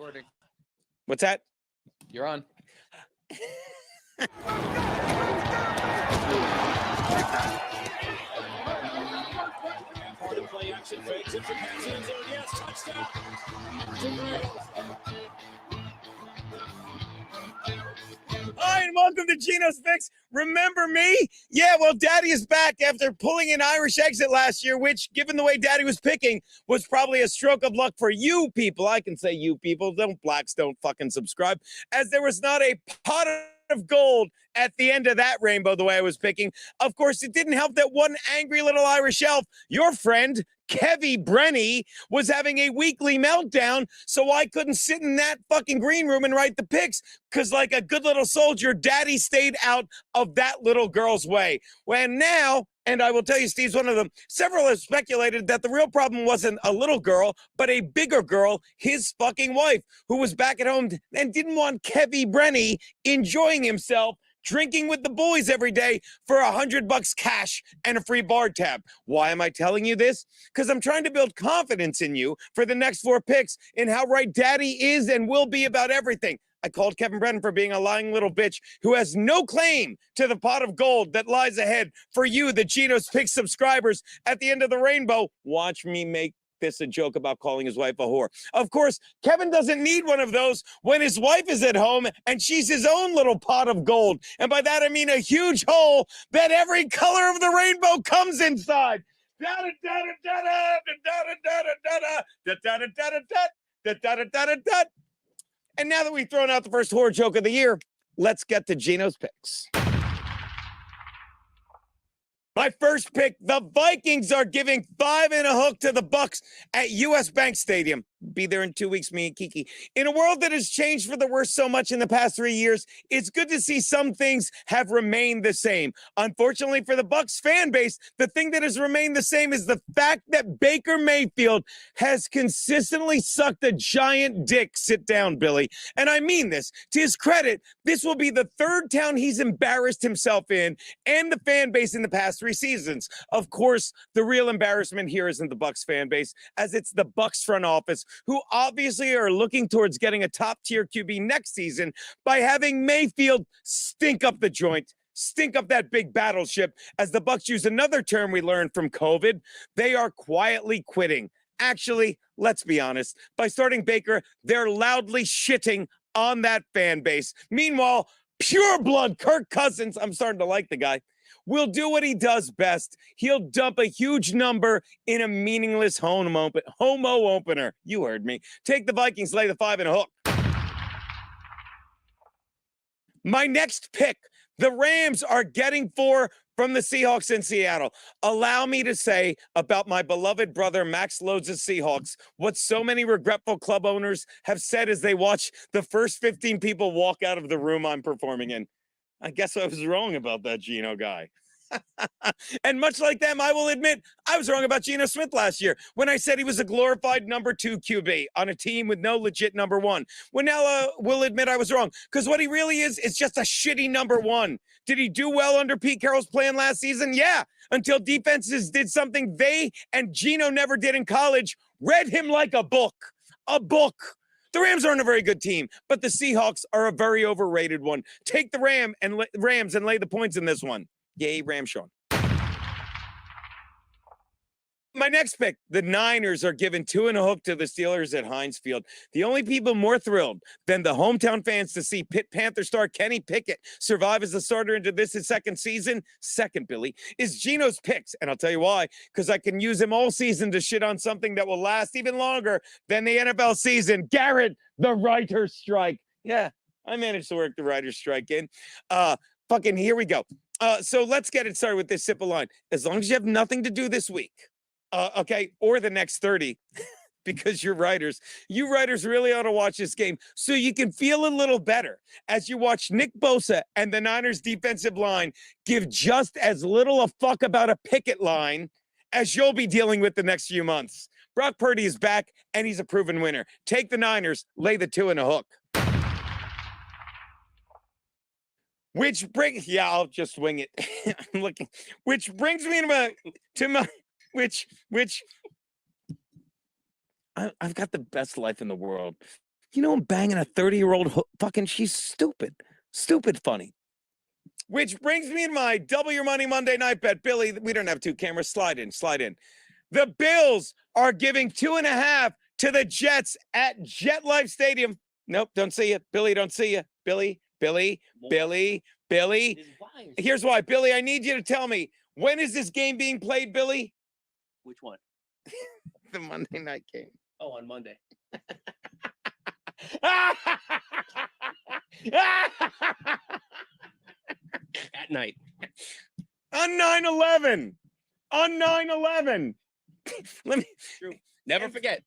Recording. What's that? You're on. Play action fakes it for Cousins. Oh, yes, touchdown. Hi, and welcome to Gino's Fix. Remember me? Yeah, well, Daddy is back after pulling an Irish exit last year, which, given the way Daddy was picking, was probably a stroke of luck for you people. I can say you people. Blacks don't fucking subscribe. As there was not a pot of gold at the end of that rainbow the way I was picking. Of course, it didn't help that one angry little Irish elf, your friend, Kevy Brenny, was having a weekly meltdown, so I couldn't sit in that fucking green room and write the picks, because like a good little soldier, Daddy stayed out of that little girl's way. When now, and I will tell you, Steve's one of them, several have speculated that the real problem wasn't a little girl, but a bigger girl, his fucking wife, who was back at home and didn't want Kevy Brenny enjoying himself, drinking with the boys every day for $100 cash and a free bar tab. Why am I telling you this? Because I'm trying to build confidence in you for the next 4 picks in how right Daddy is and will be about everything. I called Kevin Brennan for being a lying little bitch who has no claim to the pot of gold that lies ahead for you, the Gino's Picks subscribers. At the end of the rainbow, watch me make this a joke about calling his wife a whore. Of course, Kevin doesn't need one of those when his wife is at home and she's his own little pot of gold. And by that, I mean a huge hole that every color of the rainbow comes inside. And now that we've thrown out the first horror joke of the year, let's get to Gino's Picks. My first pick, the Vikings are giving 5 and a hook to the Bucks at US Bank Stadium. Be there in 2 weeks, me and Kiki. In a world that has changed for the worse so much in the past 3 years, it's good to see some things have remained the same. Unfortunately for the Bucks fan base, the thing that has remained the same is the fact that Baker Mayfield has consistently sucked a giant dick. Sit down, Billy. And I mean this. To his credit, this will be the 3rd town he's embarrassed himself in and the fan base in the past 3 seasons. Of course, the real embarrassment here isn't the Bucks fan base, as it's the Bucks front office, who obviously are looking towards getting a top-tier QB next season by having Mayfield stink up the joint, stink up that big battleship. As the Bucks use another term we learned from COVID, they are quietly quitting. Actually, let's be honest, by starting Baker, they're loudly shitting on that fan base. Meanwhile, pure blood Kirk Cousins, I'm starting to like the guy, will do what he does best. He'll dump a huge number in a meaningless homo opener. You heard me. Take the Vikings, lay the 5 and a hook. My next pick, the Rams are getting 4 from the Seahawks in Seattle. Allow me to say about my beloved brother Max Loads' Seahawks what so many regretful club owners have said as they watch the first 15 people walk out of the room I'm performing in. I guess I was wrong about that Gino guy. And much like them, I will admit I was wrong about Geno Smith last year when I said he was a glorified number 2 QB on a team with no legit number 1. Well, now we'll admit I was wrong, because what he really is just a shitty number 1. Did he do well under Pete Carroll's plan last season? Yeah, until defenses did something they and Gino never did in college, read him like a book. A book. The Rams aren't a very good team, but the Seahawks are a very overrated one. Take the Rams and lay the points in this one. Yay, Ramshawn. My next pick, the Niners are giving 2 and a hook to the Steelers at Heinz Field. The only people more thrilled than the hometown fans to see Pitt Panther star Kenny Pickett survive as a starter into his 2nd season, Billy, is Gino's Picks. And I'll tell you why, because I can use him all season to shit on something that will last even longer than the NFL season. Garrett, the writer's strike. Yeah, I managed to work the writer's strike in. Fucking here we go. So let's get it started with this simple line. As long as you have nothing to do this week, okay, or the next 30, because you writers really ought to watch this game so you can feel a little better as you watch Nick Bosa and the Niners defensive line give just as little a fuck about a picket line as you'll be dealing with the next few months. Brock Purdy is back, and he's a proven winner. Take the Niners, lay the 2 and a hook. Which brings, yeah, I'll just wing it. I'm looking. Which brings me to my I've got the best life in the world. You know, I'm banging a 30-year-old fucking, she's stupid. Stupid funny. Which brings me to my Double Your Money Monday Night Bet. Billy, we don't have two cameras. Slide in. The Bills are giving 2.5 to the Jets at MetLife Stadium. Nope, don't see you. Billy, don't see you. Billy. Here's why. Billy, I need you to tell me, when is this game being played, Billy? Which one? The Monday night game. Oh, on Monday. At night. On 9/11. On 9/11. Let me True. Never forget.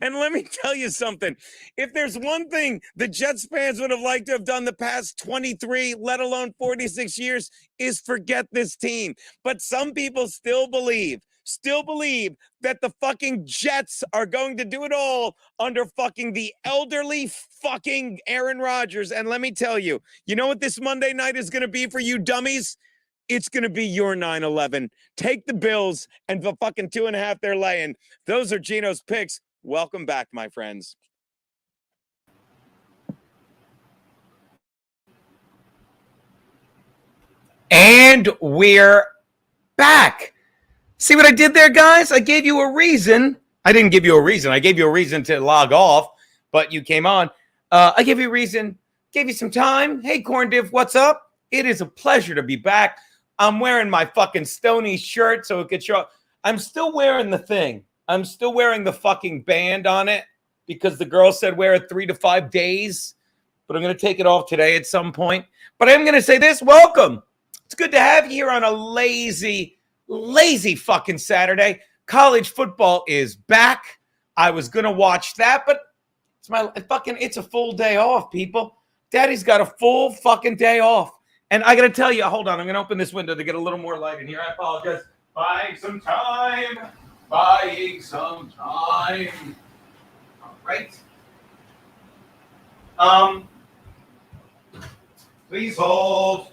And let me tell you something. If there's one thing the Jets fans would have liked to have done the past 23, let alone 46 years, is forget this team. But some people still believe that the fucking Jets are going to do it all under fucking the elderly fucking Aaron Rodgers. And let me tell you, you know what this Monday night is going to be for you dummies? It's going to be your 9/11. Take the Bills and the fucking 2.5 they're laying. Those are Gino's picks. Welcome back, my friends. And we're back. See what I did there, guys? I gave you a reason. I didn't give you a reason. I gave you a reason to log off, but you came on. I gave you a reason, gave you some time. Hey, Corn Div, what's up? It is a pleasure to be back. I'm wearing my fucking Stony shirt so it could show up. I'm still wearing the thing. I'm still wearing the fucking band on it because the girl said wear it 3 to 5 days, but I'm going to take it off today at some point. But I'm going to say this, welcome. It's good to have you here on a lazy fucking Saturday. College football is back. I was going to watch that, but it's a full day off, people. Daddy's got a full fucking day off. And I got to tell you, hold on, I'm going to open this window to get a little more light in here. I apologize. Buying some time. All right. Please hold.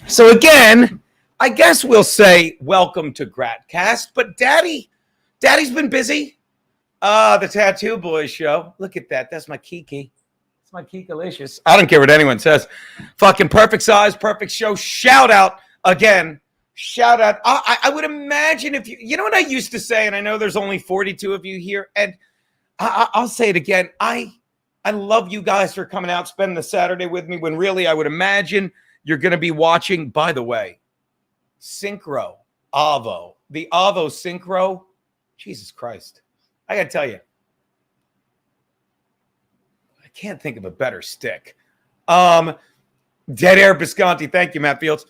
So again, I guess we'll say welcome to Gratcast, but Daddy's been busy. The Tattoo Boys show. Look at that. That's my Kiki. It's my Kikalicious. I don't care what anyone says. Fucking perfect size, perfect show. Shout out again. Shout out. I would imagine if you know what I used to say, and I know there's only 42 of you here, and I'll say it again. I love you guys for coming out, spending the Saturday with me, when really I would imagine you're going to be watching, by the way, Synchro, Avo. The Avo Synchro. Jesus Christ. I got to tell you, I can't think of a better stick. Dead Air Bisconti. Thank you, Matt Fields.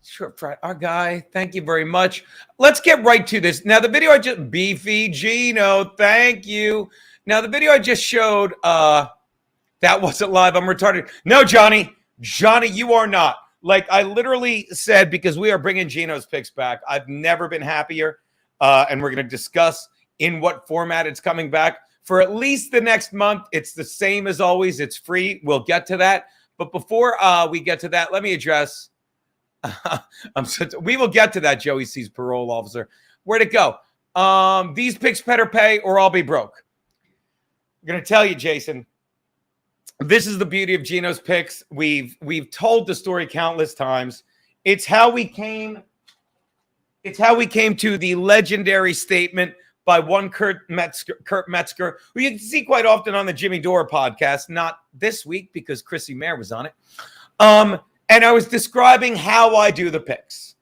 Sure, our guy. Thank you very much. Let's get right to this. Now, the video I just... Beefy Gino. Thank you. Now, the video I just showed, that wasn't live. I'm retarded. No, Johnny. Johnny, you are not. Like I literally said, because we are bringing Gino's picks back. I've never been happier. And we're going to discuss in what format it's coming back. For at least the next month, it's the same as always. It's free. We'll get to that. But before we get to that, let me address. We will get to that, Joey C's parole officer. Where'd it go? These picks better pay or I'll be broke. I'm going to tell you, Jason. This is the beauty of Gino's picks. We've told the story countless times. It's how we came to the legendary statement by one Kurt Metzger, who you can see quite often on the Jimmy Dore podcast. Not this week because Chrissy Mayer was on it. And I was describing how I do the picks.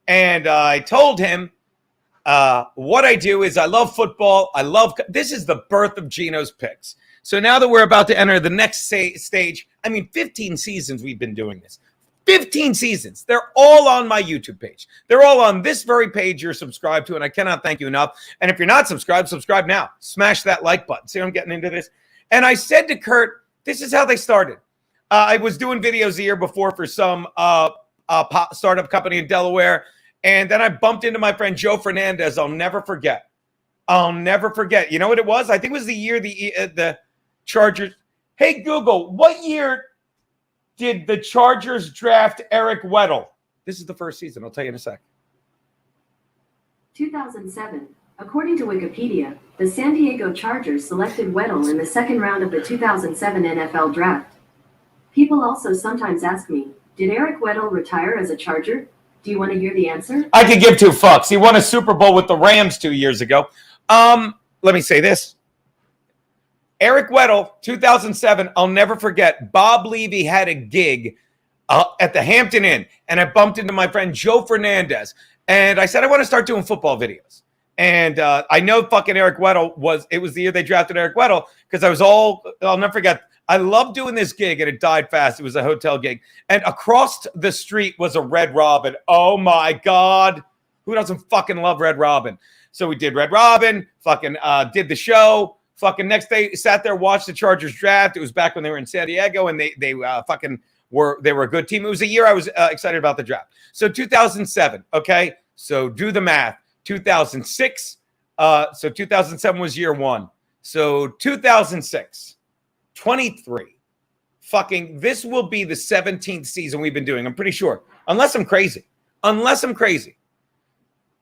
And I told him what I do is I love football. This is the birth of Gino's picks. So now that we're about to enter the next stage, 15 seasons we've been doing this. 15 seasons. They're all on my YouTube page. They're all on this very page you're subscribed to, and I cannot thank you enough. And if you're not subscribed, subscribe now. Smash that like button. See, I'm getting into this. And I said to Kurt, this is how they started. I was doing videos a year before for some startup company in Delaware, and then I bumped into my friend Joe Fernandez. I'll never forget. You know what it was? I think it was the year the Chargers. Hey, Google, what year did the Chargers draft Eric Weddle? This is the first season. I'll tell you in a sec. 2007. According to Wikipedia, the San Diego Chargers selected Weddle in the second round of the 2007 NFL Draft. People also sometimes ask me, did Eric Weddle retire as a Charger? Do you want to hear the answer? I could give two fucks. He won a Super Bowl with the Rams 2 years ago. Let me say this. Eric Weddle, 2007, I'll never forget. Bob Levy had a gig at the Hampton Inn, and I bumped into my friend Joe Fernandez. And I said, I want to start doing football videos. And I know fucking Eric Weddle it was the year they drafted Eric Weddle because I'll never forget. I loved doing this gig, and it died fast. It was a hotel gig. And across the street was a Red Robin. Oh, my God. Who doesn't fucking love Red Robin? So we did Red Robin, fucking did the show. Fucking next day, sat there, watched the Chargers draft. It was back when they were in San Diego, and they fucking were a good team. It was a year I was excited about the draft. So 2007, okay? So do the math. 2006, so 2007 was year one. So 2006, 23. Fucking, this will be the 17th season we've been doing. I'm pretty sure. Unless I'm crazy.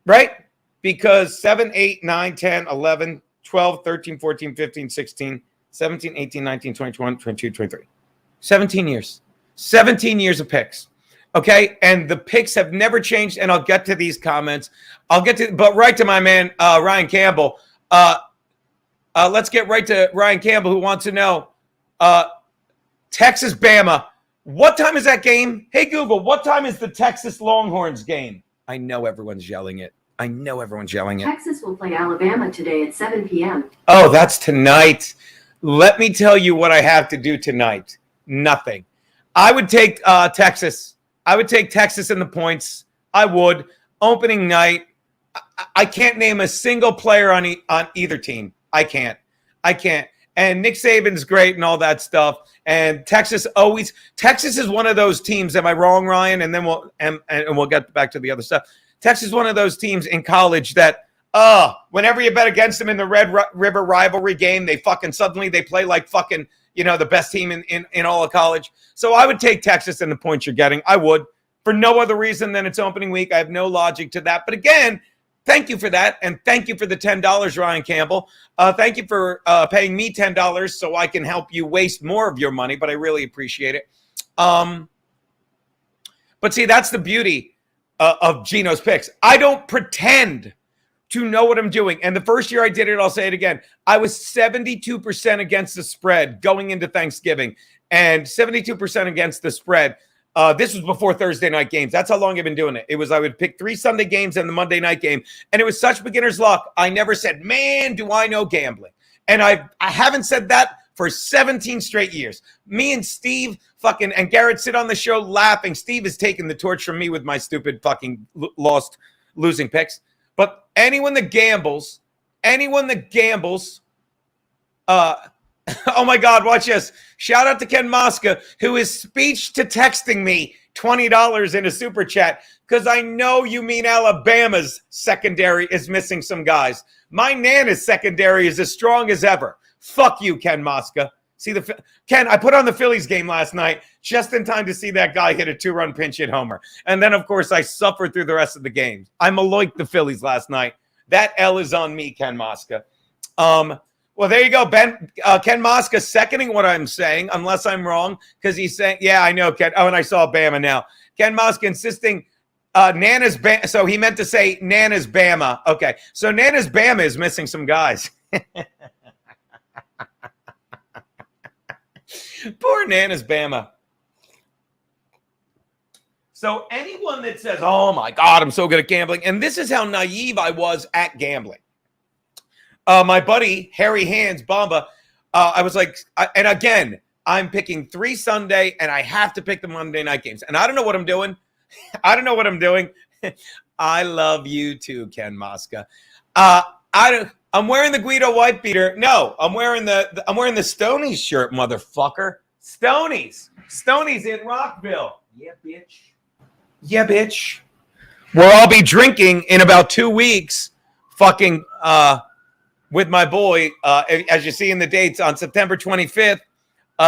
Right? Because 7, 8, 9, 10, 11, 12, 13, 14, 15, 16, 17, 18, 19, 20, 21, 22, 23. 17 years. 17 years of picks. Okay? And the picks have never changed, and I'll get to these comments. But right to my man, Ryan Campbell. Let's get right to Ryan Campbell, who wants to know, Texas Bama. What time is that game? Hey, Google, what time is the Texas Longhorns game? I know everyone's yelling it. Texas will play Alabama today at 7 p.m. Oh, that's tonight. Let me tell you what I have to do tonight. Nothing. I would take Texas. I would take Texas in the points. I would. Opening night. I can't name a single player on either team. I can't. And Nick Saban's great and all that stuff. And Texas is one of those teams. Am I wrong, Ryan? And then we'll get back to the other stuff. Texas is one of those teams in college that, whenever you bet against them in the Red River rivalry game, they play like fucking, the best team in all of college. So I would take Texas in the points you're getting. I would, for no other reason than it's opening week. I have no logic to that. But again, thank you for that. And thank you for the $10, Ryan Campbell. Thank you for paying me $10 so I can help you waste more of your money, but I really appreciate it. But see, that's the beauty of Gino's picks. I don't pretend to know what I'm doing. And the first year I did it, I'll say it again. I was 72% against the spread going into Thanksgiving and 72% against the spread. This was before Thursday night games. That's how long I've been doing it. I would pick 3 Sunday games and the Monday night game. And it was such beginner's luck. I never said, man, do I know gambling? And I haven't said that for 17 straight years. Me and Steve and Garrett sit on the show laughing. Steve has taken the torch from me with my stupid fucking losing picks. But anyone that gambles, oh my God, watch this. Shout out to Ken Mosca, who is speech to texting me $20 in a super chat because I know you mean Alabama's secondary is missing some guys. My Nana's secondary is as strong as ever. Fuck you, Ken Mosca. Ken, I put on the Phillies game last night just in time to see that guy hit a 2-run pinch hit homer. And then, of course, I suffered through the rest of the games. I maloiked the Phillies last night. That L is on me, Ken Mosca. Well, there you go, Ben. Ken Mosca seconding what I'm saying, unless I'm wrong, because he's saying, yeah, I know, Ken. Oh, and I saw Bama now. Ken Mosca insisting Nana's Bama. So he meant to say Nana's Bama. Okay, so Nana's Bama is missing some guys. Poor Nana's Bama. So anyone that says, oh, my God, I'm so good at gambling, and this is how naive I was at gambling. My buddy, Harry Hands, Bamba, I was like, and again, I'm picking 3 Sunday, and I have to pick the Monday night games. And I don't know what I'm doing. I love you too, Ken Mosca. I'm wearing the Guido white beater. No, I'm wearing the Stonies shirt, motherfucker. Stonies in Rockville. Yeah, bitch. Where I'll be drinking in about 2 weeks, fucking with my boy, as you see in the dates, on September 25th,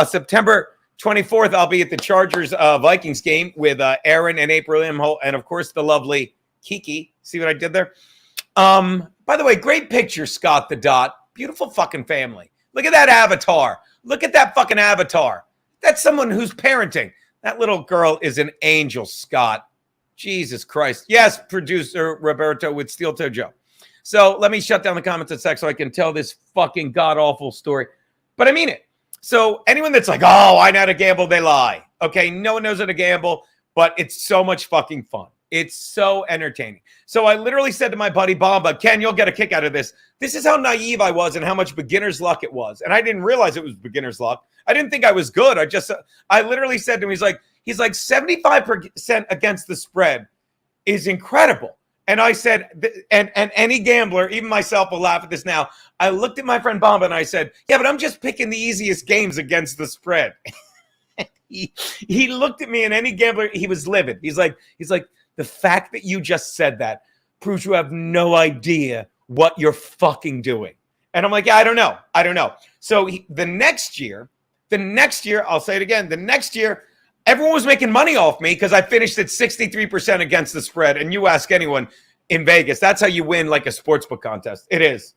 September 24th, I'll be at the Chargers Vikings game with Aaron and April Imholt, and of course the lovely Kiki. See what I did there? By the way, great picture, Scott the Dot. Beautiful fucking family. Look at that avatar. Look at that fucking avatar. That's someone who's parenting. That little girl is an angel, Scott. Jesus Christ. Yes, producer Roberto with Steel Toe Joe. So let me shut down the comments a sec so I can tell this fucking god-awful story. But I mean it. So anyone that's like, oh, I know how to gamble, they lie. Okay, no one knows how to gamble, but it's so much fucking fun. It's so entertaining. So I literally said to my buddy Bomba, Ken, you'll get a kick out of this. This is how naive I was and how much beginner's luck it was. And I didn't realize it was beginner's luck. I didn't think I was good. I literally said to him, he's like 75% against the spread is incredible. And I said, and any gambler, even myself, will laugh at this now. I looked at my friend Bomba and I said, yeah, but I'm just picking the easiest games against the spread. He looked at me, and any gambler, he was livid. He's like, the fact that you just said that proves you have no idea what you're fucking doing. And I'm like, yeah, I don't know. So the next year, I'll say it again, the next year, everyone was making money off me because I finished at 63% against the spread. And you ask anyone in Vegas, that's how you win like a sportsbook contest. It is.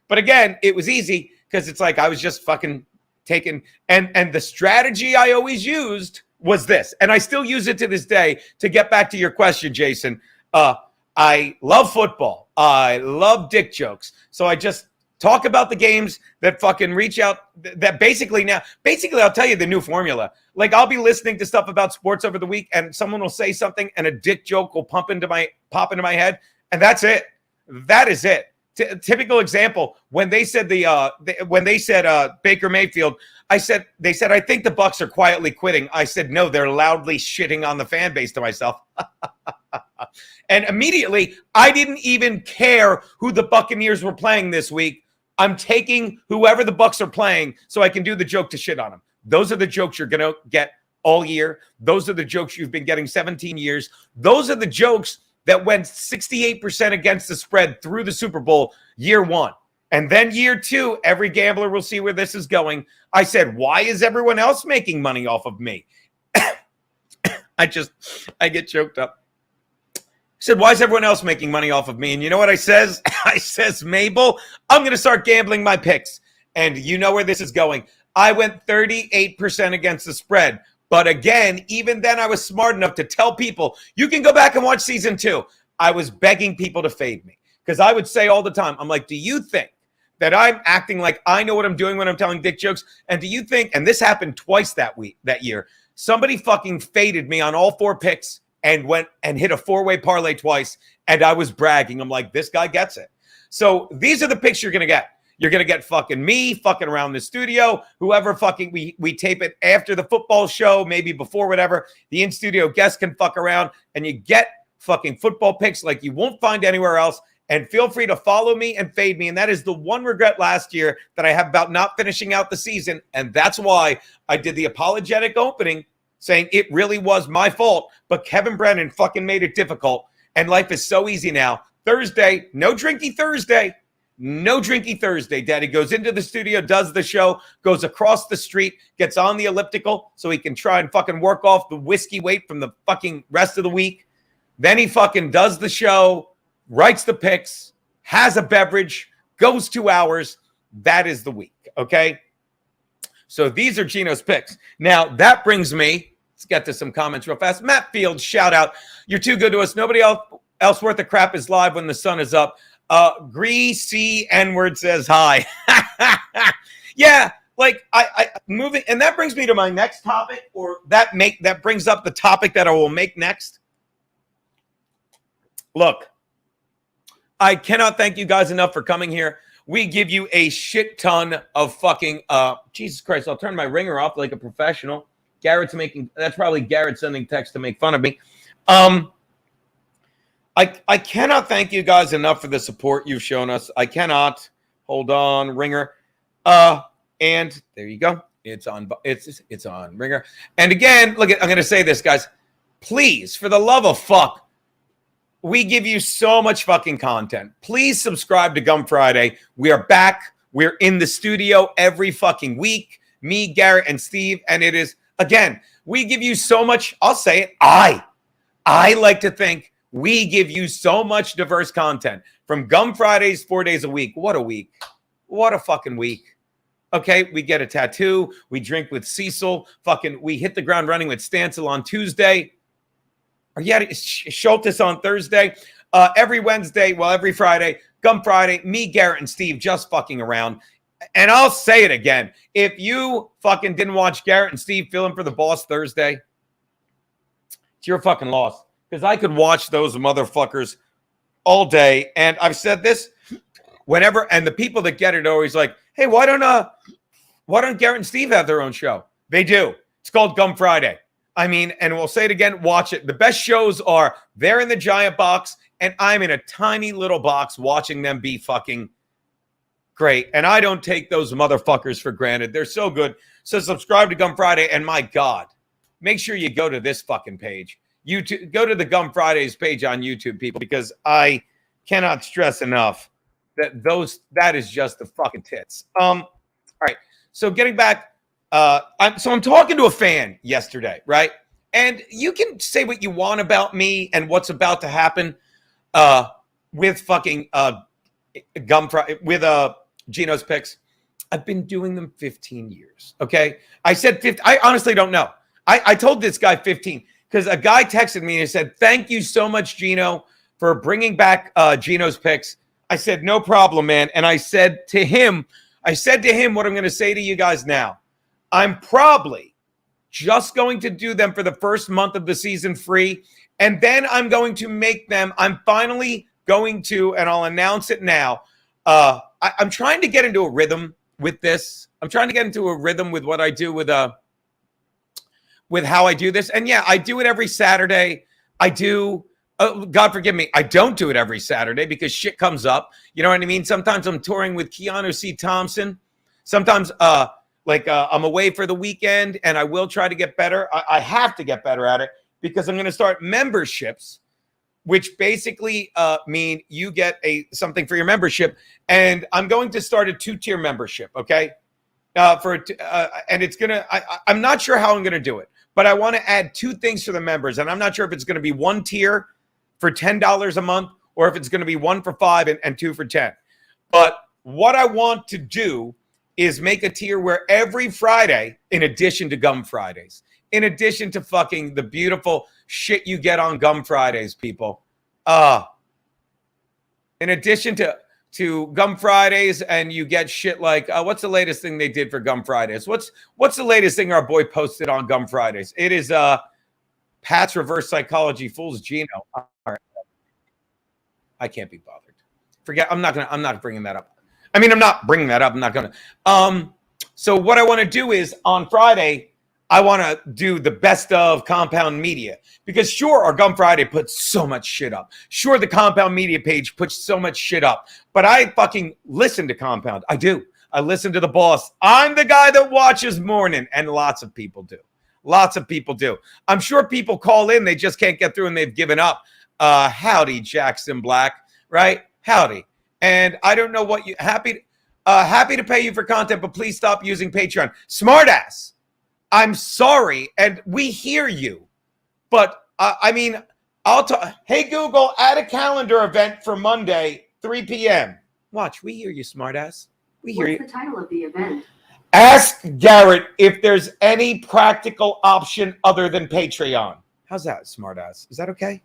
But again, it was easy because it's like I was just fucking taking, and the strategy I always used was this, and I still use it to this day. To get back to your question, Jason, I love football. I love dick jokes. So I just talk about the games that fucking reach out. That basically I'll tell you the new formula. Like I'll be listening to stuff about sports over the week, and someone will say something, and a dick joke will pop into my head, and that's it. That is it. Typical example, when they said Baker Mayfield, they said, I think the Bucs are quietly quitting. I said, no, they're loudly shitting on the fan base, to myself. And immediately, I didn't even care who the Buccaneers were playing this week. I'm taking whoever the Bucs are playing so I can do the joke to shit on them. Those are the jokes you're going to get all year. Those are the jokes you've been getting 17 years. Those are the jokes that went 68% against the spread through the Super Bowl year one. And then year two, every gambler will see where this is going. I said, why is everyone else making money off of me? I get choked up. I said, why is everyone else making money off of me? And you know what I says? I says, Mabel, I'm going to start gambling my picks. And you know where this is going. I went 38% against the spread. But again, even then I was smart enough to tell people, you can go back and watch season 2. I was begging people to fade me because I would say all the time, I'm like, do you think that I'm acting like I know what I'm doing when I'm telling dick jokes? And do you think, and this happened twice that year, somebody fucking faded me on all 4 picks and went and hit a 4-way parlay twice. And I was bragging. I'm like, this guy gets it. So these are the picks you're going to get. You're going to get fucking me fucking around the studio, whoever fucking we tape it after the football show, maybe before, whatever. The in-studio guests can fuck around and you get fucking football picks like you won't find anywhere else. And feel free to follow me and fade me. And that is the one regret last year that I have about not finishing out the season. And that's why I did the apologetic opening saying it really was my fault. But Kevin Brennan fucking made it difficult. And life is so easy now. Thursday, no drinky Thursday. No drinky Thursday. Daddy goes into the studio, does the show, goes across the street, gets on the elliptical so he can try and fucking work off the whiskey weight from the fucking rest of the week. Then he fucking does the show, writes the picks, has a beverage, goes 2 hours. That is the week, okay? So these are Gino's picks. Now, that brings me, let's get to some comments real fast. Matt Fields, shout out. You're too good to us. Nobody else worth a crap is live when the sun is up. Greasy N-word says hi. Yeah, like I moving, and that brings me to my next topic, or that brings up the topic that I will make next. Look, I cannot thank you guys enough for coming here. We give you a shit ton of fucking Jesus Christ, I'll turn my ringer off like a professional. That's probably Garrett sending text to make fun of me. I cannot thank you guys enough for the support you've shown us. I cannot. Hold on, ringer. And there you go. It's on. It's on ringer. And again, look, I'm going to say this, guys. Please, for the love of fuck, we give you so much fucking content. Please subscribe to Gum Friday. We are back. We're in the studio every fucking week. Me, Garrett, and Steve. And it is, again, we give you so much. I'll say it. I like to think We give you so much diverse content from Gum Fridays, 4 days a week. What a week. What a fucking week. Okay, we get a tattoo. We drink with Cecil. We hit the ground running with Stancil on Tuesday. Or yeah, Schultes on Thursday. Every Wednesday, every Friday, Gum Friday, me, Garrett, and Steve just fucking around. And I'll say it again. If you fucking didn't watch Garrett and Steve filling for the boss Thursday, it's your fucking loss. Because I could watch those motherfuckers all day. And I've said this whenever, and the people that get it are always like, hey, why don't Garrett and Steve have their own show? They do. It's called Gum Friday. I mean, and we'll say it again, watch it. The best shows are they're in the giant box, and I'm in a tiny little box watching them be fucking great. And I don't take those motherfuckers for granted. They're so good. So subscribe to Gum Friday, and my God, make sure you go to this fucking page. YouTube, go to the Gum Fridays page on YouTube, people, because I cannot stress enough that is just the fucking tits. All right. So getting back, I'm talking to a fan yesterday, right? And you can say what you want about me and what's about to happen with fucking with Gino's picks. I've been doing them 15 years. Okay. I said 50. I honestly don't know. I told this guy 15 because a guy texted me and said, thank you so much, Gino, for bringing back Gino's picks. I said, no problem, man. And I said to him what I'm going to say to you guys now. I'm probably just going to do them for the first month of the season free. And then I'm going to make them. I'm finally going to, and I'll announce it now. I'm trying to get into a rhythm with this. I'm trying to get into a rhythm with what I do with how I do this. And yeah, I do it every Saturday. I do. God forgive me. I don't do it every Saturday because shit comes up. You know what I mean? Sometimes I'm touring with Keanu C. Thompson. Sometimes I'm away for the weekend and I will try to get better. I have to get better at it because I'm going to start memberships, which basically mean you get something for your membership. And I'm going to start a 2-tier membership. Okay. And it's going to, I'm not sure how I'm going to do it, but I want to add 2 things for the members. And I'm not sure if it's going to be 1 tier for $10 a month, or if it's going to be 1 for $5 and 2 for $10. But what I want to do is make a tier where every Friday, in addition to Gum Fridays, in addition to fucking the beautiful shit you get on Gum Fridays, people, in addition to Gum Fridays, and you get shit like, what's the latest thing they did for Gum Fridays? What's the latest thing our boy posted on Gum Fridays? It is Pat's Reverse Psychology Fools Gino. All right. I can't be bothered. Forget. I'm not bringing that up. I mean, I'm not bringing that up. I'm not going to. So what I want to do is on Friday, I want to do the best of Compound Media because sure, our Gum Friday puts so much shit up. Sure, the Compound Media page puts so much shit up, but I fucking listen to Compound. I do. I listen to the boss. I'm the guy that watches morning, and lots of people do. Lots of people do. I'm sure people call in. They just can't get through and they've given up. Howdy, Jackson Black, right? Howdy. And I don't know what you happy to pay you for content, but please stop using Patreon. Smartass. I'm sorry. And we hear you. But I mean, I'll talk. Hey, Google, add a calendar event for Monday, 3 p.m. Watch. We hear you, smartass. We hear you. What's the title of the event? Ask Garrett if there's any practical option other than Patreon. How's that, smartass? Is that okay?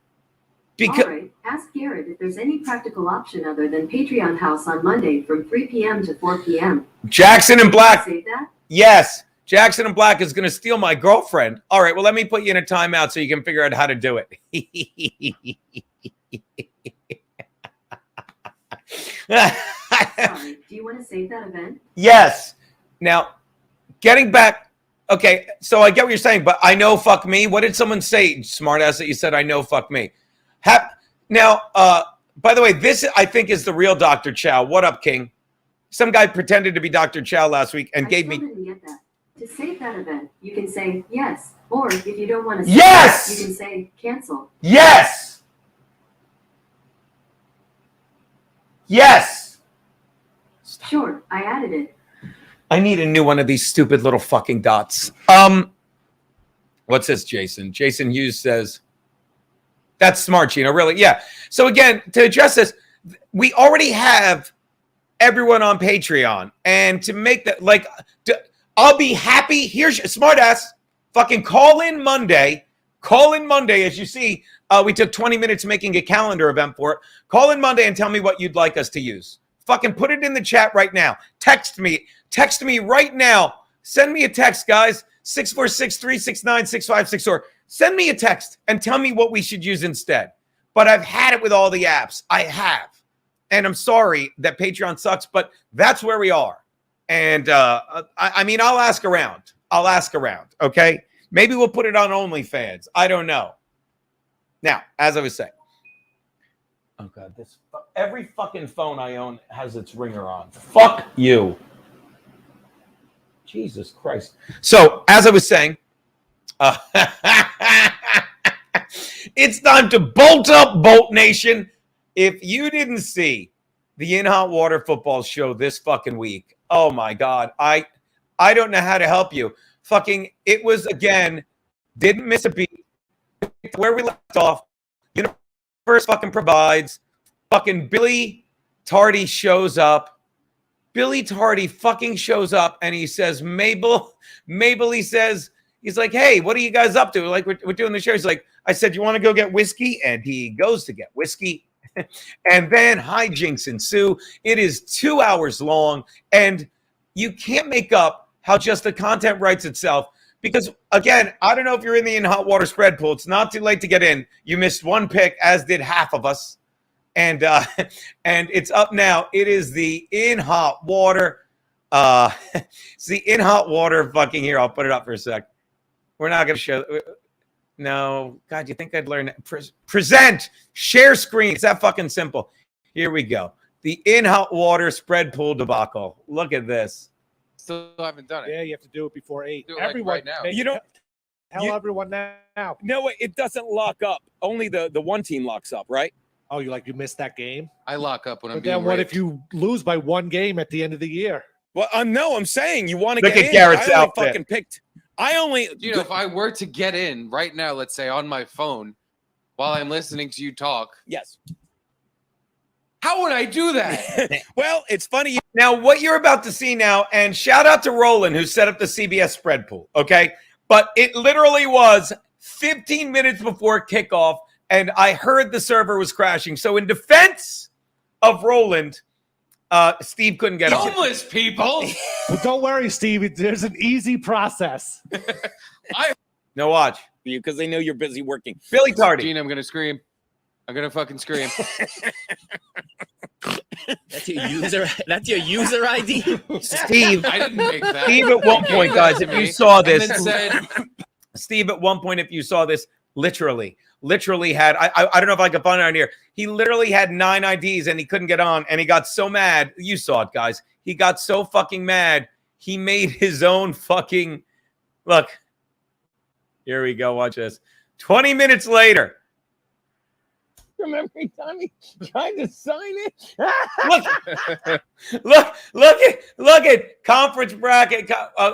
All right. Ask Garrett if there's any practical option other than Patreon House on Monday from 3 p.m. to 4 p.m. Jackson and Black. Say that? Yes. Jackson and Black is going to steal my girlfriend. All right. Well, let me put you in a timeout so you can figure out how to do it. Sorry. Do you want to save that event? Yes. Now, getting back. Okay. So I get what you're saying, but I know fuck me. What did someone say, smartass, that you said I know fuck me? Now, by the way, this I think is the real Dr. Chow. What up, King? Some guy pretended to be Dr. Chow last week and gave me. Didn't get that. To save that event, you can say yes, or if you don't want to say yes, it, you can say cancel. Yes. Yes. Sure, I added it. I need a new one of these stupid little fucking dots. What's this, Jason? Jason Hughes says, That's smart, Gino. Really, yeah. So again, to address this, we already have everyone on Patreon, and to make that I'll be happy. Here's your smart ass. Fucking call in Monday. Call in Monday. As you see, we took 20 minutes making a calendar event for it. Call in Monday and tell me what you'd like us to use. Fucking put it in the chat right now. Text me. Text me right now. Send me a text, guys. 646-369-6564. Send me a text and tell me what we should use instead. But I've had it with all the apps. I have. And I'm sorry that Patreon sucks, but that's where we are. And I mean, I'll ask around. Okay? Maybe we'll put it on OnlyFans. I don't know. Now, as I was saying. Oh, God. Every fucking phone I own has its ringer on. Fuck you. Jesus Christ. So, as I was saying, it's time to bolt up, Bolt Nation. If you didn't see the In Hot Water football show this fucking week, oh my God, I don't know how to help you. Fucking, it was again, didn't miss a beat. Where we left off, Universe fucking provides. Fucking Billy Tardy shows up. Billy Tardy fucking shows up and he says, Mabel, he says, he's like, hey, what are you guys up to? Like, we're doing the show. He's like, I said, you want to go get whiskey? And he goes to get whiskey. And then hijinks ensue. It is 2 hours long. And you can't make up how just the content writes itself. Because, again, I don't know if you're in the In Hot Water spread pool. It's not too late to get in. You missed one pick, as did half of us. And it's up now. It is the In Hot Water. It's the In Hot Water fucking here. I'll put it up for a sec. We're not going to show. No. God, you think I'd learn? Present. Share screen. It's that fucking simple. Here we go. The In Hot Water spread pool debacle. Look at this. Still haven't done it. Yeah, you have to do it before 8. Do it like Everyone right now. You don't. Tell everyone now. No, it doesn't lock up. Only the one team locks up, right? Oh, you missed that game? I lock up when I'm But being then what raped. if you lose by one game at the end of the year? Well, no, I'm saying you want to Look get at in. Garrett's I only outfit. fucking picked. If I were to get in right now, let's say on my phone, while I'm listening to you talk, Yes. how would I do that? Well, it's funny. Now, what you're about to see now, and shout out to Roland, who set up the CBS spread pool, okay? But it literally was 15 minutes before kickoff, and I heard the server was crashing. So in defense of Roland, Steve couldn't get on. Homeless people. Well, don't worry, Steve. There's an easy process. No, watch. Because they know you're busy working. Billy Tardy. Gene, I'm gonna scream. I'm gonna fucking scream. That's your user ID. Steve, I didn't make that. Steve, at one You point, gave guys, that if to you me saw and this, then said, Steve, at one point, if you saw this, literally had, I don't know if I could find it on here. He literally had 9 IDs and he couldn't get on. And he got so mad. You saw it, guys. He got so fucking mad. He made his own fucking, look. Here we go. Watch this. 20 minutes later. Remember every time he tried to sign it? look at conference bracket,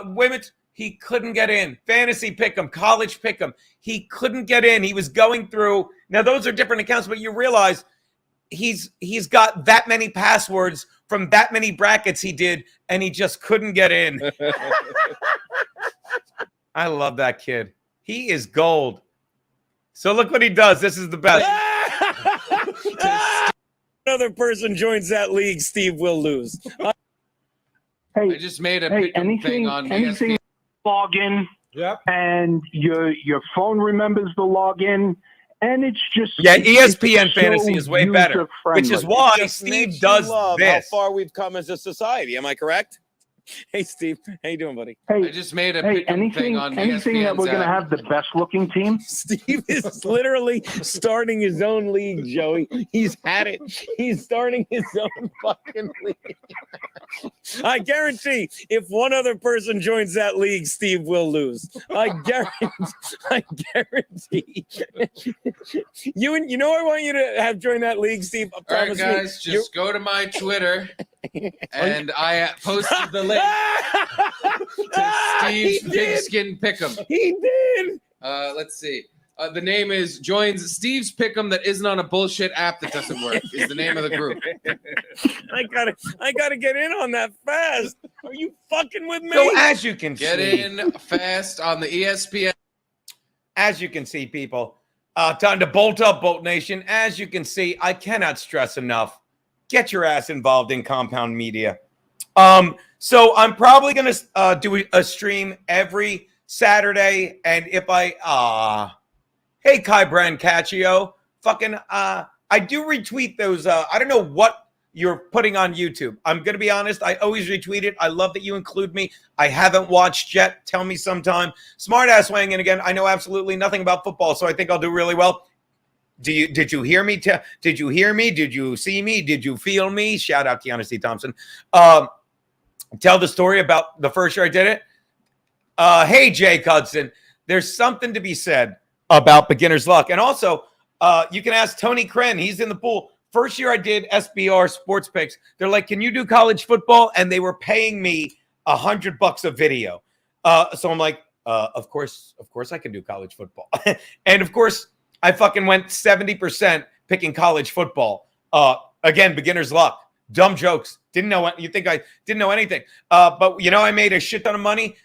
women's. He couldn't get in. Fantasy pick'em, college pick'em. He couldn't get in. He was going through. Now those are different accounts, but you realize he's got that many passwords from that many brackets he did, and he just couldn't get in. I love that kid. He is gold. So look what he does. This is the best. Another person joins that league, Steve will lose. I just made a pick thing on ESPN. Login, Yep. and your phone remembers the login, and it's just ESPN it's Fantasy is way better, which is user-friendly. why Just Steve makes you does love this. how far we've come as a society. Am I correct? Hey, Steve. How you doing, buddy? I Hey, just made a hey, pick thing anything on that ESPN's we're gonna app. have the best looking team. Steve is literally starting his own league, Joey. He's had it. He's starting his own fucking league. I guarantee if one other person joins that league, Steve will lose. I guarantee. You know I want you to have joined that league, Steve. All right, guys, just go to my Twitter, and I posted the link to Steve's Pigskin Pick'em. He did. Let's see. The name is joins Steve's Pick'em that isn't on a bullshit app that doesn't work. Is the name of the group. I gotta get in on that fast. Are you fucking with me? So as you can Get see, in fast on the ESPN. as you can see, people, time to bolt up, Bolt Nation. As you can see, I cannot stress enough. Get your ass involved in Compound Media. So I'm probably gonna do a stream every Saturday, and if hey Kai Brancaccio, fucking I do retweet those. I don't know what you're putting on YouTube. I'm gonna be honest. I always retweet it. I love that you include me. I haven't watched yet. Tell me sometime. Smart ass weighing in again. I know absolutely nothing about football, so I think I'll do really well. Did you hear me? Did you hear me? Did you see me? Did you feel me? Shout out Keanu C. Thompson. Tell the story about the first year I did it. Hey, Jake Hudson, there's something to be said about beginner's luck. And also, you can ask Tony Kren. He's in the pool. First year I did SBR Sports Picks. They're like, can you do college football? And they were paying me $100 a video. So I'm like, of course I can do college football. And of course, I fucking went 70% picking college football. Again, beginner's luck. Dumb jokes. Didn't know what you think I didn't know anything. But I made a shit ton of money.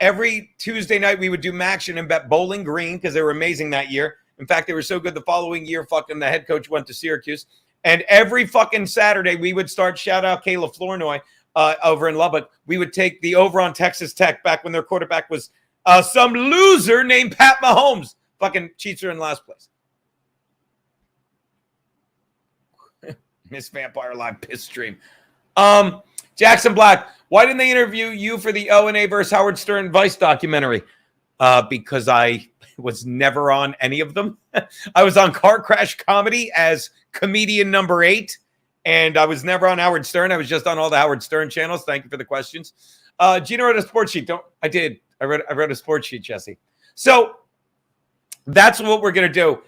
Every Tuesday night we would do Maction and bet Bowling Green because they were amazing that year. In fact, they were so good the following year, fucking the head coach went to Syracuse. And every fucking Saturday we would start, shout out Kayla Flournoy over in Lubbock. We would take the over on Texas Tech back when their quarterback was some loser named Pat Mahomes. Fucking Chiefs are in last place. Miss Vampire Live piss stream. Jackson Black, why didn't they interview you for the O&A versus Howard Stern Vice documentary? Because I was never on any of them. I was on Car Crash Comedy as comedian number 8, and I was never on Howard Stern. I was just on all the Howard Stern channels. Thank you for the questions. Gino wrote a sports sheet. I did. I wrote a sports sheet, Jesse. So that's what we're gonna do.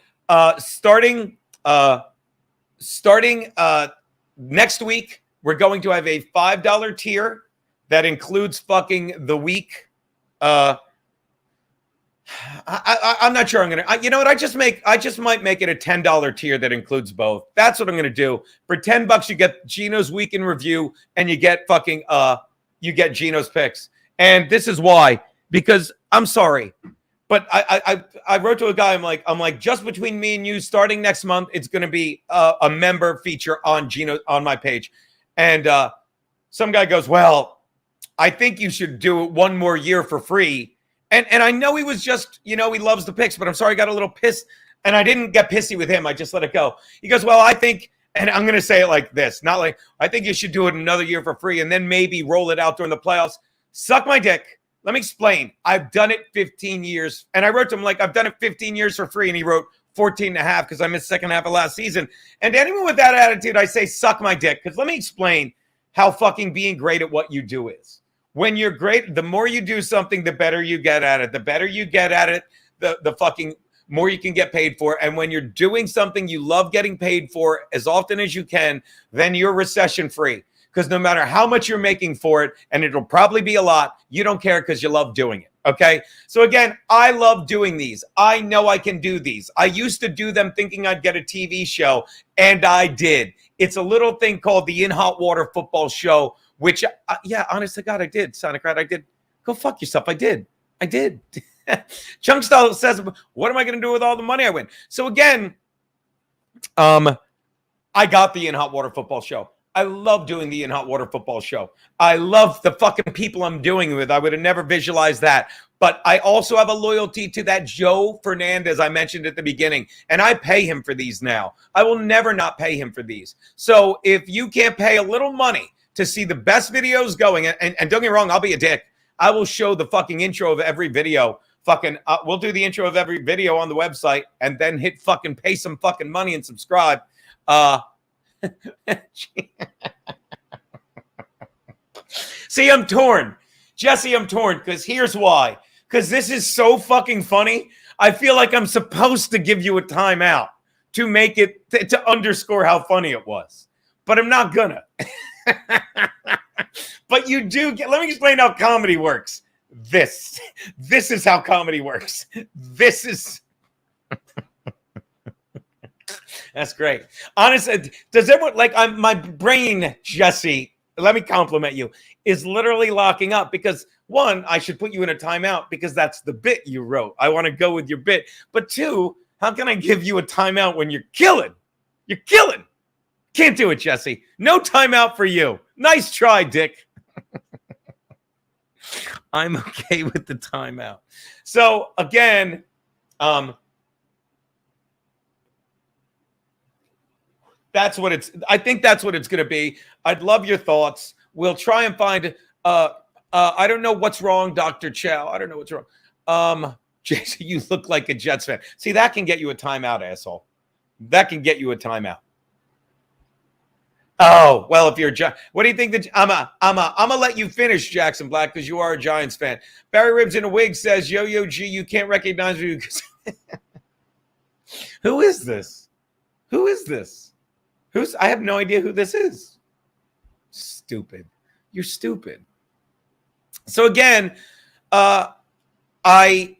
Starting next week, we're going to have a $5 tier that includes fucking the week. I'm not sure I'm gonna. You know what? I just might make it a $10 tier that includes both. That's what I'm gonna do. For $10, you get Gino's week in review, and you get fucking you get Gino's picks. And this is why, because I'm sorry, but I wrote to a guy. I'm like, just between me and you, starting next month, it's gonna be a member feature on Gino on my page. And some guy goes, well, I think you should do it one more year for free. And I know he was just, he loves the picks, but I'm sorry, I got a little pissed. And I didn't get pissy with him. I just let it go. He goes, well, I think, and I'm going to say it like this, not like, I think you should do it another year for free and then maybe roll it out during the playoffs. Suck my dick. Let me explain. I've done it 15 years. And I wrote to him like, I've done it 15 years for free. And he wrote 14 and a half because I missed second half of last season. And to anyone with that attitude, I say, suck my dick. Because let me explain how fucking being great at what you do is. When you're great, the more you do something, the better you get at it. The better you get at it, the fucking more you can get paid for. And when you're doing something you love getting paid for as often as you can, then you're recession free. Because no matter how much you're making for it, and it'll probably be a lot, you don't care because you love doing it. Okay. So again, I love doing these. I know I can do these. I used to do them thinking I'd get a TV show, and I did. It's a little thing called the In Hot Water Football Show, which, yeah, honest to God, I did. Sonicrat, I did. Go fuck yourself. I did. Chunkstyle says, what am I going to do with all the money I win? So again, I got the In Hot Water Football Show. I love doing the In Hot Water Football Show. I love the fucking people I'm doing it with. I would have never visualized that. But I also have a loyalty to that Joe Fernandez I mentioned at the beginning. And I pay him for these now. I will never not pay him for these. So if you can't pay a little money to see the best videos going, and don't get me wrong, I'll be a dick. I will show the fucking intro of every video. We'll do the intro of every video on the website and then hit fucking pay some fucking money and subscribe. See, I'm torn. Jesse, I'm torn because here's why. Because this is so fucking funny. I feel like I'm supposed to give you a timeout to make it, to underscore how funny it was. But I'm not gonna. But you do get, let me explain how comedy works. This is how comedy works. This is That's great. Honestly, does everyone like my brain, Jesse? Let me compliment you. Is literally locking up because one, I should put you in a timeout because that's the bit you wrote. I want to go with your bit. But two, how can I give you a timeout when you're killing? You're killing. Can't do it, Jesse. No timeout for you. Nice try, Dick. I'm okay with the timeout. So again, that's what it's. I think that's what it's going to be. I'd love your thoughts. We'll try and find. I don't know what's wrong, Dr. Chow. I don't know what's wrong. Jason, you look like a Jets fan. See, that can get you a timeout, asshole. That can get you a timeout. Oh, well, if you're what do you think that I'm gonna let you finish, Jackson Black, because you are a Giants fan. Barry Ribs in a wig says, Yo, G, you can't recognize me. Who is this? Who is this? I have no idea who this is. Stupid. You're stupid. So again, I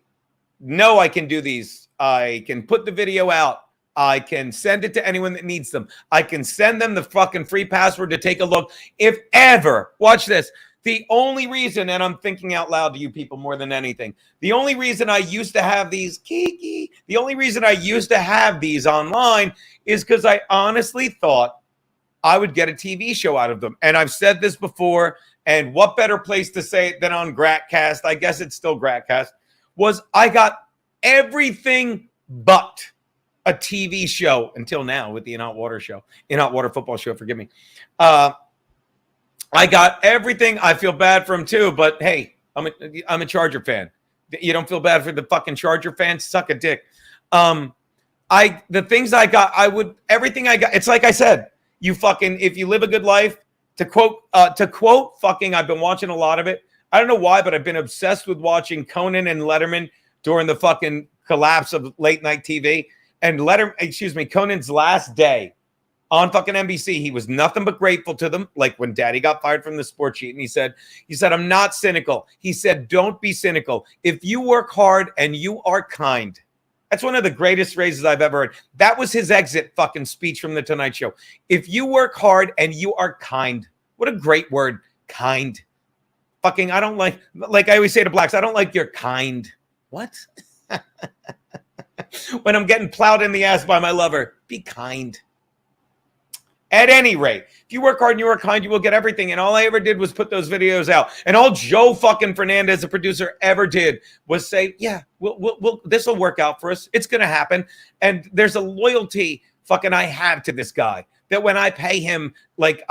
know I can do these. I can put the video out. I can send it to anyone that needs them. I can send them the fucking free password to take a look. If ever, watch this. The only reason, and I'm thinking out loud to you people more than anything, the only reason I used to have these, the only reason I used to have these online is because I honestly thought I would get a TV show out of them. And I've said this before, and what better place to say it than on Gratcast, I guess it's still Gratcast, was I got everything but a TV show until now with the In Hot Water football show, forgive me. I got everything. I feel bad for him too, but hey, I'm a Charger fan. You don't feel bad for the fucking Charger fans? Suck a dick. The things I got, everything I got, it's like I said, you fucking, if you live a good life, to quote fucking, I've been watching a lot of it. I don't know why, but I've been obsessed with watching Conan and Letterman during the fucking collapse of late night TV. And Conan's last day on fucking NBC, he was nothing but grateful to them. Like when Daddy got fired from the Sports Sheet, and he said, I'm not cynical. He said, don't be cynical. If you work hard and you are kind. That's one of the greatest phrases I've ever heard. That was his exit fucking speech from the Tonight Show. If you work hard and you are kind. What a great word, kind. Fucking, I don't like I always say to blacks, I don't like your kind. What? When I'm getting plowed in the ass by my lover, be kind. At any rate, if you work hard and you are kind, you will get everything. And all I ever did was put those videos out. And all Joe fucking Fernandez, the producer, ever did was say, yeah, we'll this will work out for us. It's going to happen. And there's a loyalty fucking I have to this guy that when I pay him, like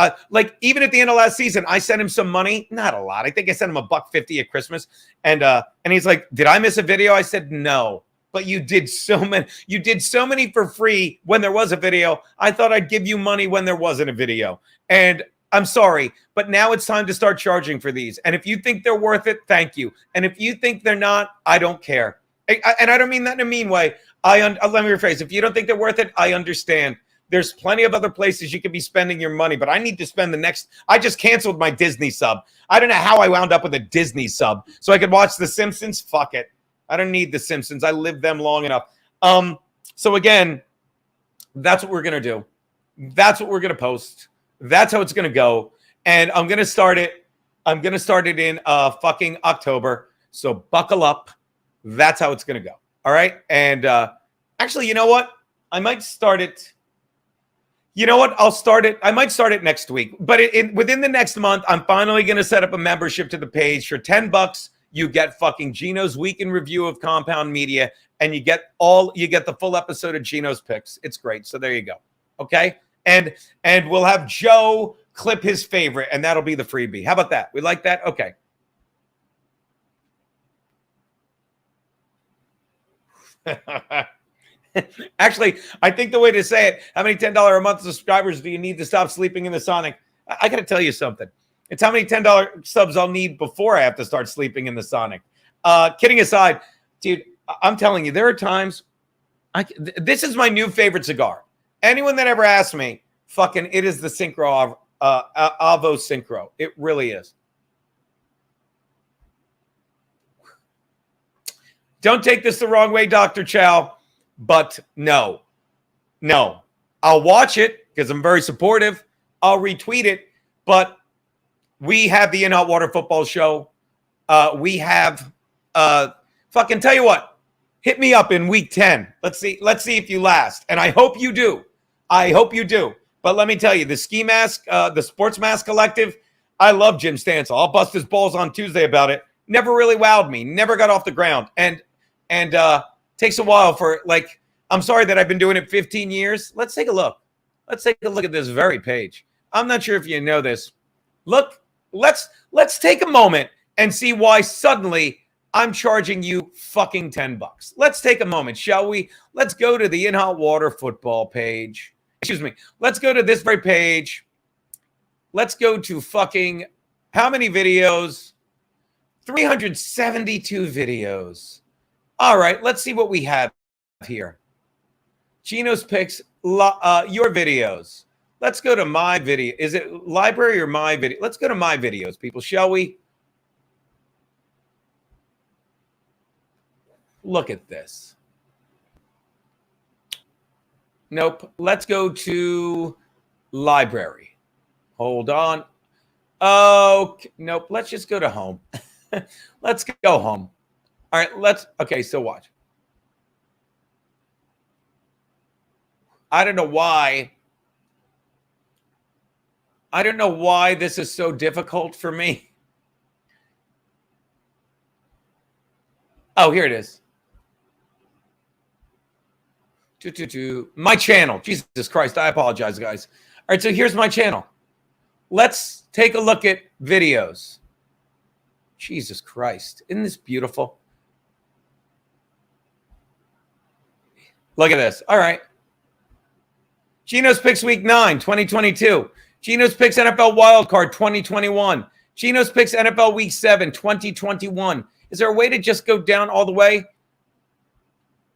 even at the end of last season, I sent him some money. Not a lot. I think I sent him $150 at Christmas. And he's like, did I miss a video? I said, no. But you did so many for free when there was a video. I thought I'd give you money when there wasn't a video. And I'm sorry, but now it's time to start charging for these. And if you think they're worth it, thank you. And if you think they're not, I don't care. And I don't mean that in a mean way. Let me rephrase. If you don't think they're worth it, I understand. There's plenty of other places you could be spending your money, but I need to spend I just canceled my Disney sub. I don't know how I wound up with a Disney sub so I could watch The Simpsons. Fuck it. I don't need The Simpsons. I lived them long enough. So again, that's what we're going to do. That's what we're going to post. That's how it's going to go. And I'm going to start it. I'm going to start it in fucking October. So buckle up. That's how it's going to go. All right. And actually, you know what? I might start it. You know what? I'll start it. I might start it next week. But within the next month, I'm finally going to set up a membership to the page for $10. You get fucking Gino's week in review of Compound Media, and you get the full episode of Gino's picks. It's great. So there you go. Okay. And we'll have Joe clip his favorite, and that'll be the freebie. How about that? We like that? Okay. Actually, I think the way to say it, how many $10 a month subscribers do you need to stop sleeping in the Sonic? I got to tell you something. It's how many $10 subs I'll need before I have to start sleeping in the Sonic. Kidding aside, dude, I'm telling you, there are times. This is my new favorite cigar. Anyone that ever asked me, fucking, it is the Synchro Avo Synchro. It really is. Don't take this the wrong way, Dr. Chow. But no. I'll watch it because I'm very supportive. I'll retweet it. But we have the In Hot Water Football Show. We have fucking tell you what. Hit me up in week 10. Let's see if you last. And I hope you do. But let me tell you, the Ski Mask, the Sports Mask Collective, I love Jim Stansel. I'll bust his balls on Tuesday about it. Never really wowed me. Never got off the ground. And takes a while for, like, I'm sorry that I've been doing it 15 years. Let's take a look. Let's take a look at this very page. I'm not sure if you know this. Look, let's take a moment and see why suddenly I'm charging you fucking $10. Let's take a moment, shall we? Let's go to the In Hot Water football page. Excuse me. Let's go to this very page. Let's go to fucking how many videos? 372 videos. All right, let's see what we have here. Gino's picks, your videos. Let's go to my video. Is it library or my video? Let's go to my videos, people, shall we? Look at this. Nope. Let's go to library. Hold on. Oh, nope. Let's just go to home. Let's go home. All right, okay, so watch. I don't know why this is so difficult for me. Oh, here it is. My channel. Jesus Christ, I apologize, guys. All right, so here's my channel. Let's take a look at videos. Jesus Christ. Isn't this beautiful? Look at this. All right. Gino's Picks Week 9, 2022. Gino's Picks NFL Wildcard 2021. Gino's Picks NFL Week 7, 2021. Is there a way to just go down all the way?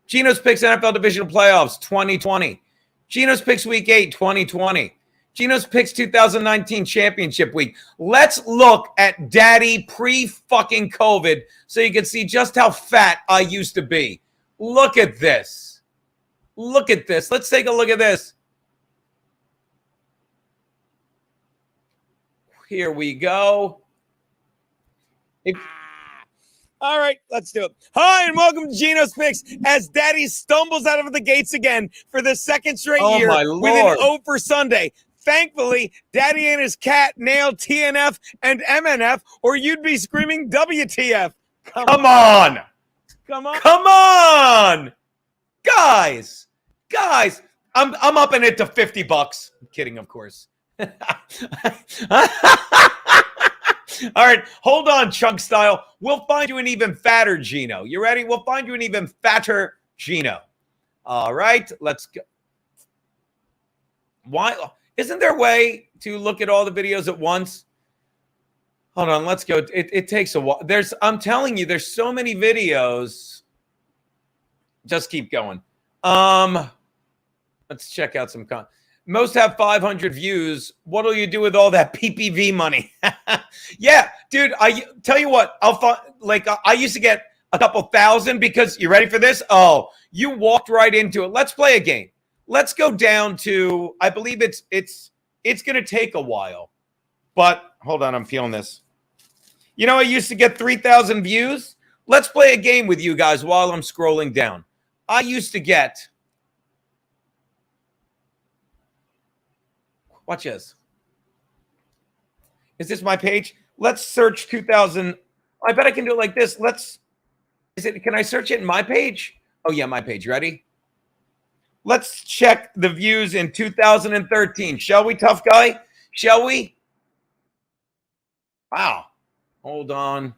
Gino's Picks NFL Divisional Playoffs 2020. Gino's Picks Week 8, 2020. Gino's Picks 2019 Championship Week. Let's look at Daddy pre-fucking COVID so you can see just how fat I used to be. Look at this. Look at this. Let's take a look at this. Here we go. All right, let's do it. Hi, and welcome to Gino's Picks as Daddy stumbles out of the gates again for the second straight year my with an Lord. O for Sunday. Thankfully, Daddy and his cat nailed TNF and MNF, or you'd be screaming WTF. Come on. Come on. Come on. Guys, I'm upping it to $50. I'm kidding, of course. All right, hold on, Chunk Style. We'll find you an even fatter Gino. You ready? We'll find you an even fatter Gino. All right, let's go. Why isn't there a way to look at all the videos at once? Hold on, let's go. It takes a while. I'm telling you, there's so many videos. Just keep going. Let's check out some content. Most have 500 views. What'll you do with all that PPV money? Yeah, dude, I tell you what, I used to get a couple thousand because you ready for this? Oh, you walked right into it. Let's play a game. Let's go down to, I believe it's going to take a while, but hold on. I'm feeling this. You know, I used to get 3,000 views. Let's play a game with you guys while I'm scrolling down. I used to get, watch this. Is this my page? Let's search 2000. I bet I can do it like this. Can I search it in my page? Oh yeah, my page. Ready? Let's check the views in 2013. Shall we, tough guy? Shall we? Wow. Hold on.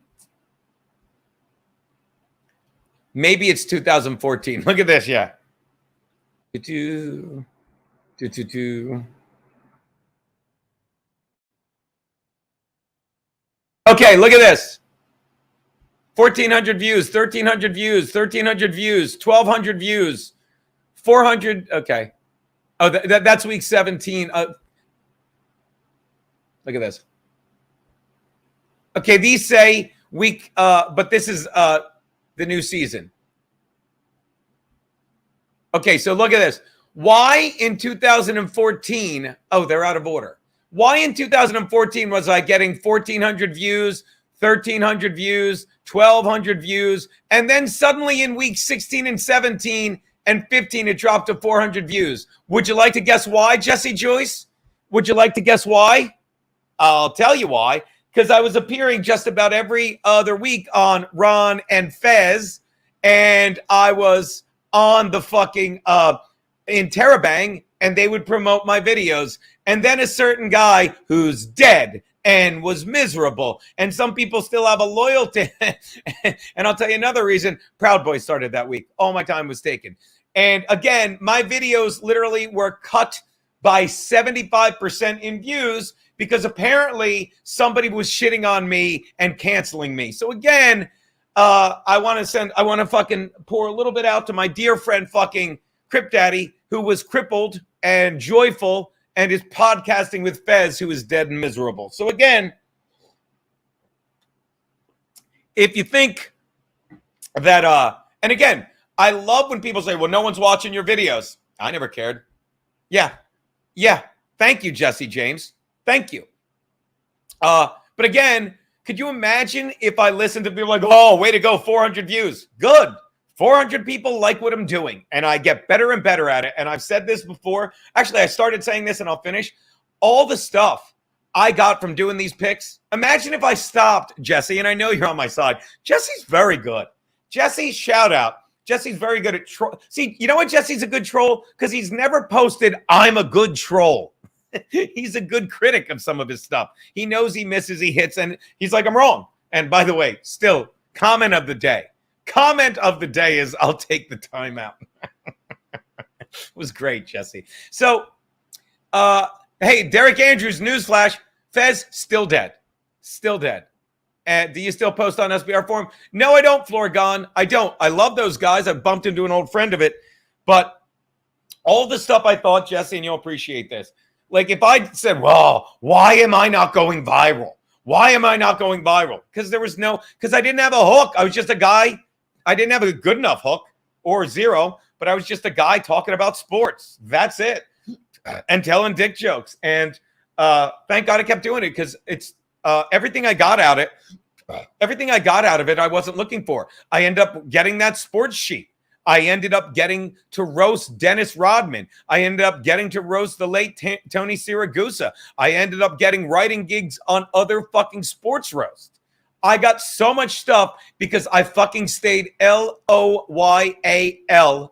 Maybe it's 2014. Look at this. Yeah. Okay, look at this. 1,400 views, 1,300 views, 1,300 views, 1,200 views, 400. Okay. Oh, that's week 17. Look at this. Okay, these say week, but this is the new season. Okay, so look at this. Why in 2014? Oh, they're out of order. Why in 2014 was I getting 1,400 views, 1,300 views, 1,200 views, and then suddenly in week 16 and 17 and 15 it dropped to 400 views? Would you like to guess why, Jesse Joyce? Would you like to guess why? I'll tell you why. Because I was appearing just about every other week on Ron and Fez, and I was on the fucking in Terabang, and they would promote my videos. And then a certain guy who's dead and was miserable, and some people still have a loyalty. And I'll tell you another reason. Proud Boy started that week. All my time was taken. And again, my videos literally were cut by 75% in views because apparently somebody was shitting on me and canceling me. So again, I want to fucking pour a little bit out to my dear friend fucking Crip Daddy, who was crippled and joyful and is podcasting with Fez, who is dead and miserable. So again, if you think that, and again, I love when people say, well, no one's watching your videos. I never cared. Yeah. Thank you, Jesse James. Thank you. But again, could you imagine if I listened to people like, oh, way to go, 400 views. Good. 400 people like what I'm doing, and I get better and better at it. And I've said this before. Actually, I started saying this, and I'll finish. All the stuff I got from doing these picks. Imagine if I stopped, Jesse, and I know you're on my side. Jesse's very good. Jesse, shout out. Jesse's very good at troll. See, you know what? Jesse's a good troll because he's never posted, I'm a good troll. He's a good critic of some of his stuff. He knows he misses, he hits, and he's like, I'm wrong. And by the way, still, comment of the day. Comment of the day is, I'll take the time out. It was great, Jesse. So, hey, Derek Andrews, newsflash. Fez, still dead. Still dead. And do you still post on SBR Forum? No, I don't, Florgon. I don't. I love those guys. I bumped into an old friend of it. But all the stuff I thought, Jesse, and you'll appreciate this. Like if I said, well, why am I not going viral? Why am I not going viral? Because I didn't have a hook. I was just a guy. I didn't have a good enough hook or zero, but I was just a guy talking about sports. That's it. And telling dick jokes. And thank God I kept doing it because it's everything I got out of it, I wasn't looking for. I ended up getting that sports sheet. I ended up getting to roast Dennis Rodman. I ended up getting to roast the late Tony Siragusa. I ended up getting writing gigs on other fucking sports roasts. I got so much stuff because I fucking stayed LOYAL,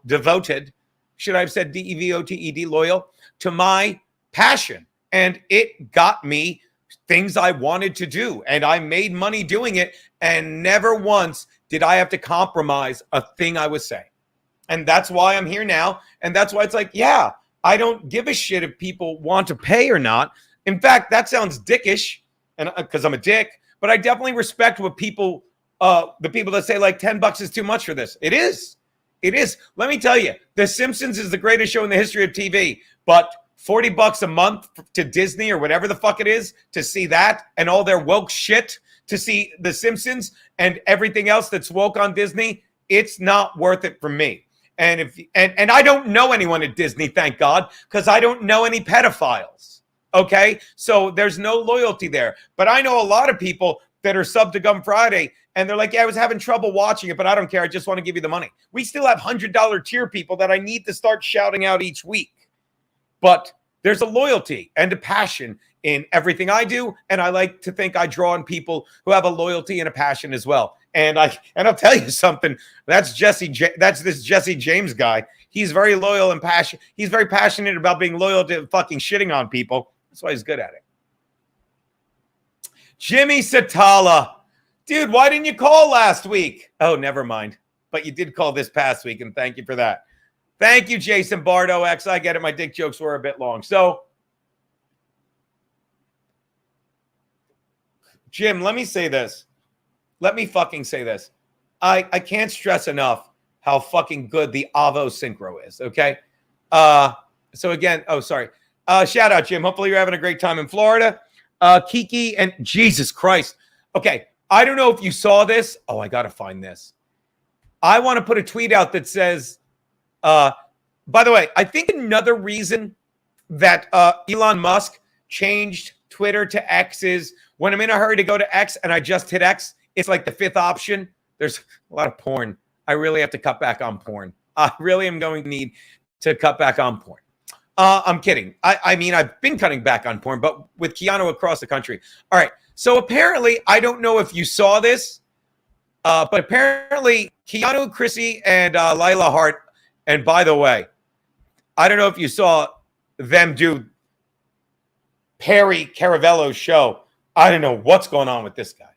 devoted, should I have said DEVOTED, loyal, to my passion. And it got me things I wanted to do. And I made money doing it. And never once did I have to compromise a thing I was saying. And that's why I'm here now. And that's why it's like, yeah, I don't give a shit if people want to pay or not. In fact, that sounds dickish, and because I'm a dick, but I definitely respect what people, the people that say like $10 is too much for this. It is. It is. Let me tell you, The Simpsons is the greatest show in the history of TV, but $40 a month to Disney or whatever the fuck it is to see that and all their woke shit, to see The Simpsons and everything else that's woke on Disney, it's not worth it for me. And and I don't know anyone at Disney, thank God, because I don't know any pedophiles. Okay, so there's no loyalty there. But I know a lot of people that are subbed to Gum Friday, and they're like, yeah, I was having trouble watching it, but I don't care. I just want to give you the money. We still have $100 tier people that I need to start shouting out each week. But there's a loyalty and a passion in everything I do, and I like to think I draw on people who have a loyalty and a passion as well. And I'll tell you something. That's this Jesse James guy. He's very loyal and passionate. He's very passionate about being loyal to fucking shitting on people. That's why he's good at it. Jimmy Satala. Dude, why didn't you call last week? Oh, never mind. But you did call this past week, and thank you for that. Thank you, Jason Bardo X. I get it. My dick jokes were a bit long. So, Jim, let me say this. Let me fucking say this. I can't stress enough how fucking good the Avo Synchro is, okay? So again, sorry. Shout out, Jim. Hopefully you're having a great time in Florida. Kiki and Jesus Christ. Okay, I don't know if you saw this. Oh, I got to find this. I want to put a tweet out that says, By the way, I think another reason that Elon Musk changed Twitter to X is when I'm in a hurry to go to X and I just hit X, it's like the fifth option. There's a lot of porn. I really have to cut back on porn. I really am going to need to cut back on porn. I'm kidding. I mean, I've been cutting back on porn, but with Keanu across the country. All right. So apparently, I don't know if you saw this, but apparently Keanu, Chrissy, and Lila Hart, and by the way, I don't know if you saw them do Perry Caravello's show. I don't know what's going on with this guy.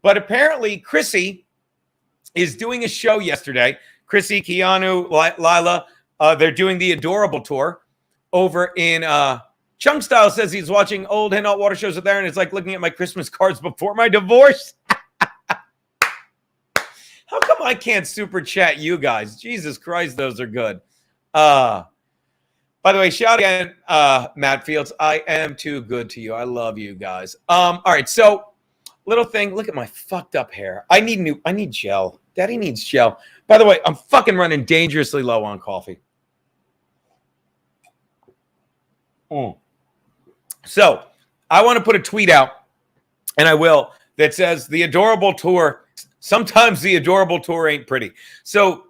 But apparently, Chrissy is doing a show yesterday. Chrissy, Keanu, Lila, they're doing the Adorable Tour over in Chunk Style says he's watching old Hot Not Water shows with Aaron. It's like looking at my Christmas cards before my divorce. How come I can't super chat you guys? Jesus Christ, those are good. By the way, shout again, Matt Fields. I am too good to you. I love you guys. All right, so little thing. Look at my fucked up hair. I need gel. Daddy needs gel. By the way, I'm fucking running dangerously low on coffee. So I want to put a tweet out, and I will, that says the Adorable Tour. Sometimes the Adorable Tour ain't pretty. So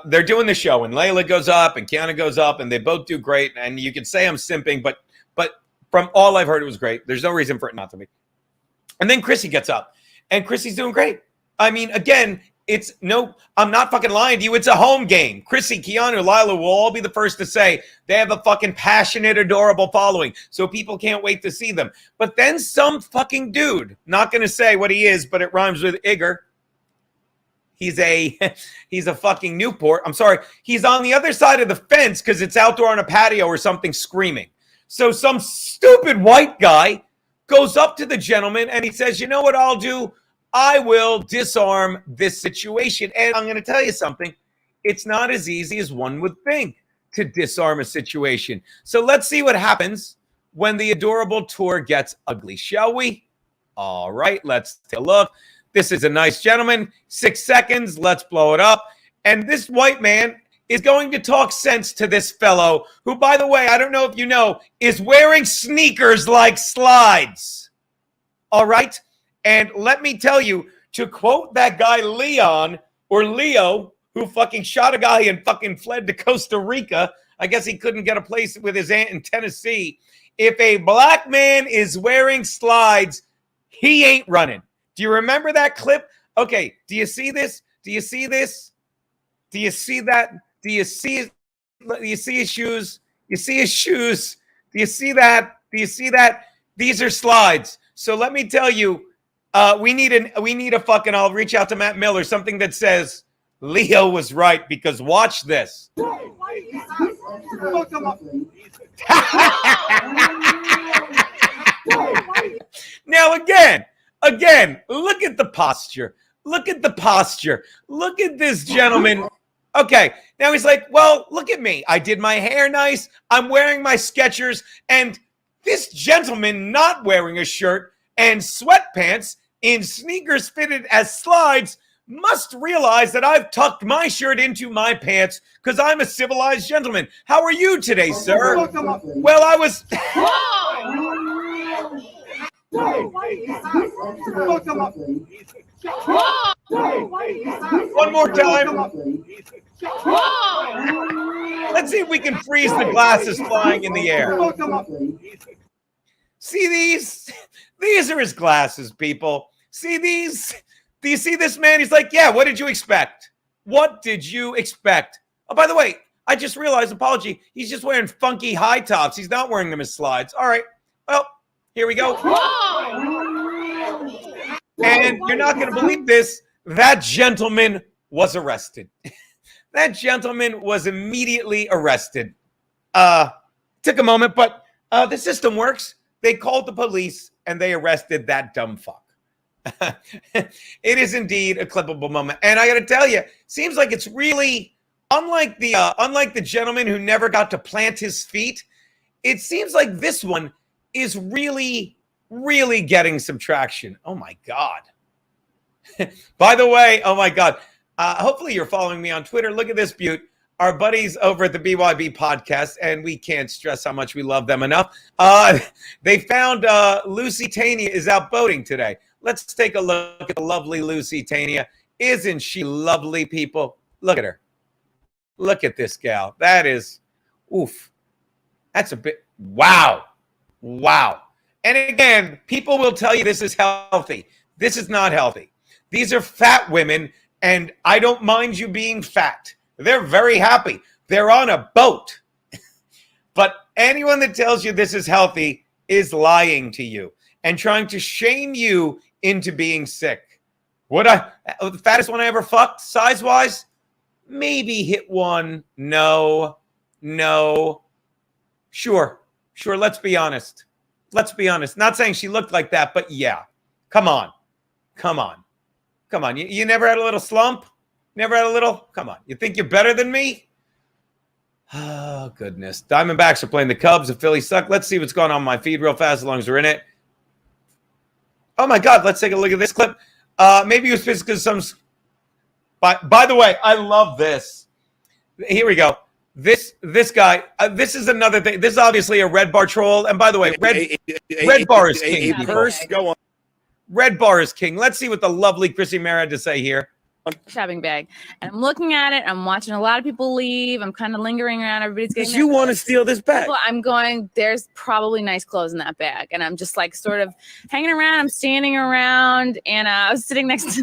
they're doing the show, and Layla goes up, and Kiana goes up, and they both do great. And you can say I'm simping, but from all I've heard, it was great. There's no reason for it not to be. And then Chrissy gets up, and Chrissy's doing great. I mean, again, I'm not fucking lying to you. It's a home game. Chrissy, Keanu, Lila will all be the first to say they have a fucking passionate, adorable following. So people can't wait to see them. But then some fucking dude, not going to say what he is, but it rhymes with Igor. He's a fucking Newport. I'm sorry. He's on the other side of the fence because it's outdoor on a patio or something screaming. So some stupid white guy goes up to the gentleman and he says, you know what I'll do? I will disarm this situation. And I'm going to tell you something. It's not as easy as one would think to disarm a situation. So let's see what happens when the Adorable Tour gets ugly, shall we? All right, let's take a look. This is a nice gentleman. 6 seconds. Let's blow it up. And this white man is going to talk sense to this fellow who, by the way, I don't know if you know, is wearing sneakers like slides. All right? And let me tell you, to quote that guy Leon, or Leo, who fucking shot a guy and fucking fled to Costa Rica, I guess he couldn't get a place with his aunt in Tennessee. If a black man is wearing slides, he ain't running. Do you remember that clip? Okay, do you see this? Do you see this? Do you see that? Do you see his shoes? You see his shoes? Do you see that? Do you see that? These are slides. So let me tell you, we need a fucking, I'll reach out to Matt Miller, something that says Leo was right, because watch this. Now again, look at the posture. Look at the posture. Look at this gentleman. Okay, now he's like, well, look at me. I did my hair nice. I'm wearing my Skechers, and this gentleman not wearing a shirt and sweatpants in sneakers fitted as slides must realize that I've tucked my shirt into my pants because I'm a civilized gentleman. How are you today, sir? Well, I was... One more time. Let's see if we can freeze the glasses flying in the air. See these? These are his glasses, people. See these? Do you see this man? He's like, yeah, what did you expect? What did you expect? Oh, by the way, I just realized, apology, he's just wearing funky high tops. He's not wearing them as slides. All right. Well, here we go. And you're not going to believe this. That gentleman was arrested. That gentleman was immediately arrested. Took a moment, but the system works. They called the police and they arrested that dumb fuck. It is indeed a clippable moment. And I got to tell you, seems like it's really, unlike the gentleman who never got to plant his feet, it seems like this one is really, really getting some traction. Oh my God. By the way, oh my God. Hopefully you're following me on Twitter. Look at this beaut. our buddies over at the BYB podcast, and we can't stress how much we love them enough. They found Lucy Tania is out boating today. Let's take a look at the lovely Lucy Tania. Isn't she lovely, people? Look at her. Look at this gal. That is, oof. That's a bit, wow. Wow. And again, people will tell you this is healthy. This is not healthy. These are fat women, and I don't mind you being fat. They're very happy. They're on a boat. But anyone that tells you this is healthy is lying to you and trying to shame you into being sick. The fattest one I ever fucked, size-wise? Maybe hit one. No. Sure. Let's be honest. Not saying she looked like that, but yeah. Come on. You never had a little slump? Never had a little? Come on. You think you're better than me? Oh, goodness. Diamondbacks are playing the Cubs. The Phillies suck. Let's see what's going on my feed real fast as long as we're in it. Oh, my God. Let's take a look at this clip. Maybe it was because some... By the way, I love this. Here we go. This guy, this is another thing. This is obviously a Red Bar troll. And by the way, Red Bar is king. Go on. Red Bar is king. Let's see what the lovely Chrissy Mara had to say here. Shopping bag, and I'm looking at it. I'm watching a lot of people leave. I'm kind of lingering around. Everybody's getting. You want to steal this bag? Well, I'm going. There's probably nice clothes in that bag, and I'm just like sort of hanging around. I'm standing around, and I was sitting next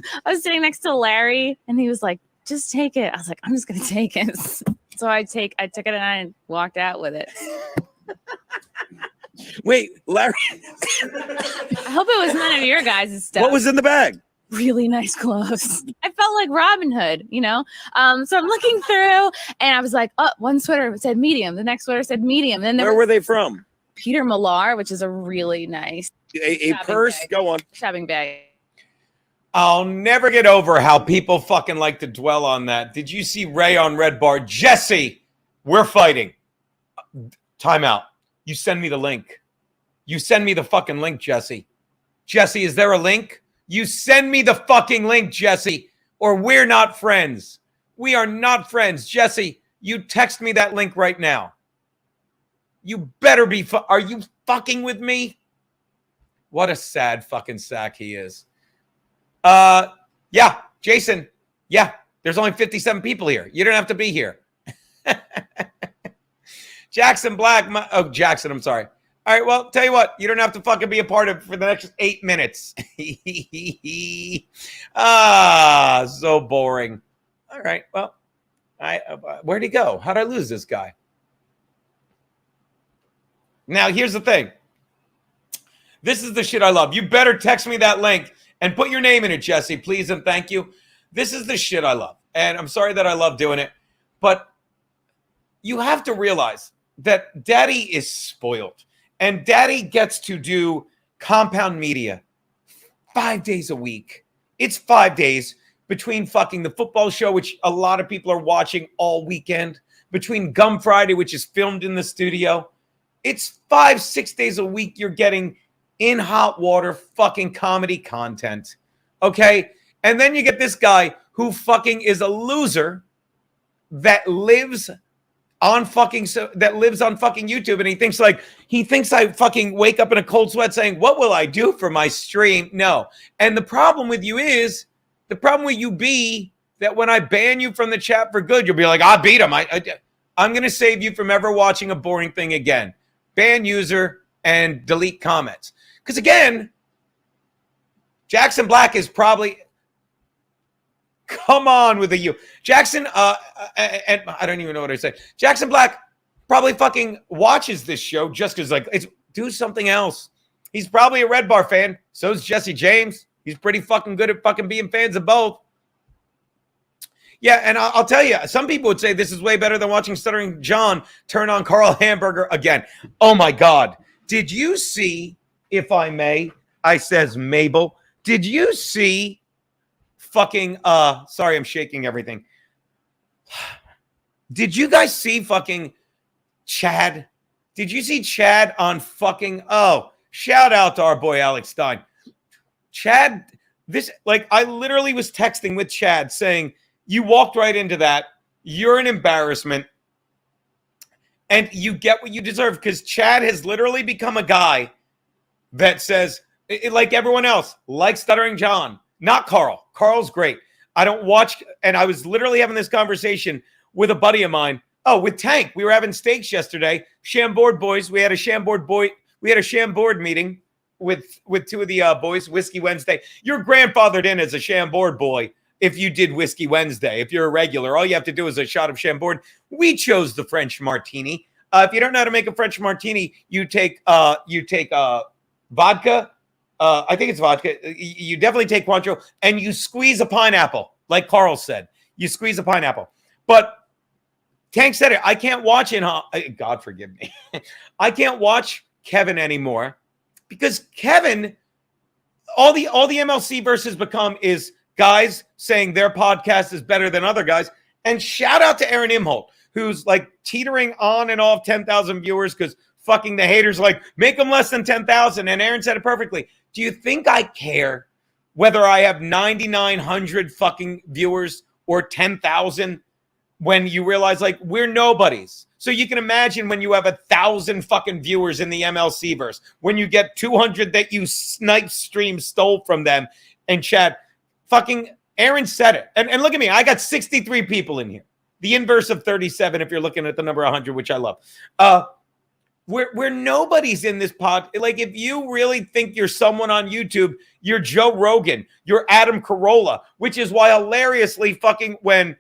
to Larry, and he was like, "Just take it." I was like, "I'm just gonna take it." So I took it, and I walked out with it. Wait, Larry. I hope it was none of your guys' stuff. What was in the bag? Really nice clothes. I felt like Robin Hood, you know? So I'm looking through, and I was like, oh, one sweater said medium. The next sweater said medium. Then Where were they from? Peter Malort, which is a really nice A purse? bag. Go on. Shopping bag. I'll never get over how people fucking like to dwell on that. Did you see Ray on Red Bar? Jesse, we're fighting. Time out. You send me the link. You send me the fucking link, Jesse. Jesse, is there a link? You send me the fucking link, Jesse, or we're not friends. We are not friends. Jesse, you text me that link right now. You better be. Are you fucking with me? What a sad fucking sack he is. Yeah, Jason. Yeah, there's only 57 people here. You don't have to be here. Jackson Black. Jackson, I'm sorry. All right, well, tell you what, you don't have to fucking be a part of it for the next 8 minutes. So boring. All right, well, where'd he go? How'd I lose this guy? Now, here's the thing. This is the shit I love. You better text me that link and put your name in it, Jesse, please and thank you. This is the shit I love. And I'm sorry that I love doing it, but you have to realize that Daddy is spoiled. And Daddy gets to do compound media 5 days a week. It's 5 days between fucking the football show, which a lot of people are watching all weekend, between Gum Friday, which is filmed in the studio. It's 5-6 days a week you're getting in hot water fucking comedy content. Okay? And then you get this guy who fucking is a loser that lives on fucking YouTube, and he thinks I fucking wake up in a cold sweat saying, what will I do for my stream? No. And the problem with you be that when I ban you from the chat for good, you'll be like, I beat him. I'm going to save you from ever watching a boring thing again. Ban user and delete comments. Because again, Jackson Black is probably... Come on with the you. Jackson, and I don't even know what I say. Jackson Black probably fucking watches this show just because, like, it's do something else. He's probably a Red Bar fan. So is Jesse James. He's pretty fucking good at fucking being fans of both. Yeah, and I'll tell you, some people would say this is way better than watching Stuttering John turn on Carl Hamburger again. Oh, my God. Did you see, if I may, I says Mabel, did you see... fucking sorry, I'm shaking everything. Did you guys see fucking Chad? Did you see Chad on fucking shout out to our boy Alex Stein. Chad, I literally was texting with Chad saying, you walked right into that. You're an embarrassment. And you get what you deserve because Chad has literally become a guy that says, like everyone else, like Stuttering John, not Carl. Carl's great. I don't watch, and I was literally having this conversation with a buddy of mine. Oh, with Tank. We were having steaks yesterday. Chambord boys. We had a Chambord meeting with two of the boys, Whiskey Wednesday. You're grandfathered in as a Chambord boy if you did Whiskey Wednesday. If you're a regular, all you have to do is a shot of Chambord. We chose the French martini. If you don't know how to make a French martini, you take vodka. I think it's vodka. You definitely take Cointreau, and you squeeze a pineapple, like Carl said. You squeeze a pineapple. But Tank said it. I can't watch it. God forgive me. I can't watch Kevin anymore because Kevin, all the MLC verses become is guys saying their podcast is better than other guys. And shout out to Aaron Imholt, who's like teetering on and off 10,000 viewers because fucking the haters like make them less than 10,000. And Aaron said it perfectly. Do you think I care whether I have 9,900 fucking viewers or 10,000 when you realize like we're nobodies? So you can imagine when you have 1,000 fucking viewers in the MLC verse, when you get 200 that you snipe stream stole from them and chat, fucking Aaron said it. And look at me. I got 63 people in here. The inverse of 37 if you're looking at the number 100, which I love. We're nobodies in this pod. Like, if you really think you're someone on YouTube, you're Joe Rogan, you're Adam Carolla, which is why hilariously fucking when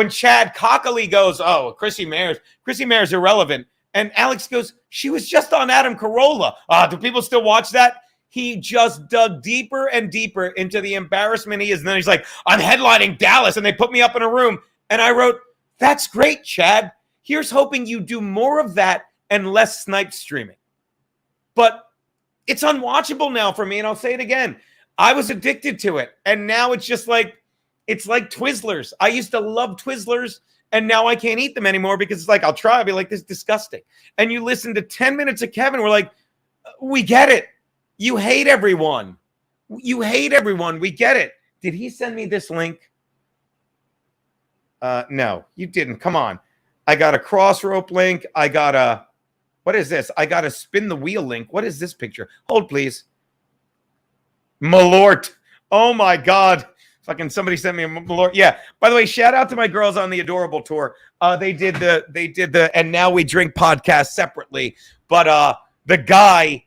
Chad cockily goes, oh, Chrissy Mayer's irrelevant. And Alex goes, she was just on Adam Carolla. Do people still watch that? He just dug deeper and deeper into the embarrassment he is. And then he's like, I'm headlining Dallas and they put me up in a room. And I wrote, that's great, Chad. Here's hoping you do more of that and less snipe streaming. But it's unwatchable now for me, and I'll say it again. I was addicted to it, and now it's just like, it's like Twizzlers. I used to love Twizzlers, and now I can't eat them anymore because it's like, I'll try, I'll be like, this is disgusting. And you listen to 10 minutes of Kevin, we're like, we get it. You hate everyone. You hate everyone. We get it. Did he send me this link? No, you didn't. Come on. I got a cross rope link. I got a... What is this? I got a spin the wheel link. What is this picture? Hold, please. Malort. Oh, my God. Fucking somebody sent me a Malort. Yeah. By the way, shout out to my girls on the Adorable Tour. They did the And Now We Drink podcast separately. But the guy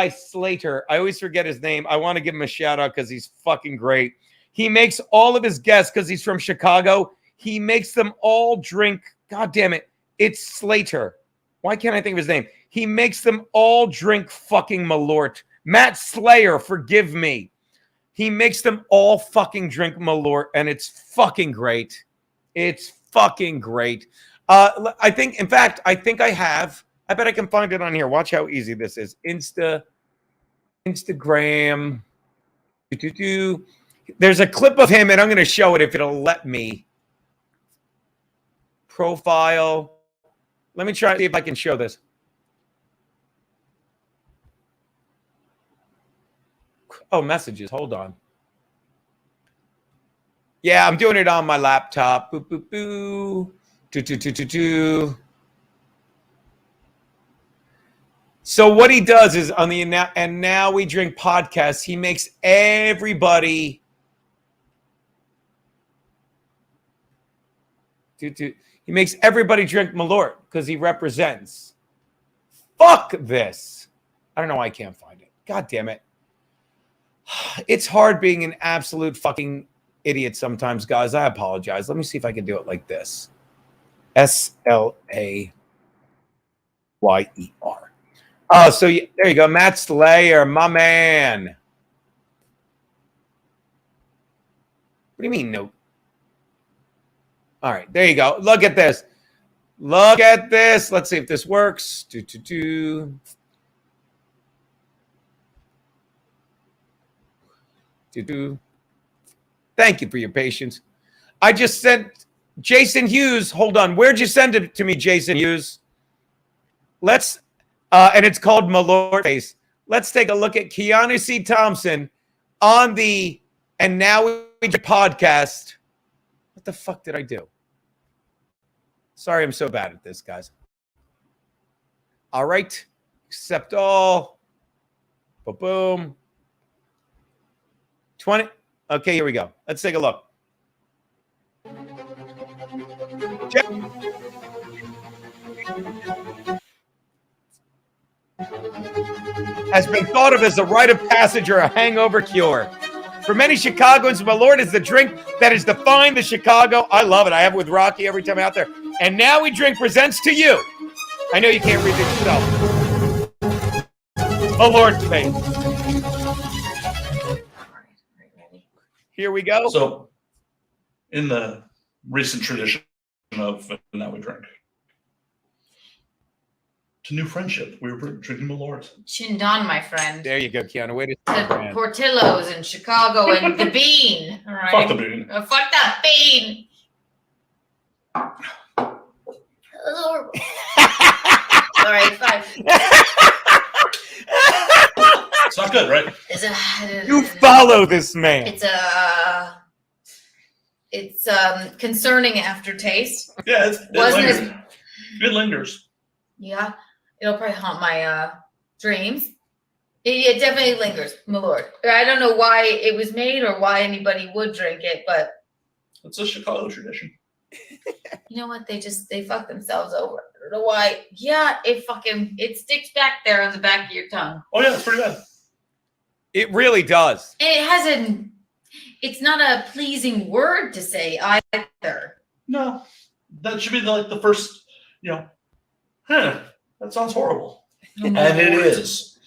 Slater, I always forget his name. I want to give him a shout out because he's fucking great. He makes all of his guests, because he's from Chicago, he makes them all drink. God damn it. It's Slater. Why can't I think of his name? He makes them all drink fucking Malort. Matt Slayer, forgive me. He makes them all fucking drink Malort, and it's fucking great. It's fucking great. I think I have. I bet I can find it on here. Watch how easy this is. Instagram. There's a clip of him, and I'm going to show it if it'll let me. Profile. Let me try to see if I can show this. Oh, messages. Hold on. Yeah, I'm doing it on my laptop. Boo, boo, boo. Do. So what he does is on the And Now We Drink podcast, he makes everybody he makes everybody drink Malort because he represents. Fuck this. I don't know why I can't find it. God damn it. It's hard being an absolute fucking idiot sometimes, guys. I apologize. Let me see if I can do it like this. Slayer. Oh, so there you go. Matt Slayer, my man. What do you mean, no? All right, there you go. Look at this. Look at this. Let's see if this works. Thank you for your patience. I just sent Jason Hughes. Hold on. Where'd you send it to me, Jason Hughes? Let's, and it's called Malort Face. Let's take a look at Keanu C. Thompson on the And Now We Drink podcast. What the fuck did I do? Sorry, I'm so bad at this, guys. All right. Accept all. Boom. 20. Okay, here we go. Let's take a look. Has been thought of as a rite of passage or a hangover cure. For many Chicagoans, Malort is the drink that has defined the Chicago. I love it. I have it with Rocky every time I'm out there. And Now We Drink presents to you. I know you can't read this yourself. Malort's face. Here we go. So, in the recent tradition of Now We Drink, to new friendship, we were drinking Malort. Chindan, my friend. There you go, Keanu. Way to The Portillo's in Chicago and the bean. All right. Fuck the bean. Fuck that bean. Horrible. All right, fine. It's not good, right? You follow this man. It's concerning aftertaste. Yeah, Wasn't it lingers. Yeah, it'll probably haunt my dreams. It definitely lingers, Malort. I don't know why it was made or why anybody would drink it, but it's a Chicago tradition. You know what? They fuck themselves over. I don't know why. Yeah, it sticks back there on the back of your tongue. Oh yeah, it's pretty bad. It really does. And it's not a pleasing word to say either. No, that should be the first, that sounds horrible. And it is.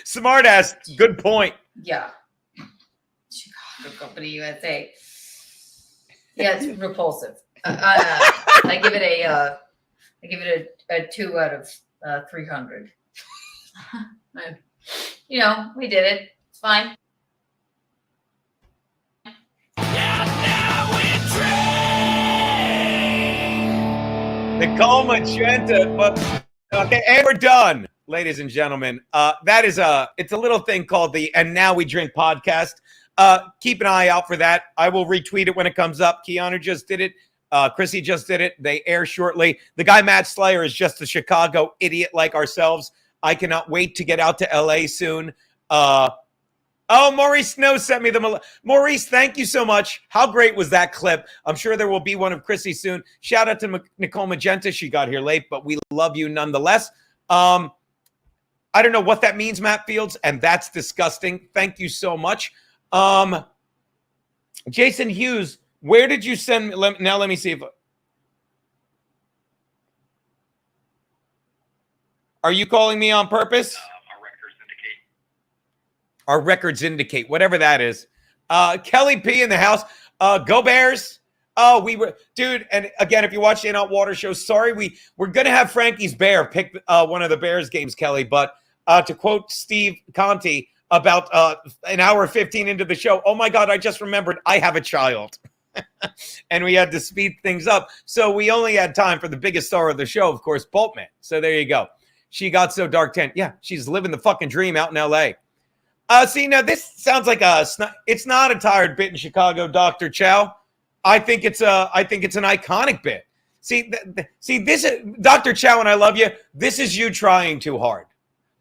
Smart ass. Good point. Yeah. Chicago Company USA. Yeah, it's repulsive. I give it a 2 out of 300. We did it. It's fine. Nicole Magenta, but okay, and we're done, ladies and gentlemen. It's a little thing called the And Now We Drink podcast. Keep an eye out for that. I will retweet it when it comes up. Keanu just did it. Chrissy just did it. They air shortly. The guy Matt Slayer is just a Chicago idiot like ourselves. I cannot wait to get out to LA soon. Maurice Snow sent me Maurice, thank you so much. How great was that clip? I'm sure there will be one of Chrissy soon. Shout out to Nicole Magenta. She got here late, but we love you nonetheless. I don't know what that means, Matt Fields, and that's disgusting. Thank you so much. Jason Hughes, where did you send me? Now let me see if. Are you calling me on purpose? Our records indicate, whatever that is. Kelly P in the house. Go Bears. Dude, and again, if you watch the In Out Water show, sorry, we're going to have Frankie's Bear pick one of the Bears games, Kelly. But to quote Steve Conti about an hour 15 into the show, oh my God, I just remembered I have a child. And we had to speed things up. So we only had time for the biggest star of the show, of course, Boltman. So there you go. She got so dark 10. Yeah, she's living the fucking dream out in L.A. See, now this sounds like it's not a tired bit in Chicago, Dr. Chow. I think it's an iconic bit. See, this is Dr. Chow, and I love you. This is you trying too hard.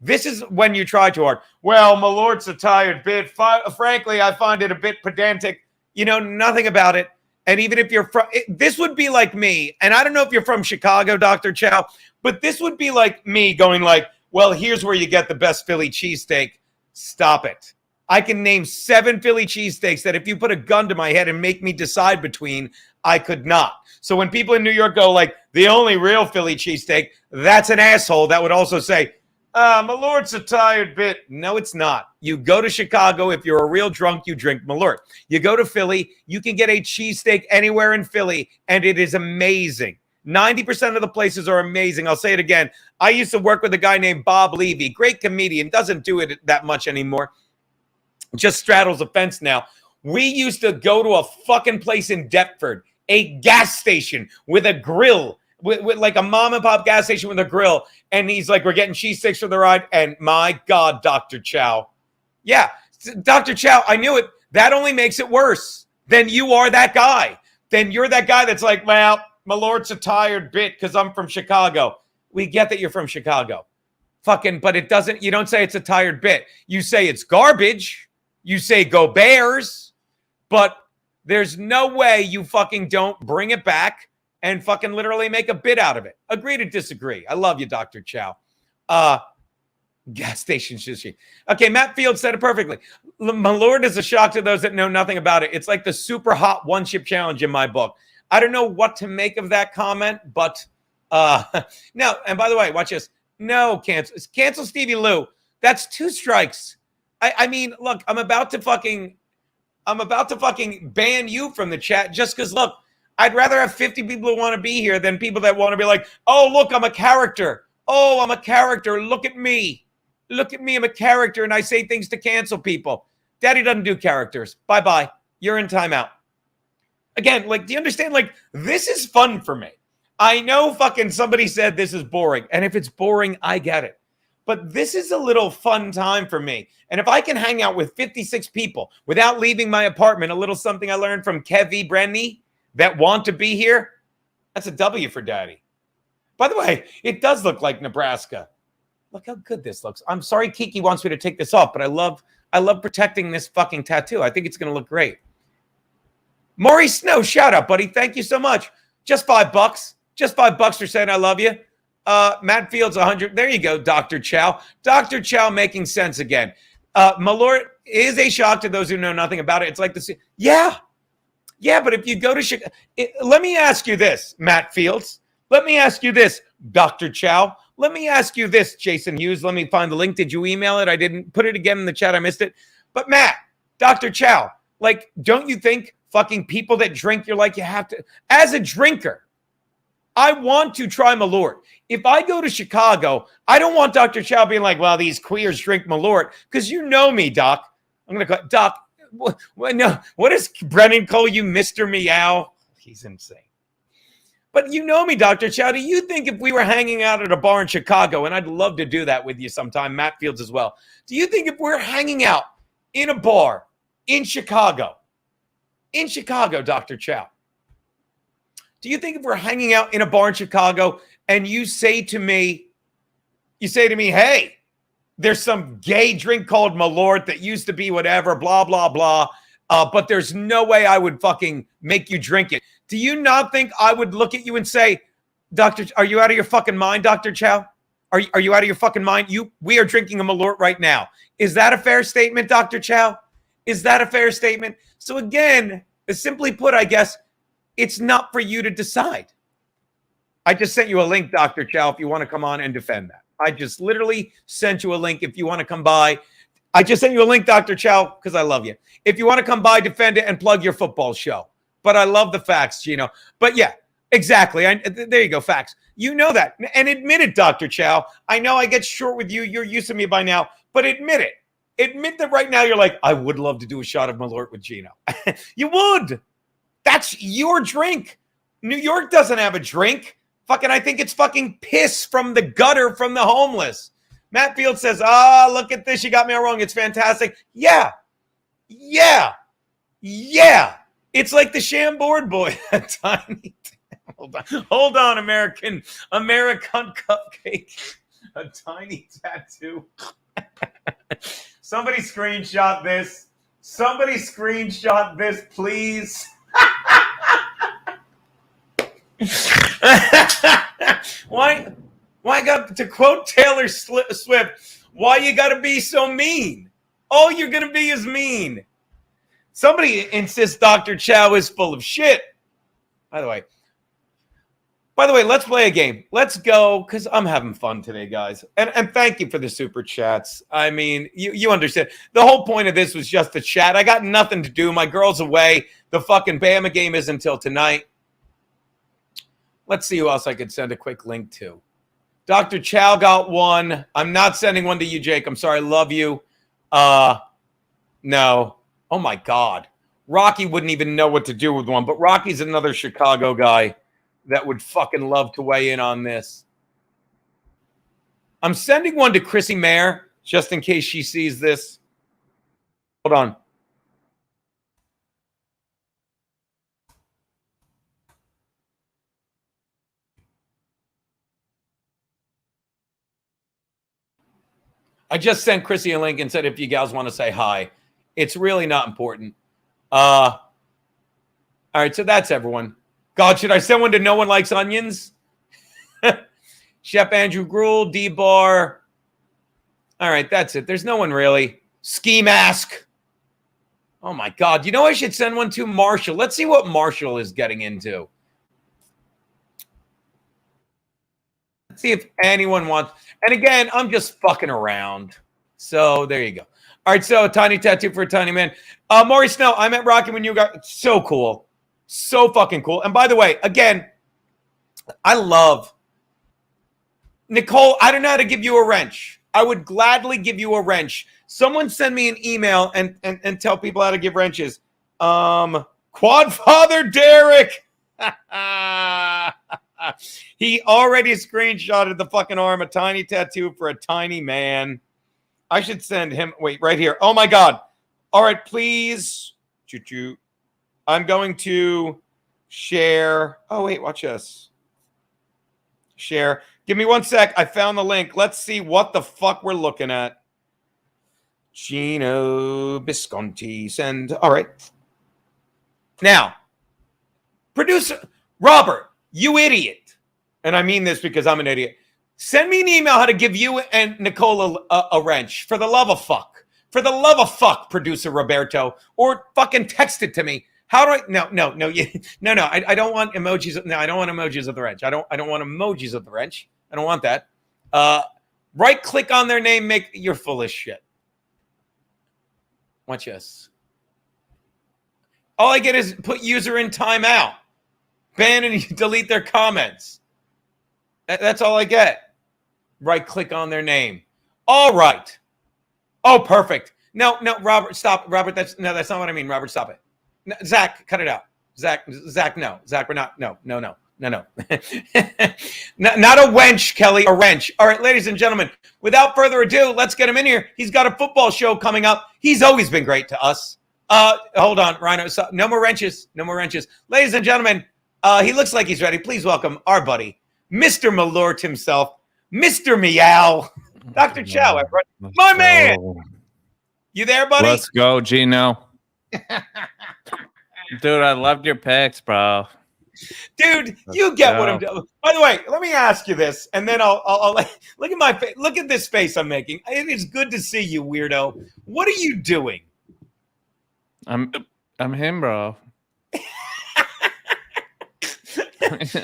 This is when you try too hard. Well, Malort's a tired bit. Frankly, I find it a bit pedantic. You know nothing about it. And even if you're from, this would be like me. And I don't know if you're from Chicago, Dr. Chow, but this would be like me going like, well, here's where you get the best Philly cheesesteak. Stop it. I can name 7 Philly cheesesteaks that if you put a gun to my head and make me decide between, I could not. So when people in New York go like, the only real Philly cheesesteak, that's an asshole that would also say, Malort's a tired bit. No, it's not. You go to Chicago, if you're a real drunk, you drink Malort. You go to Philly, you can get a cheesesteak anywhere in Philly, and it is amazing. 90% of the places are amazing. I'll say it again. I used to work with a guy named Bob Levy, great comedian, doesn't do it that much anymore. Just straddles the fence now. We used to go to a fucking place in Deptford, a gas station with a grill, with like a mom and pop gas station with a grill. And he's like, we're getting cheesesteaks for the ride. And my God, Dr. Chow. Yeah, Dr. Chow, I knew it. That only makes it worse. Then you are that guy. Then you're that guy that's like, well, Malort's a tired bit because I'm from Chicago. We get that you're from Chicago. But it doesn't, you don't say it's a tired bit. You say it's garbage. You say go Bears. But there's no way you fucking don't bring it back and fucking literally make a bit out of it. Agree to disagree. I love you, Dr. Chow. Gas station sushi. Okay, Matt Field said it perfectly. Malort is a shock to those that know nothing about it. It's like the super hot one chip challenge in my book. I don't know what to make of that comment, but no. And by the way, watch this. No, cancel Stevie Lou. That's 2 strikes. I mean, look, I'm about to fucking ban you from the chat just because, look, I'd rather have 50 people who want to be here than people that want to be like, oh, look, I'm a character. Oh, I'm a character. Look at me. Look at me. I'm a character, and I say things to cancel people. Daddy doesn't do characters. Bye-bye. You're in timeout. Again, like, do you understand? Like, this is fun for me. I know fucking somebody said this is boring, and if it's boring, I get it. But this is a little fun time for me. And if I can hang out with 56 people without leaving my apartment, a little something I learned from Kevy Brenny that want to be here, that's a W for Daddy. By the way, it does look like Nebraska. Look how good this looks. I'm sorry Kiki wants me to take this off, but I love protecting this fucking tattoo. I think it's going to look great. Maury Snow, shout out, buddy. Thank you so much. Just $5. Just $5 for saying I love you. Matt Fields, 100. There you go, Dr. Chow. Dr. Chow making sense again. Malort is a shock to those who know nothing about it. It's like this. Yeah, but if you go to Chicago, let me ask you this, Matt Fields. Let me ask you this, Dr. Chow. Let me ask you this, Jason Hughes. Let me find the link. Did you email it? I didn't put it again in the chat. I missed it. But Matt, Dr. Chow, like, don't you think fucking people that drink, you're like, you have to, as a drinker, I want to try Malort. If I go to Chicago, I don't want Dr. Chow being like, well, these queers drink Malort, because you know me, Doc. I'm going to call Doc. No, what does Brennan call you, Mr. Meow? He's insane. But you know me, Dr. Chow. Do you think if we were hanging out at a bar in Chicago, and I'd love to do that with you sometime, Matt Fields as well, do you think if we're hanging out in a bar in Chicago, Dr. Chow, do you think if we're hanging out in a bar in Chicago and you say to me, hey, there's some gay drink called Malort that used to be whatever, blah, blah, blah, but there's no way I would fucking make you drink it. Do you not think I would look at you and say, Doctor, are you out of your fucking mind, Dr. Chow? Are you out of your fucking mind? We are drinking a Malort right now. Is that a fair statement, Dr. Chow? Is that a fair statement? So again, simply put, I guess, it's not for you to decide. I just sent you a link, Dr. Chow, if you want to come on and defend that. I just literally sent you a link if you want to come by. I just sent you a link, Dr. Chow, because I love you. If you want to come by, defend it, and plug your football show. But I love the facts, Gino. But yeah, exactly. There you go, facts. You know that. And admit it, Dr. Chow. I know I get short with you. You're used to me by now. But admit it. Admit that right now you're like, I would love to do a shot of Malort with Gino. You would. That's your drink. New York doesn't have a drink. Fucking, I think it's fucking piss from the gutter from the homeless. Matt Field says, look at this. You got me all wrong. It's fantastic. Yeah. It's like the Chambord boy. Tiny. Hold on, American cupcake. A tiny tattoo. Somebody screenshot this. Somebody screenshot this, please. Why got to quote Taylor Swift? Why you got to be so mean? All you're gonna be is mean. Somebody insists Dr. Chow is full of shit. By the way, let's play a game. Let's go, because I'm having fun today, guys. And thank you for the super chats. I mean, you understand. The whole point of this was just to chat. I got nothing to do. My girl's away. The fucking Bama game is until tonight. Let's see who else I could send a quick link to. Dr. Chow got one. I'm not sending one to you, Jake. I'm sorry. I love you. No. Oh, my God. Rocky wouldn't even know what to do with one. But Rocky's another Chicago guy that would fucking love to weigh in on this. I'm sending one to Chrissy Mayer just in case she sees this. Hold on. I just sent Chrissy a link and said if you gals want to say hi. It's really not important. All right, so that's everyone. God, should I send one to No One Likes Onions? Chef Andrew Gruel, D-Bar. All right, that's it. There's no one really. Ski Mask. Oh, my God. You know I should send one to Marshall. Let's see what Marshall is getting into. Let's see if anyone wants. And again, I'm just fucking around. So there you go. All right, so a tiny tattoo for a tiny man. Maury Snow, I met Rocky when you got so cool. So fucking cool. And by the way, again, I love Nicole. I don't know how to give you a wrench. I would gladly give you a wrench. Someone send me an email and tell people how to give wrenches. Quad Father Derek. He already screenshotted the fucking arm, a tiny tattoo for a tiny man. I should send him. Wait, right here. Oh my God. All right, please. Choo-choo. I'm going to share. Oh, wait, watch this. Share. Give me 1 sec. I found the link. Let's see what the fuck we're looking at. Gino Visconti. Send. All right. Now, producer Robert, you idiot. And I mean this because I'm an idiot. Send me an email how to give you and Nicola a wrench. For the love of fuck. For the love of fuck, producer Roberto. Or fucking text it to me. How do I? No. I don't want emojis. No, I don't want emojis of the wrench. I don't want emojis of the wrench. I don't want that. Right click on their name. You're full of shit. Watch this. All I get is put user in timeout. Ban and delete their comments. That's all I get. Right click on their name. All right. Oh, perfect. No, Robert, stop. Robert, that's not what I mean. Robert, stop it. No, Zach, cut it out. Zach, no. Zach, we're not. No. Not a wench, Kelly, a wrench. All right, ladies and gentlemen, without further ado, let's get him in here. He's got a football show coming up. He's always been great to us. Hold on, Rhino. No more wrenches. Ladies and gentlemen, he looks like he's ready. Please welcome our buddy, Mr. Malort himself, Mr. Meow, Dr. Chow, everyone. My man. You there, buddy? Let's go, Gino. Dude, I loved your picks, bro. Dude, you get what I'm doing. By the way, let me ask you this, and then I'll look at my face. Look at this face I'm making. It is good to see you, weirdo. What are you doing? I'm him, bro.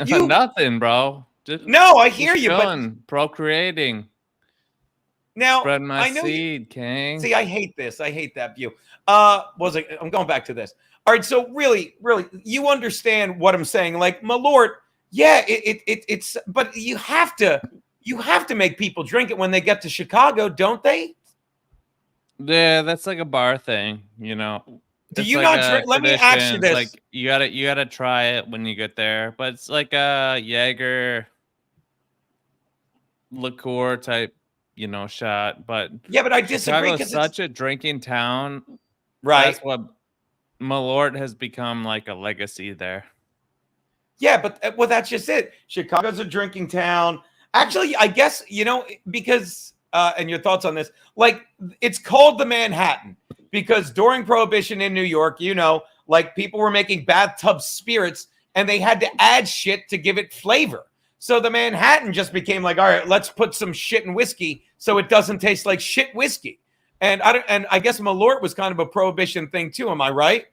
Nothing, bro. No, I hear you, but procreating. Now, spread my seed, King. See, I hate this. I hate that view. I'm going back to this. All right, so really, you understand what I'm saying. Like Malort, yeah, it's but you have to make people drink it when they get to Chicago, don't they? Yeah, that's like a bar thing, you know. Do you not drink? Let me ask you this. Like you gotta try it when you get there, but it's like a Jaeger liqueur type, you know, shot. But yeah, but I disagree because it's such a drinking town, right? That's what Malort has become, like a legacy there. Yeah, but well, that's just it. Chicago's a drinking town. Actually, I guess, you know, because and your thoughts on this, like it's called the Manhattan because during Prohibition in New York, you know, like people were making bathtub spirits and they had to add shit to give it flavor. So the Manhattan just became like, all right, let's put some shit in whiskey so it doesn't taste like shit whiskey. And I guess Malort was kind of a Prohibition thing too. Am I right?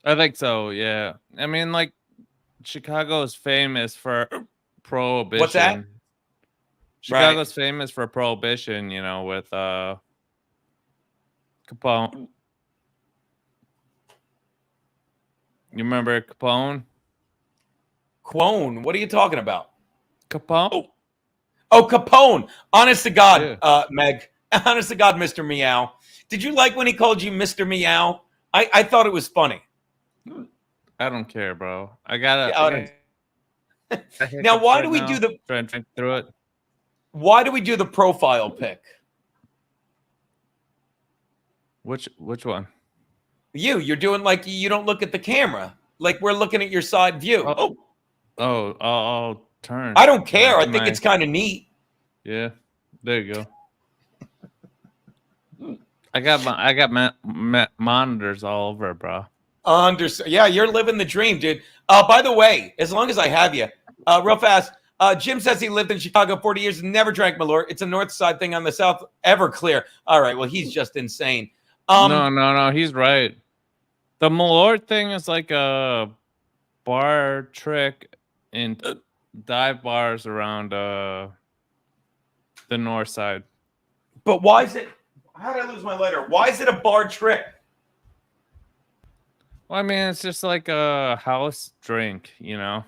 I think so. Yeah. I mean, like Chicago is famous for Prohibition. What's that? Chicago's famous for Prohibition, you know, with Capone. You remember Capone? Quone? What are you talking about? Capone? Oh, Capone. Honest to God, yeah. Meg. Honest to God, Mr. Meow. Did you like when he called you Mr. Meow? I thought it was funny. I don't care, bro. I gotta. Now, why do we do the? Try and think through it. Why do we do the profile pic? Which one? You're doing like you don't look at the camera. Like we're looking at your side view. I'll turn. I don't care. I think it's kind of neat. Yeah, there you go. I got monitors all over, bro. Yeah, you're living the dream, dude. By the way, as long as I have you, real fast. Jim says he lived in Chicago 40 years and never drank Malort. It's a North Side thing on the South. Everclear. All right. Well, he's just insane. No. He's right. The Malort thing is like a bar trick in dive bars around the North Side. But why is it? How did I lose my lighter? Why is it a bar trick? Well, I mean, it's just like a house drink, you know.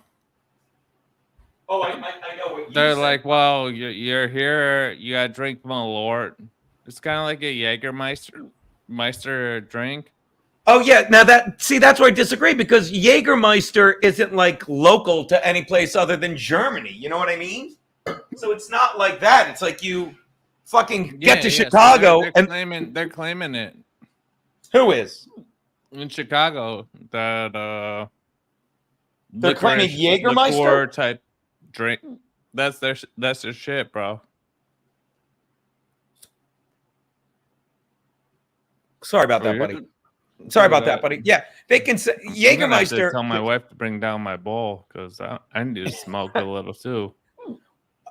Oh, I know what you They're said. like, well, you're here, you gotta drink Malort. It's kind of like a Jägermeister drink. Oh yeah, now that's where I disagree because Jägermeister isn't like local to any place other than Germany. You know what I mean? So it's not like that. It's like you fucking get to Chicago so they're claiming it. Who is? In Chicago, that they're claiming Jägermeister type drink. That's their shit, bro. Sorry about that, buddy. Sorry about that, buddy. Yeah, they can say Jägermeister. Tell my wife to bring down my bowl because I need to smoke a little too.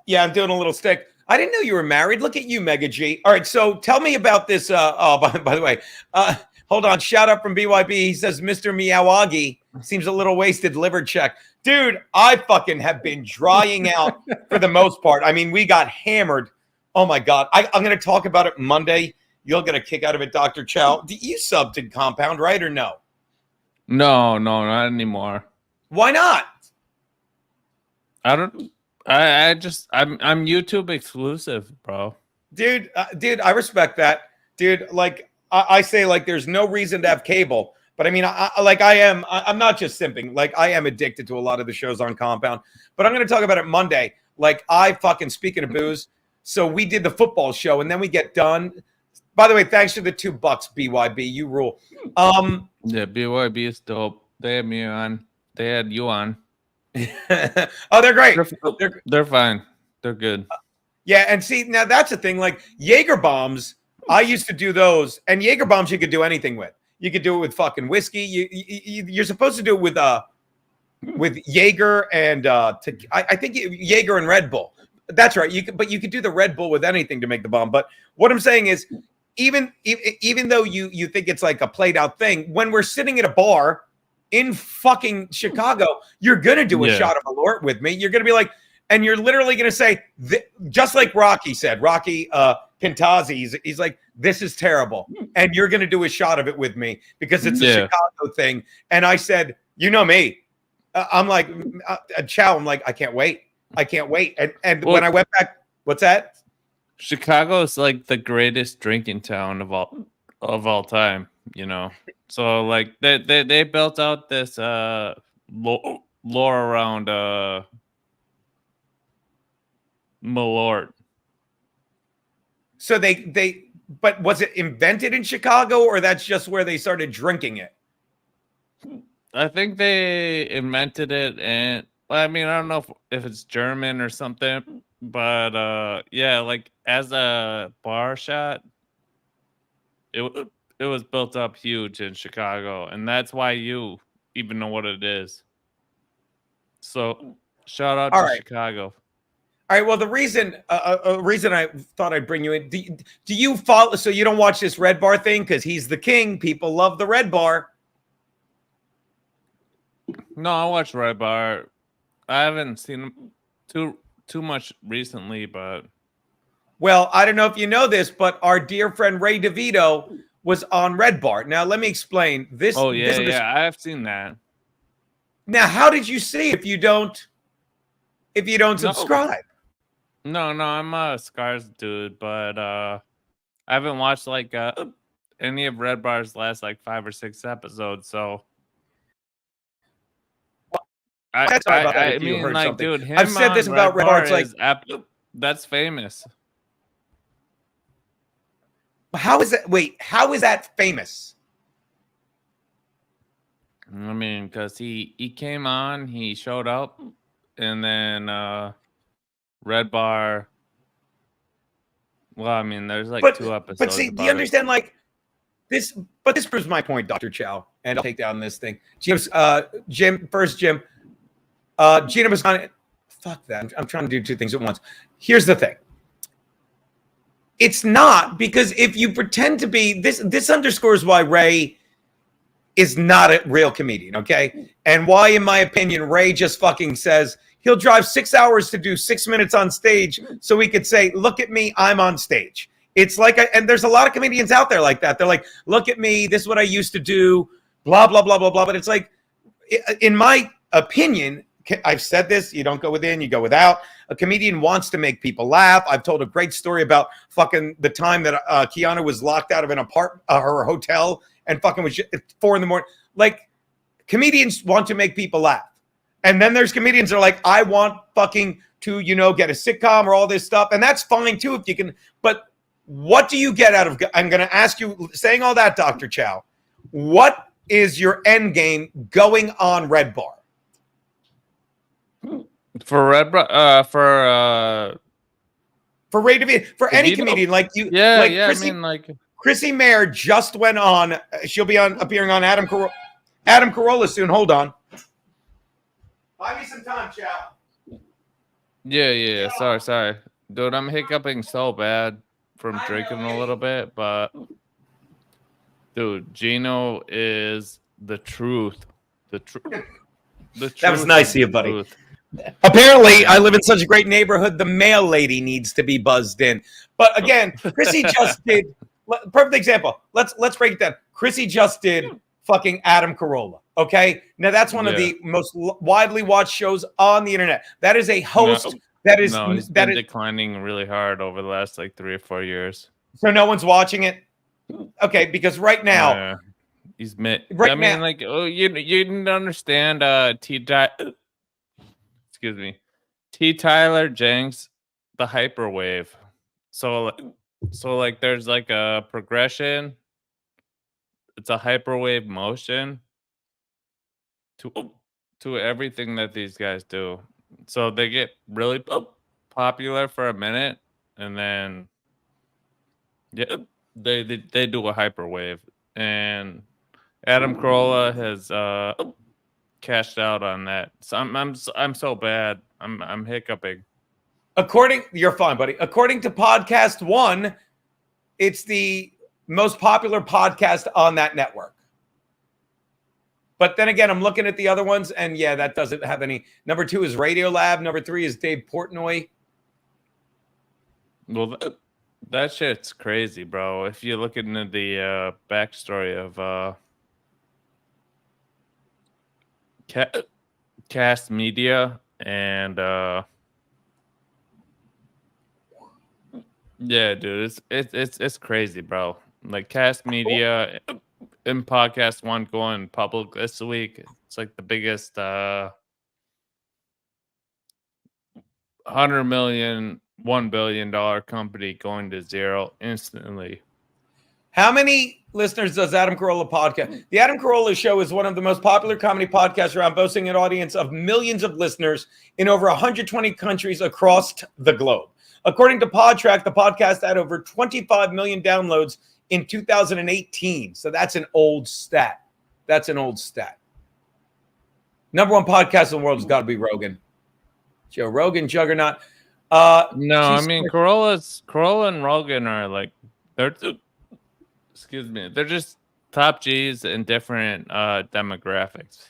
Yeah, I'm doing a little stick. I didn't know you were married. Look at you, Mega G. All right, so tell me about this. By the way, hold on. Shout out from BYB. He says, Mr. Miyawagi seems a little wasted. Liver check. Dude, I fucking have been drying out for the most part. I mean, we got hammered. Oh, my God. I'm going to talk about it Monday. You'll get a kick out of it, Dr. Chow. You subbed to Compound, right, or no? No, not anymore. Why not? I'm YouTube exclusive, bro. Dude, I respect that. Dude, like I say, like there's no reason to have cable. But I mean, I'm not just simping. Like I am addicted to a lot of the shows on Compound. But I'm going to talk about it Monday. Like speaking of booze. So we did the football show and then we get done. By the way, thanks for the $2, BYB. You rule. Yeah, BYB is dope. They had me on. They had you on. Oh, they're great. They're fine. They're good. Yeah, and see, now that's the thing. Like Jaeger bombs, I used to do those, and Jaeger bombs you could do anything with. You could do it with fucking whiskey. You're supposed to do it with Jaeger and I think Jaeger and Red Bull. That's right. You could do the Red Bull with anything to make the bomb. But what I'm saying is, even though you think it's like a played out thing, when we're sitting at a bar in fucking Chicago, you're gonna do a shot of Malort with me. You're gonna be like, and you're literally gonna say, just like Rocky said, Rocky Pintazzi, he's like, this is terrible, and you're gonna do a shot of it with me because it's a Chicago thing. And I said, you know me, I'm like, Chow, I'm like, I can't wait. And when I went back, what's that? Chicago is like the greatest drinking town of all time, you know. So like they built out this lore around Malort. So but was it invented in Chicago or that's just where they started drinking it? I think they invented it, and I mean I don't know if it's German or something, but yeah, like as a bar shot, it was built up huge in Chicago, and that's why you even know what it is. So shout out to Chicago. All right. Well, the reason I thought I'd bring you in. Do you follow? So you don't watch this Red Bar thing because he's the king. People love the Red Bar. No, I watch Red Bar. I haven't seen him too much recently, but well, I don't know if you know this, but our dear friend Ray DeVito was on Red Bar. Now, let me explain this. Oh yeah, I have seen that. Now, how did you see if you don't subscribe? No, I'm a Scars dude, but I haven't watched like any of Red Bar's last like 5 or 6 episodes, so I mean, like, dude, him I've said this about Red Bar. It's like that's famous. How is that? Wait, how is that famous? I mean, because he came on, he showed up, and then Red Bar. Well, I mean, there's like 2 episodes. But see, do you understand? Like this proves my point, Dr. Chow, and I'll take down this thing. Jim, Gino was on it. Fuck that. I'm trying to do two things at once. Here's the thing. It's not, because if you pretend to be this underscores why Ray is not a real comedian, okay? And why, in my opinion, Ray just fucking says he'll drive 6 hours to do 6 minutes on stage so he could say, look at me, I'm on stage. It's like, and there's a lot of comedians out there like that. They're like, look at me, this is what I used to do, blah, blah, blah, blah, blah. But it's like, in my opinion, I've said this, you don't go within, you go without. A comedian wants to make people laugh. I've told a great story about fucking the time that Kiana was locked out of an apartment, her hotel, and fucking was 4 a.m. Like, comedians want to make people laugh. And then there's comedians that are like, I want fucking to, get a sitcom or all this stuff. And that's fine too if you can. But what do you get out of, I'm going to ask you, saying all that, Dr. Chow, what is your end game going on Red Bar? For Red Bar, for Ray DeVito, for any comedian like you. Yeah, like yeah. Chrissy, I mean, like, Chrissy Mayer just went on. She'll be appearing on Adam Carolla soon. Hold on. Buy me some time, Chow. Yeah. Sorry. Dude, I'm hiccuping so bad from drinking a little bit, but dude, Gino is the truth. The truth. That was nice of you, buddy. Apparently, I live in such a great neighborhood, the mail lady needs to be buzzed in. But again, Chrissy just did, perfect example. Let's break it down. Chrissy just did fucking Adam Carolla. Okay? Now, that's one of the most widely watched shows on the internet. That is a host he's been declining really hard over the last like 3 or 4 years. So no one's watching it? Okay, because right now... he's mid. Right I mean, now, like, you didn't understand excuse me, T. Tyler Jenks, the hyperwave. So like, there's like a progression. It's a hyperwave motion to everything that these guys do. So they get really popular for a minute, and then they do a hyperwave. And Adam Carolla has cashed out on that. So I'm so bad. I'm hiccuping. You're fine, buddy. According to Podcast One, it's the most popular podcast on that network. But then again, I'm looking at the other ones, and yeah, that doesn't have any. Number 2 is Radiolab. Number 3 is Dave Portnoy. Well, that shit's crazy, bro. If you look into the backstory of Cast Media and yeah, dude, it's crazy, bro. Like, Cast Media and Podcast One going public this week. It's like the biggest $100 million, $1 billion company going to zero instantly. How many listeners does Adam Carolla podcast? The Adam Carolla Show is one of the most popular comedy podcasts around, boasting an audience of millions of listeners in over 120 countries across the globe. According to Podtrack, the podcast had over 25 million downloads in 2018. So that's an old stat. Number 1 podcast in the world has got to be Rogan. Joe Rogan, juggernaut. No, I mean, Carolla and Rogan are like, they're just top G's in different demographics.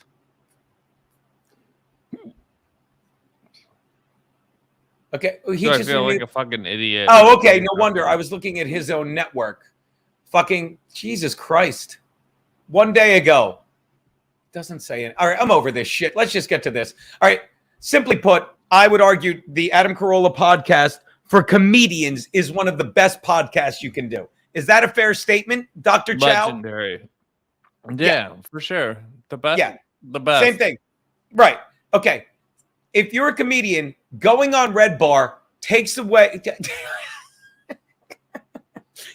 Okay, I feel like a fucking idiot. Oh, okay, no wonder. I was looking at his own network. Fucking Jesus Christ. 1 day ago. Doesn't say it. All right, I'm over this shit. Let's just get to this. All right, simply put, I would argue the Adam Carolla podcast for comedians is one of the best podcasts you can do. Is that a fair statement, Dr. Chow? Legendary. Yeah, for sure. The best. Yeah, the best. Same thing. Right. Okay. If you're a comedian, going on Red Bar takes away.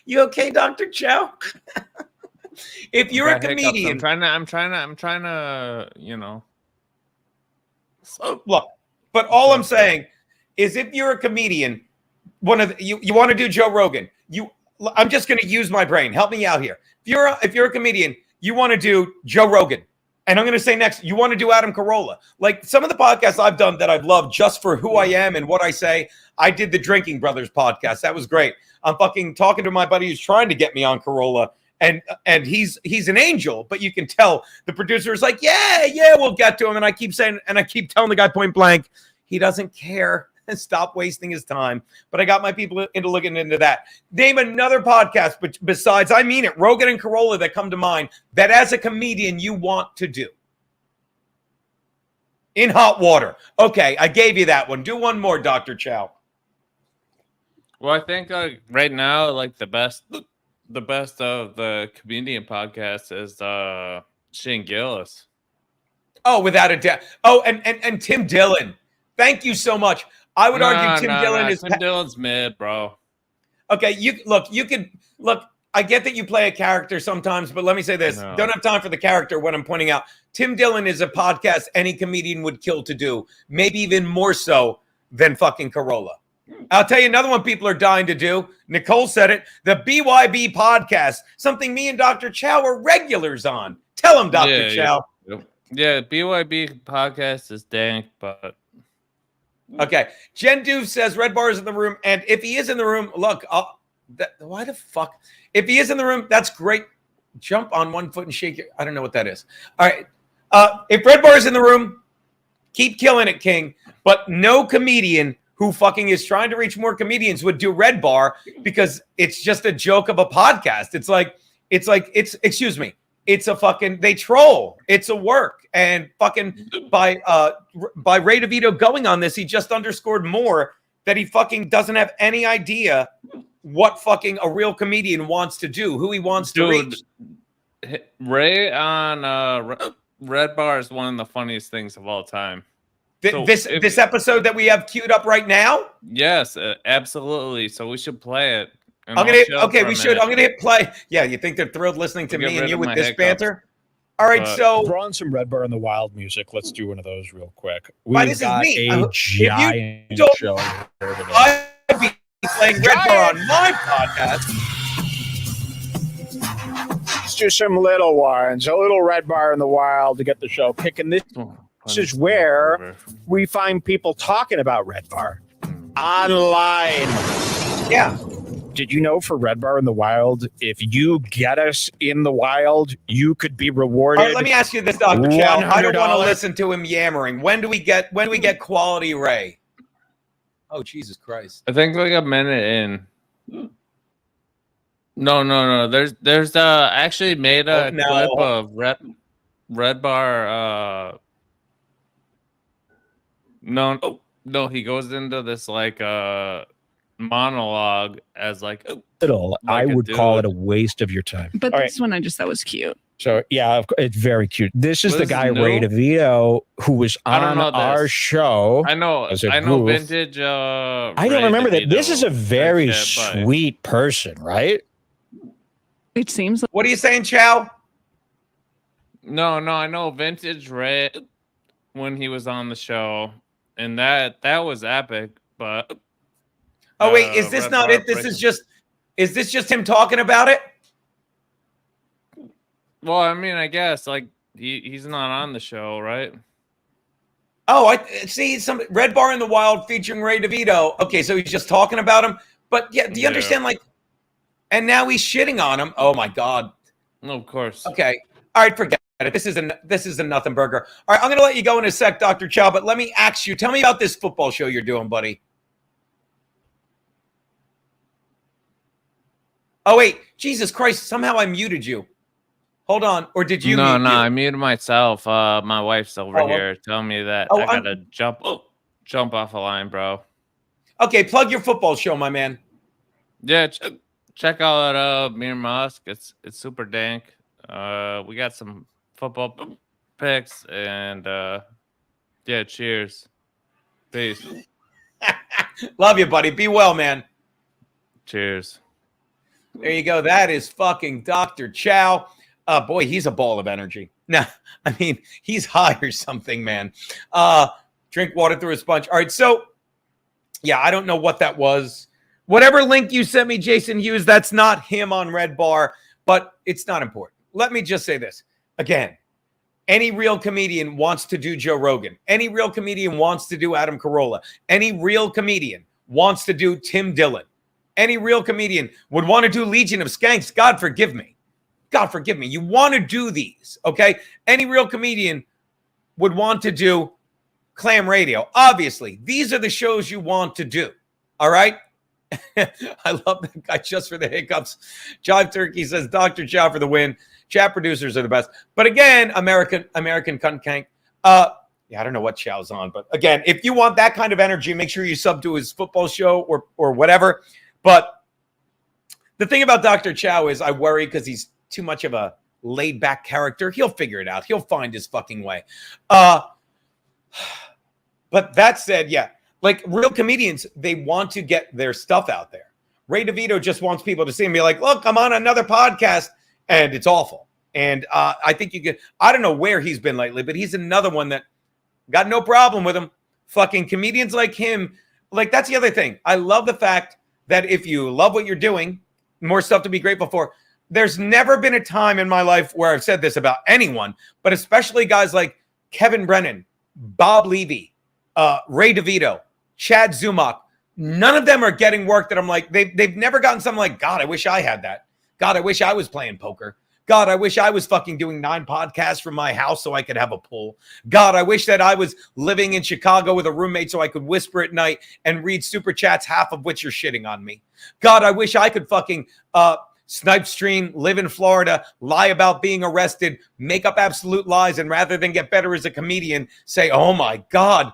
You okay, Dr. Chow? If you're a comedian, I'm trying to, look. But all I'm saying is, if you're a comedian, you want to do Joe Rogan. I'm just going to use my brain. Help me out here. If you're a comedian, you want to do Joe Rogan. And I'm going to say next, you want to do Adam Carolla. Like some of the podcasts I've done that I've loved just for who I am and what I say. I did the Drinking Brothers podcast. That was great. I'm fucking talking to my buddy who's trying to get me on Carolla. And he's an angel, but you can tell the producer is like, yeah, we'll get to him. And I keep telling the guy point blank, he doesn't care. Stop wasting his time. But I got my people into looking into that. Name another podcast, but besides, I mean it, Rogan and Carolla that come to mind that as a comedian you want to do. In hot water. Okay, I gave you that one. Do one more, Dr. Chow. Well, I think right now, like the best of the comedian podcast is Shane Gillis. Oh, without a doubt. Oh, and Tim Dillon. Thank you so much. I would argue Tim Dillon is Tim Dillon's mid, bro. Okay, I get that you play a character sometimes, but let me say this. Don't have time for the character when I'm pointing out. Tim Dillon is a podcast any comedian would kill to do, maybe even more so than fucking Carolla. I'll tell you another one people are dying to do. Nicole said it. The BYB podcast, something me and Dr. Chow are regulars on. Tell him, Dr. Chow. Yeah, BYB podcast is dank, but... Okay. Jen Doof says Red Bar is in the room. And if he is in the room, look, why the fuck? If he is in the room, that's great. Jump on one foot and shake your... I don't know what that is. All right. If Red Bar is in the room, keep killing it, King. But no comedian who fucking is trying to reach more comedians would do Red Bar because it's just a joke of a podcast. Excuse me. It's a fucking, they troll. It's a work. And fucking by Ray DeVito going on this, he just underscored more that he fucking doesn't have any idea what fucking a real comedian wants to do, who he wants to reach. Ray on Red Bar is one of the funniest things of all time. This episode that we have queued up right now? Yes, absolutely. So we should play it. I'm gonna hit play. Yeah, you think they're thrilled listening to me and you with this banter? All right, so we're on some Red Bar in the Wild music. Let's do one of those real quick. Why, this is me. A giant show. I'd be playing Red Bar on my podcast. Let's do some little ones. A little Red Bar in the Wild to get the show kicking. This is where we find people talking about Red Bar online. Yeah. Did you know for Red Bar in the Wild, if you get us in the wild, you could be rewarded? All right, let me ask you this, Dr. Chow. I don't want to listen to him yammering. When do we get quality Ray? Oh, Jesus Christ. I think like a minute in. No. There's actually made a clip of Red Bar. No, he goes into this like monologue as like I would call it a waste of your time. But this one I just thought was cute. So yeah, it's very cute. This is the guy Ray DeVito who was on our show. I know vintage. I don't remember that. This is a very sweet person, right? It seems like. What are you saying, Chow? No, I know vintage Ray when he was on the show, and that was epic. But oh wait, is this not it? Is this just him talking about it? Well, I mean, I guess like he's not on the show, right? Oh, I see some Red Bar in the Wild featuring Ray DeVito. Okay, so he's just talking about him. But yeah, do you understand? Like, and now he's shitting on him. Oh my God. No, of course. Okay. All right, forget it. This is a nothing burger. All right, I'm gonna let you go in a sec, Dr. Chow. But let me ask you. Tell me about this football show you're doing, buddy. Oh wait, Jesus Christ! Somehow I muted you. Hold on, or did you? No, I muted myself. My wife's over here telling me that I gotta jump off a line, bro. Okay, plug your football show, my man. Yeah, check out Mir Musk. It's super dank. We got some football picks and yeah, cheers. Peace. Love you, buddy. Be well, man. Cheers. There you go. That is fucking Dr. Chow. Boy, he's a ball of energy. Nah, I mean, he's high or something, man. Drink water through a sponge. All right, so, yeah, I don't know what that was, Whatever link you sent me, Jason Hughes, that's not him on Red Bar, but it's not important. Let me just say this. Again, any real comedian wants to do Joe Rogan. Any real comedian wants to do Adam Carolla. Any real comedian wants to do Tim Dillon. Any real comedian would want to do Legion of Skanks. God forgive me. God forgive me. You want to do these, okay? Any real comedian would want to do Clam Radio. Obviously, these are the shows you want to do, all right? I love that guy just for the hiccups. Jive Turkey says, Dr. Chow for the win. Chat producers are the best. But again, American cunt kank. Yeah, I don't know what Chow's on, but again, if you want that kind of energy, make sure you sub to his football show or whatever. But the thing about Dr. Chow is I worry because he's too much of a laid back character. He'll figure it out. He'll find his fucking way. But that said, yeah, like real comedians, they want to get their stuff out there. Ray DeVito just wants people to see him be like, look, I'm on another podcast. And it's awful. And I think you could, I don't know where he's been lately, but he's another one that got no problem with him. Fucking comedians like him. Like, that's the other thing. I love the fact that if you love what you're doing, more stuff to be grateful for. There's never been a time in my life where I've said this about anyone, but especially guys like Kevin Brennan, Bob Levy, Ray DeVito, Chad Zumach. None of them are getting work that I'm like, they've never gotten something like, God, I wish I had that. God, I wish I was playing poker. God, I wish I was fucking doing 9 podcasts from my house so I could have a pool. God, I wish that I was living in Chicago with a roommate so I could whisper at night and read super chats, half of which are shitting on me. God, I wish I could fucking snipe stream, live in Florida, lie about being arrested, make up absolute lies, and rather than get better as a comedian, say, oh my God,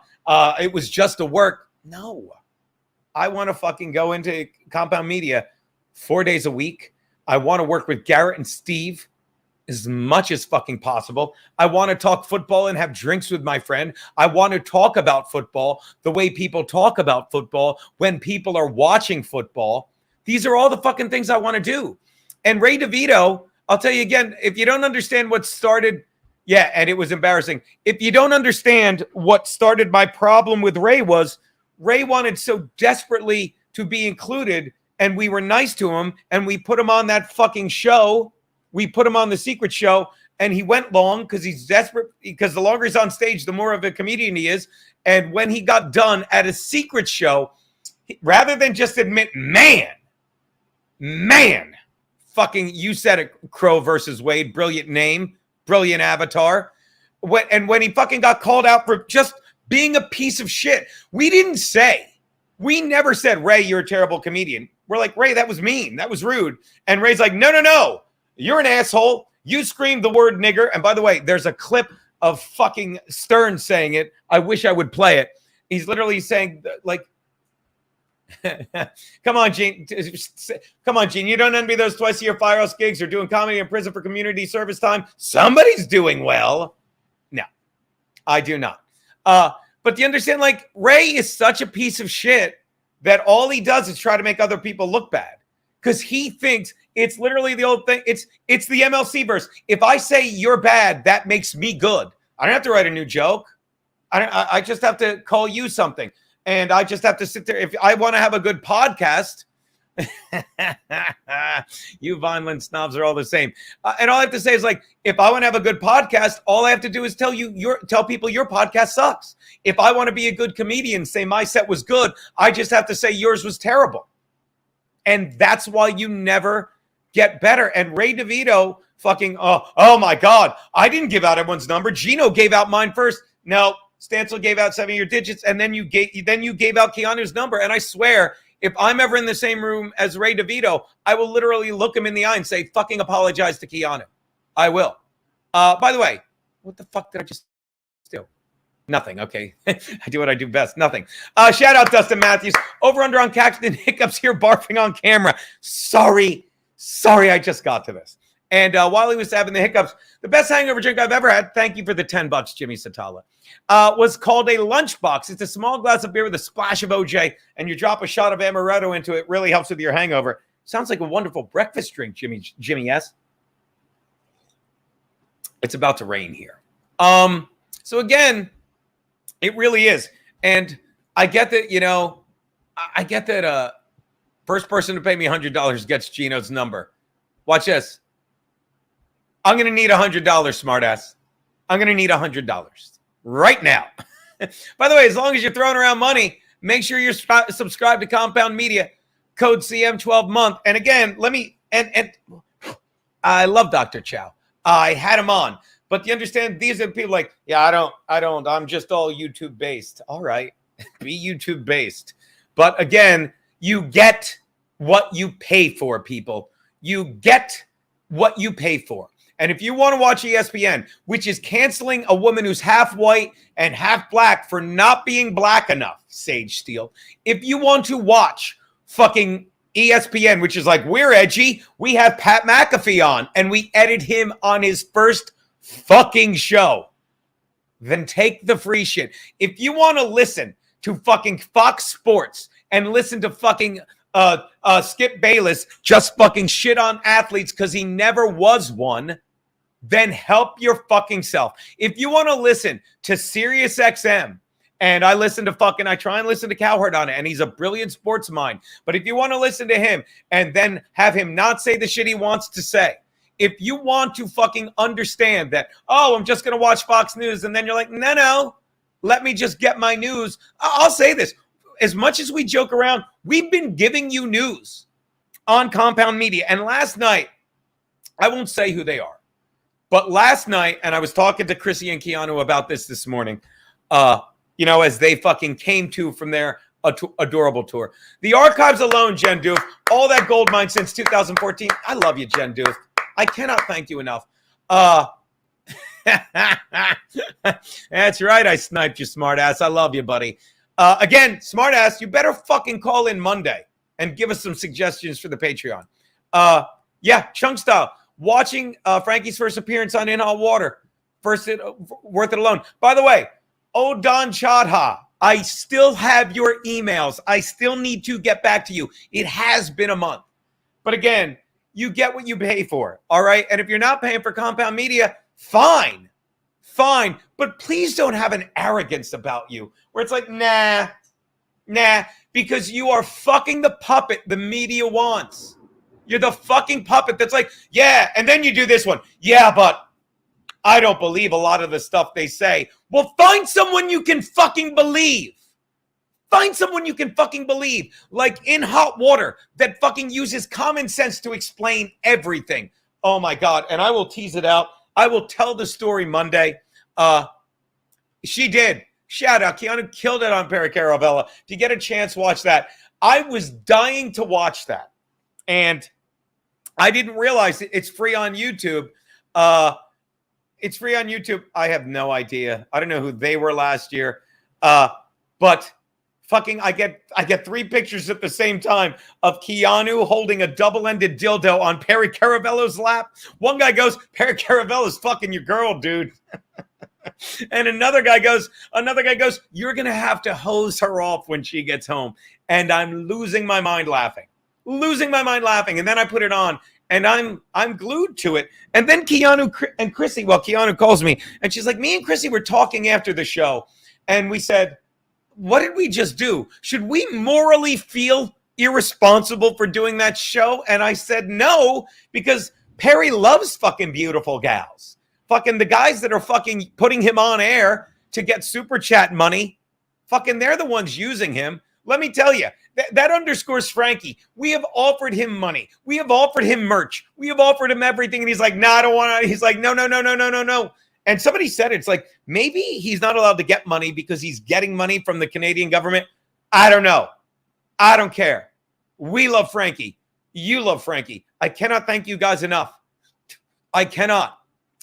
it was just a work. No. I want to fucking go into Compound Media 4 days a week. I want to work with Garrett and Steve as much as fucking possible. I want to talk football and have drinks with my friend. I want to talk about football the way people talk about football when people are watching football. These are all the fucking things I want to do. And Ray DeVito, I'll tell you again, if you don't understand what started, yeah, and it was embarrassing. If you don't understand what started my problem with Ray was Ray wanted so desperately to be included, and we were nice to him, and we put him on that fucking show. We put him on the secret show, and he went long because he's desperate, because the longer he's on stage, the more of a comedian he is. And when he got done at a secret show, rather than just admit, man, fucking, you said it, Crow versus Wade, brilliant name, brilliant avatar. When he fucking got called out for just being a piece of shit, we never said, Ray, you're a terrible comedian. We're like, Ray, that was mean. That was rude. And Ray's like, no. You're an asshole. You screamed the word nigger. And by the way, there's a clip of fucking Stern saying it. I wish I would play it. He's literally saying, like, come on, Gene. Come on, Gene. You don't envy those twice-a-year firehouse gigs or doing comedy in prison for community service time? Somebody's doing well. No, I do not. But do you understand, like, Ray is such a piece of shit that all he does is try to make other people look bad because he thinks it's literally the old thing. It's the MLC verse. If I say you're bad, that makes me good. I don't have to write a new joke. I just have to call you something. And I just have to sit there. If I want to have a good podcast, you Vineland snobs are all the same. And all I have to say is, like, if I want to have a good podcast, all I have to do is tell people your podcast sucks. If I want to be a good comedian, say my set was good, I just have to say yours was terrible. And that's why you never get better. And Ray DeVito fucking, oh my God, I didn't give out everyone's number. Gino gave out mine first. No, Stancil gave out 7 of your digits, and then you gave out Keanu's number. And I swear, if I'm ever in the same room as Ray DeVito, I will literally look him in the eye and say, fucking apologize to Keanu. I will. By the way, what the fuck did I just do? Nothing. Okay. I do what I do best. Nothing. Shout out Dustin Matthews. Over under on Caxton hiccups here, barfing on camera. Sorry, I just got to this. And while he was having the hiccups, the best hangover drink I've ever had, thank you for the $10, Jimmy Satala, was called a lunchbox. It's a small glass of beer with a splash of OJ, and you drop a shot of amaretto into it. Really helps with your hangover. Sounds like a wonderful breakfast drink, Jimmy S. It's about to rain here. So again, it really is. And I get that, First person to pay me $100 gets Gino's number. Watch this. I'm going to need $100, smartass. I'm going to need $100 right now. By the way, as long as you're throwing around money, make sure you're subscribed to Compound Media. Code CM12month. And again, and I love Dr. Chow. I had him on. But you understand, these are people like, yeah, I don't. I'm just all YouTube based. All right. Be YouTube based. But again, you get what you pay for, people. You get what you pay for. And if you want to watch ESPN, which is canceling a woman who's half white and half black for not being black enough, Sage Steele, if you want to watch fucking ESPN, which is like, we're edgy, we have Pat McAfee on, and we edit him on his first fucking show, then take the free shit. If you want to listen to fucking Fox Sports and listen to fucking Skip Bayless just fucking shit on athletes because he never was one, then help your fucking self. If you want to listen to Sirius XM, and I try and listen to Cowherd on it, and he's a brilliant sports mind. But if you want to listen to him and then have him not say the shit he wants to say, if you want to fucking understand that, oh, I'm just going to watch Fox News, and then you're like, no, let me just get my news. I'll say this. As much as we joke around, we've been giving you news on Compound Media. And last night, I won't say who they are, but last night, and I was talking to Chrissy and Keanu about this morning, as they fucking came to from their adorable tour. The archives alone, Jen Doof, all that gold mine since 2014. I love you, Jen Doof. I cannot thank you enough. That's right, I sniped you, smartass. I love you, buddy. Again, smartass, you better fucking call in Monday and give us some suggestions for the Patreon. Chunk Style. Watching Frankie's first appearance on In Hot Water. Worth it alone. By the way, Don Chadha, I still have your emails. I still need to get back to you. It has been a month. But again, you get what you pay for, all right? And if you're not paying for Compound Media, fine. But please don't have an arrogance about you where it's like, nah, because you are fucking the puppet the media wants. You're the fucking puppet that's like, yeah, and then you do this one. Yeah, but I don't believe a lot of the stuff they say. Well, find someone you can fucking believe. Find someone you can fucking believe. Like In Hot Water that fucking uses common sense to explain everything. Oh, my God. And I will tease it out. I will tell the story Monday. She did. Shout out. Keanu killed it on Perry Caravella. If you get a chance, watch that. I was dying to watch that. And I didn't realize it's free on YouTube. It's free on YouTube. I have no idea. I don't know who they were last year. But fucking I get 3 pictures at the same time of Keanu holding a double-ended dildo on Perry Caravello's lap. One guy goes, Perry Caravello's fucking your girl, dude. And another guy goes, you're going to have to hose her off when she gets home. And I'm losing my mind laughing. And then I put it on and I'm glued to it. And then Keanu and Chrissy, Keanu calls me and she's like, me and Chrissy were talking after the show. And we said, what did we just do? Should we morally feel irresponsible for doing that show? And I said, no, because Perry loves fucking beautiful gals. Fucking the guys that are fucking putting him on air to get super chat money, fucking they're the ones using him. Let me tell you, that underscores Frankie. We have offered him money. We have offered him merch. We have offered him everything. And he's like, nah, I don't want to. He's like, no. And somebody said, it's like, maybe he's not allowed to get money because he's getting money from the Canadian government. I don't know. I don't care. We love Frankie. You love Frankie. I cannot thank you guys enough. I cannot.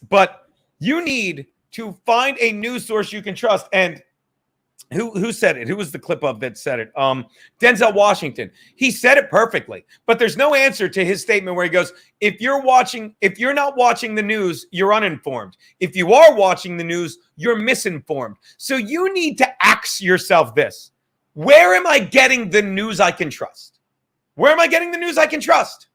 But you need to find a news source you can trust. And who said it? Who was the clip of that said it? Denzel Washington. He said it perfectly. But there's no answer to his statement where he goes, if you're not watching the news, you're uninformed. If you are watching the news, you're misinformed. So you need to ask yourself this. Where am I getting the news I can trust? Where am I getting the news I can trust?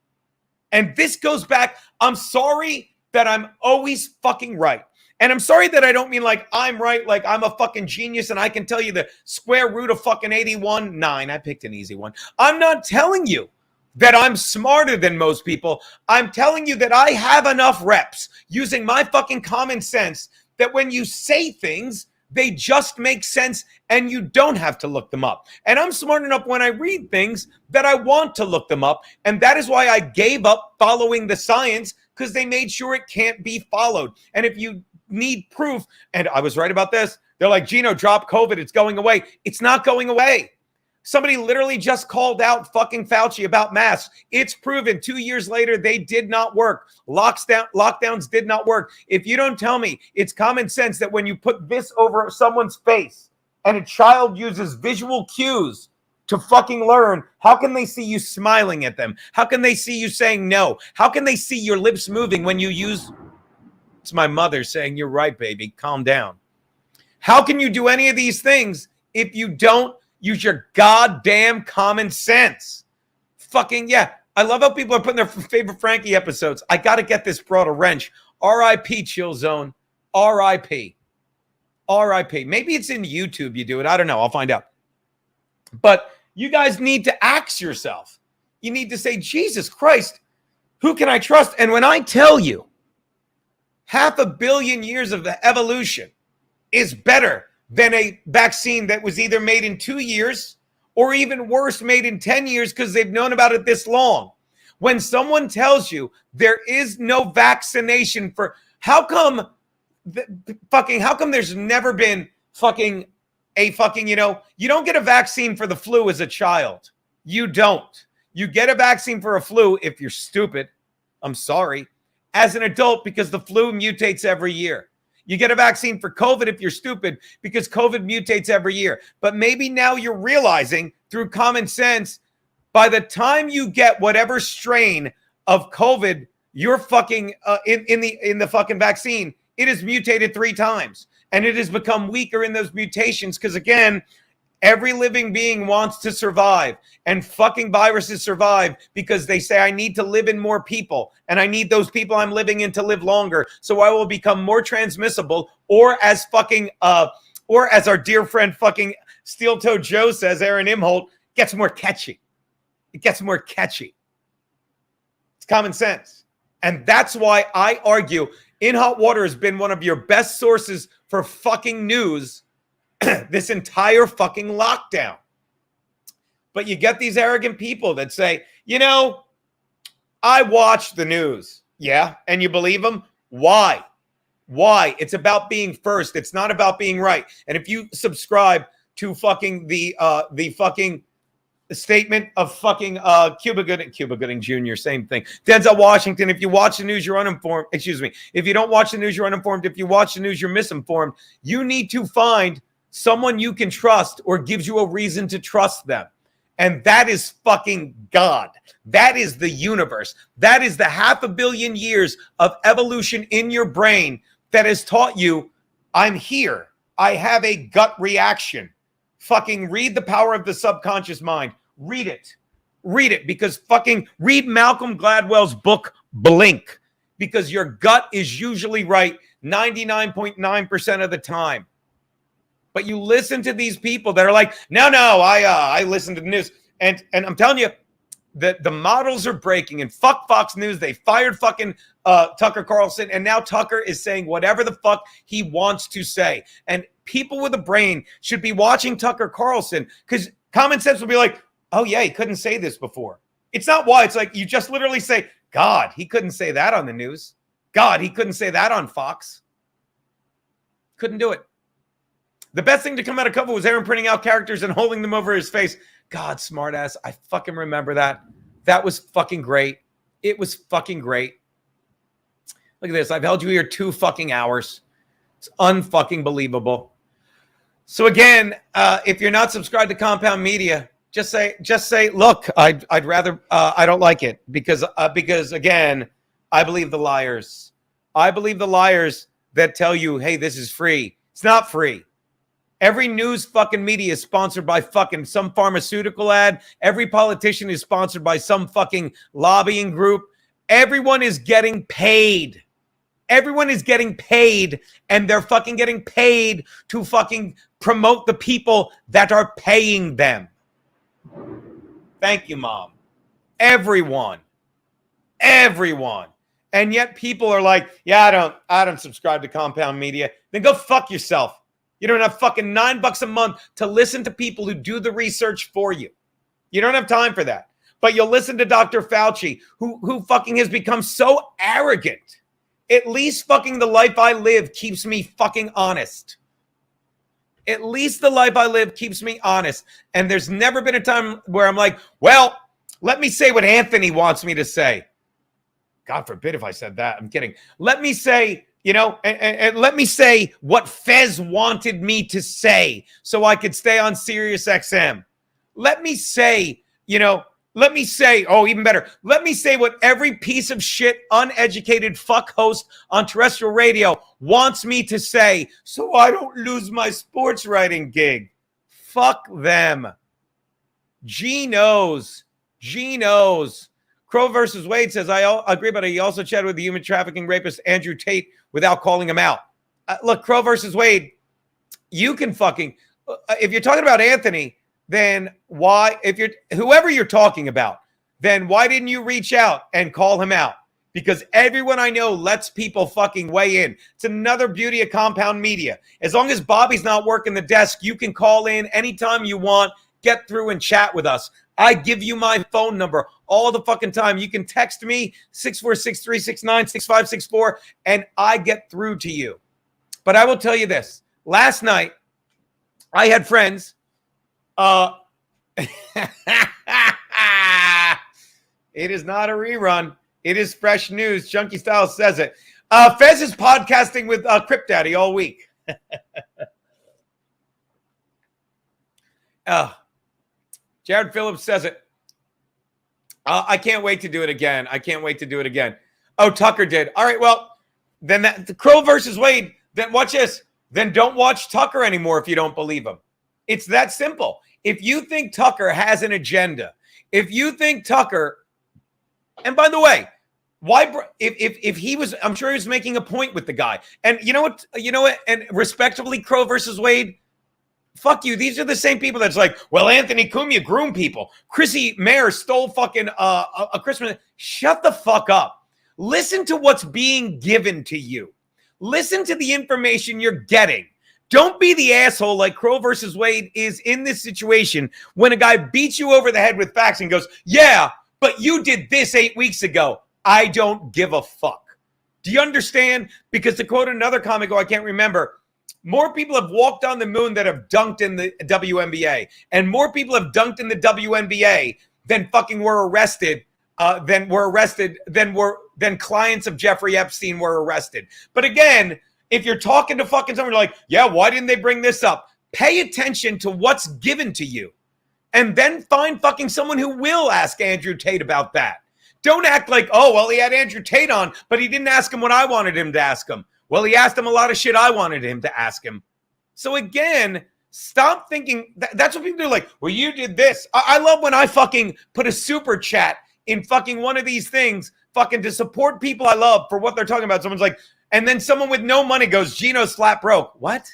And this goes back. I'm sorry that I'm always fucking right. And I'm sorry that I don't mean like I'm right, like I'm a fucking genius and I can tell you the square root of fucking 81. 9. I picked an easy one. I'm not telling you that I'm smarter than most people. I'm telling you that I have enough reps using my fucking common sense that when you say things, they just make sense and you don't have to look them up. And I'm smart enough when I read things that I want to look them up. And that is why I gave up following the science, because they made sure it can't be followed. And if you need proof, and I was right about this, they're like, Gino, drop COVID, it's going away. It's not going away. Somebody literally just called out fucking Fauci about masks. It's proven 2 years later they did not work. Lockdowns did not work. If you don't tell me it's common sense that when you put this over someone's face and a child uses visual cues to fucking learn, how can they see you smiling at them? How can they see you saying no? How can they see your lips moving when you use... It's my mother saying, you're right, baby, calm down. How can you do any of these things if you don't use your goddamn common sense? Fucking, yeah. I love how people are putting their favorite Frankie episodes. I got to get this brought a wrench. R.I.P. Chill Zone. R.I.P. R.I.P. Maybe it's in YouTube you do it. I don't know. I'll find out. But you guys need to ask yourself. You need to say, Jesus Christ, who can I trust? And when I tell you 500 million years of evolution is better than a vaccine that was either made in 2 years or even worse, made in 10 years because they've known about it this long. When someone tells you there is no vaccination for, how come there's never been fucking a fucking, you don't get a vaccine for the flu as a child. You don't. You get a vaccine for a flu if you're stupid. I'm sorry. As an adult, because the flu mutates every year. You get a vaccine for COVID if you're stupid, because COVID mutates every year. But maybe now you're realizing through common sense, by the time you get whatever strain of COVID you're fucking in the fucking vaccine, it is mutated 3 times. And it has become weaker in those mutations because, again, every living being wants to survive, and fucking viruses survive because they say, I need to live in more people, and I need those people I'm living in to live longer, so I will become more transmissible, or as our dear friend fucking Steel Toe Joe says, Aaron Imholt, gets more catchy. It gets more catchy. It's common sense. And that's why I argue In Hot Water has been one of your best sources for fucking news this entire fucking lockdown. But you get these arrogant people that say, I watch the news. Yeah. And you believe them? Why? Why? It's about being first. It's not about being right. And if you subscribe to fucking the fucking statement of fucking Cuba Gooding Jr., same thing. Denzel Washington, if you watch the news, you're uninformed. Excuse me. If you don't watch the news, you're uninformed. If you watch the news, you're misinformed. You need to find someone you can trust or gives you a reason to trust them. And that is fucking God. That is the universe. That is the 500 million years of evolution in your brain that has taught you, I'm here. I have a gut reaction. Fucking read The Power of the Subconscious Mind. Read it. Read it, because fucking read Malcolm Gladwell's book, Blink, because your gut is usually right 99.9% of the time. But you listen to these people that are like, no, I listen to the news. And I'm telling you that the models are breaking, and fuck Fox News. They fired fucking Tucker Carlson. And now Tucker is saying whatever the fuck he wants to say. And people with a brain should be watching Tucker Carlson, because common sense will be like, oh yeah, he couldn't say this before. It's not why. It's like, you just literally say, God, he couldn't say that on the news. God, he couldn't say that on Fox. Couldn't do it. The best thing to come out of COVID was Aaron printing out characters and holding them over his face. God, smartass. I fucking remember that. That was fucking great. It was fucking great. Look at this. I've held you here 2 fucking hours. It's unfucking believable. So again, if you're not subscribed to Compound Media, just say, look, I'd rather, I don't like it because again, I believe the liars. I believe the liars that tell you, hey, this is free. It's not free. Every news fucking media is sponsored by fucking some pharmaceutical ad. Every politician is sponsored by some fucking lobbying group. Everyone is getting paid. Everyone is getting paid, and they're fucking getting paid to fucking promote the people that are paying them. Thank you, Mom. Everyone. And yet people are like, yeah, I don't subscribe to Compound Media. Then go fuck yourself. You don't have fucking $9 a month to listen to people who do the research for you. You don't have time for that. But you'll listen to Dr. Fauci, who fucking has become so arrogant. At least fucking the life I live keeps me fucking honest. At least the life I live keeps me honest. And there's never been a time where I'm like, well, let me say what Anthony wants me to say. God forbid if I said that. I'm kidding. Let me say, and let me say what Fez wanted me to say so I could stay on Sirius XM. Let me say, even better. Let me say what every piece of shit, uneducated fuck host on terrestrial radio wants me to say so I don't lose my sports writing gig. Fuck them. Gino's. Crow versus Wade says, I agree, but he also chatted with the human trafficking rapist Andrew Tate without calling him out. Look, Crow versus Wade, you can fucking, if you're talking about Anthony, then why, whoever you're talking about, then why didn't you reach out and call him out? Because everyone I know lets people fucking weigh in. It's another beauty of Compound Media. As long as Bobby's not working the desk, you can call in anytime you want, get through and chat with us. I give you my phone number all the fucking time. You can text me 646-369-6564 and I get through to you. But I will tell you this. Last night, I had friends. It is not a rerun. It is fresh news. Chunky Style says it. Fez is podcasting with Crip Daddy all week. Jared Phillips says it. I can't wait to do it again. Oh, Tucker did. All right, well, then the Crow versus Wade, then watch this. Then don't watch Tucker anymore if you don't believe him. It's that simple. If you think Tucker has an agenda, if you think Tucker, and by the way, why if he was, I'm sure he was making a point with the guy. And you know what, and respectively, Crow versus Wade, fuck you. These are the same people that's like, well, Anthony Cumia groomed people. Chrissy Mayer stole fucking a Christmas. Shut the fuck up. Listen to what's being given to you. Listen to the information you're getting. Don't be the asshole like Crow versus Wade is in this situation when a guy beats you over the head with facts and goes, yeah, but you did this 8 weeks ago. I don't give a fuck. Do you understand? Because to quote another comic who I can't remember, more people have walked on the moon that have dunked in the WNBA, and more people have dunked in the WNBA than fucking were arrested, than clients of Jeffrey Epstein were arrested. But again, if you're talking to fucking someone, you're like, yeah, why didn't they bring this up? Pay attention to what's given to you, and then find fucking someone who will ask Andrew Tate about that. Don't act like, oh, well, he had Andrew Tate on, but he didn't ask him what I wanted him to ask him. Well, he asked him a lot of shit I wanted him to ask him. So again, stop thinking that's what people do. Like, well, you did this. I love when I fucking put a super chat in fucking one of these things fucking to support people I love for what they're talking about. Someone's like, and then someone with no money goes, Gino's flat broke. What?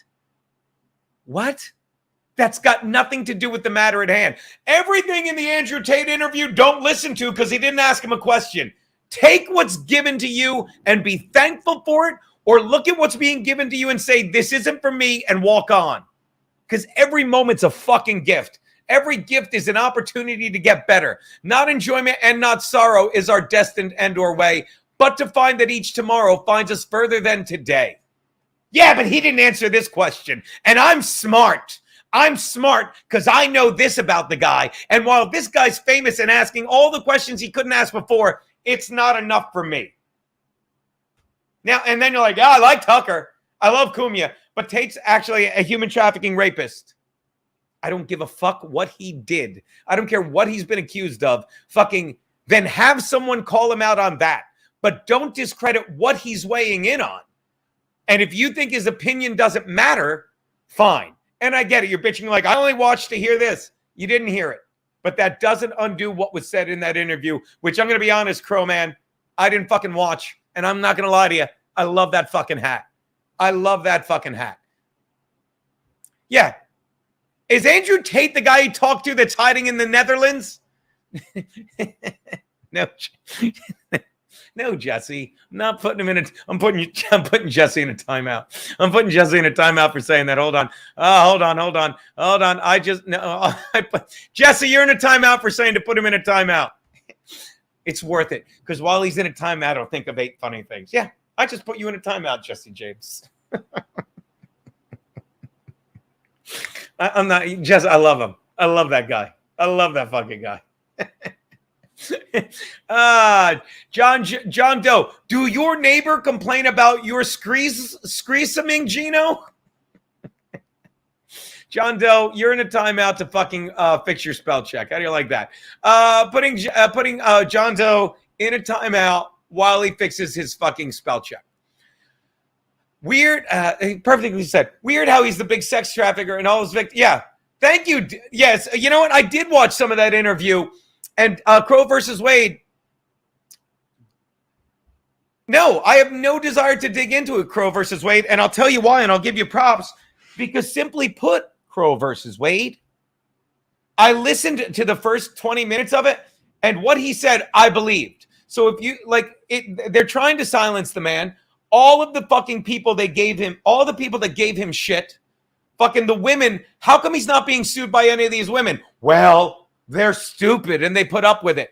That's got nothing to do with the matter at hand. Everything in the Andrew Tate interview, don't listen to because he didn't ask him a question. Take what's given to you and be thankful for it, or look at what's being given to you and say, this isn't for me, and walk on. Because every moment's a fucking gift. Every gift is an opportunity to get better. Not enjoyment and not sorrow is our destined end or way, but to find that each tomorrow finds us further than today. Yeah, but he didn't answer this question. And I'm smart. I'm smart because I know this about the guy. And while this guy's famous and asking all the questions he couldn't ask before, it's not enough for me. Now, and then you're like, yeah, I like Tucker. I love Cumia. But Tate's actually a human trafficking rapist. I don't give a fuck what he did. I don't care what he's been accused of. Fucking then have someone call him out on that. But don't discredit what he's weighing in on. And if you think his opinion doesn't matter, fine. And I get it. You're bitching like, I only watched to hear this. You didn't hear it. But that doesn't undo what was said in that interview, which I'm going to be honest, Crow Man, I didn't fucking watch. And I'm not going to lie to you. I love that fucking hat. I love that fucking hat. Yeah. Is Andrew Tate the guy he talked to that's hiding in the Netherlands? No, no, Jesse. I'm not putting him in I'm putting Jesse in a timeout. I'm putting Jesse in a timeout for saying that. Hold on. Hold on. Jesse, you're in a timeout for saying to put him in a timeout. It's worth it because while he's in a timeout, I'll think of 8 funny things. Yeah, I just put you in a timeout, Jesse James. I'm not Jesse. I love him. I love that guy. I love that fucking guy. John Doe, do your neighbor complain about your screesoming, Gino? John Doe, you're in a timeout to fucking fix your spell check. How do you like that? Putting John Doe in a timeout while he fixes his fucking spell check. Weird, perfectly said. Weird how he's the big sex trafficker and all his victims. Yeah, thank you. Yes, you know what? I did watch some of that interview. And Crow versus Wade. No, I have no desire to dig into it, Crow versus Wade. And I'll tell you why, and I'll give you props. Because simply put, Crow versus Wade, I listened to the first 20 minutes of it, and what he said, I believed. So if you, like, they're trying to silence the man. All of the fucking people they gave him, all the people that gave him shit, fucking the women, how come he's not being sued by any of these women? Well, they're stupid and they put up with it.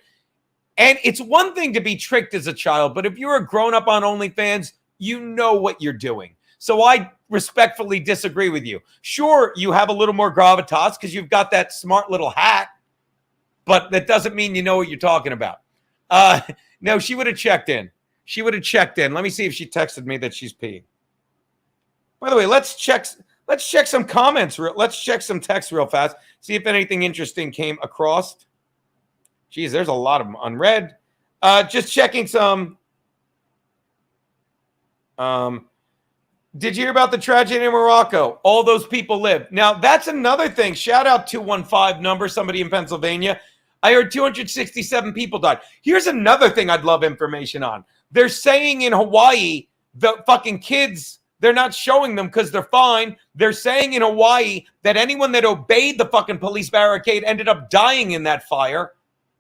And it's one thing to be tricked as a child, but if you're a grown-up on OnlyFans, you know what you're doing. So I respectfully disagree with you. Sure, you have a little more gravitas because you've got that smart little hat, but that doesn't mean you know what you're talking about. No, she would have checked in. She would have checked in. Let me see if she texted me that she's peeing. By the way, let's check some comments. Let's check some text real fast. See if anything interesting came across. Geez, there's a lot of them unread. Just checking some. Did you hear about the tragedy in Morocco? All those people live. Now, that's another thing. Shout out 215 number, somebody in Pennsylvania. I heard 267 people died. Here's another thing I'd love information on. They're saying in Hawaii, the fucking kids, they're not showing them because they're fine. They're saying in Hawaii that anyone that obeyed the fucking police barricade ended up dying in that fire.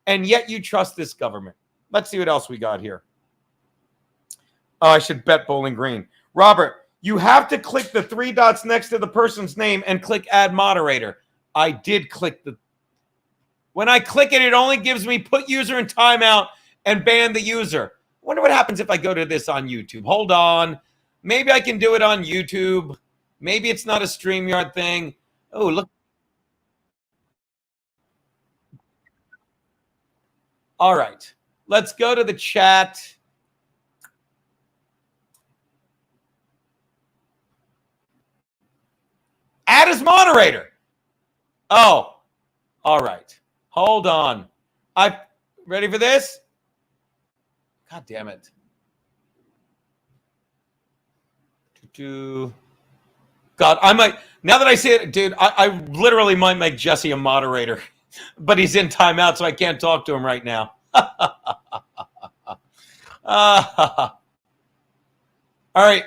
And yet you trust this government. Let's see what else we got here. Oh, I should bet Bowling Green. Robert, you have to click the 3 dots next to the person's name and click add moderator. I did click the... When I click it, it only gives me put user in timeout and ban the user. I wonder what happens if I go to this on YouTube. Hold on. Maybe I can do it on YouTube. Maybe it's not a StreamYard thing. Oh, look. All right. Let's go to the chat. Add as moderator. Oh, all right. Hold on. I'm ready for this. God damn it. God, I might, now that I see it, dude, I literally might make Jesse a moderator, but he's in timeout, so I can't talk to him right now. All right.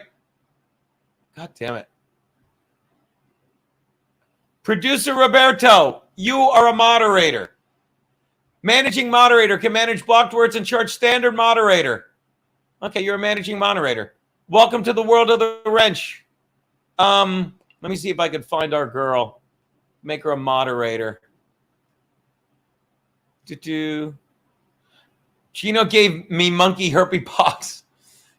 God damn it. Producer Roberto, you are a moderator. Managing moderator can manage blocked words and charge standard moderator. Okay, you're a managing moderator. Welcome to the world of the wrench. Let me see if I can find our girl. Make her a moderator. Gino gave me monkey herpes pox.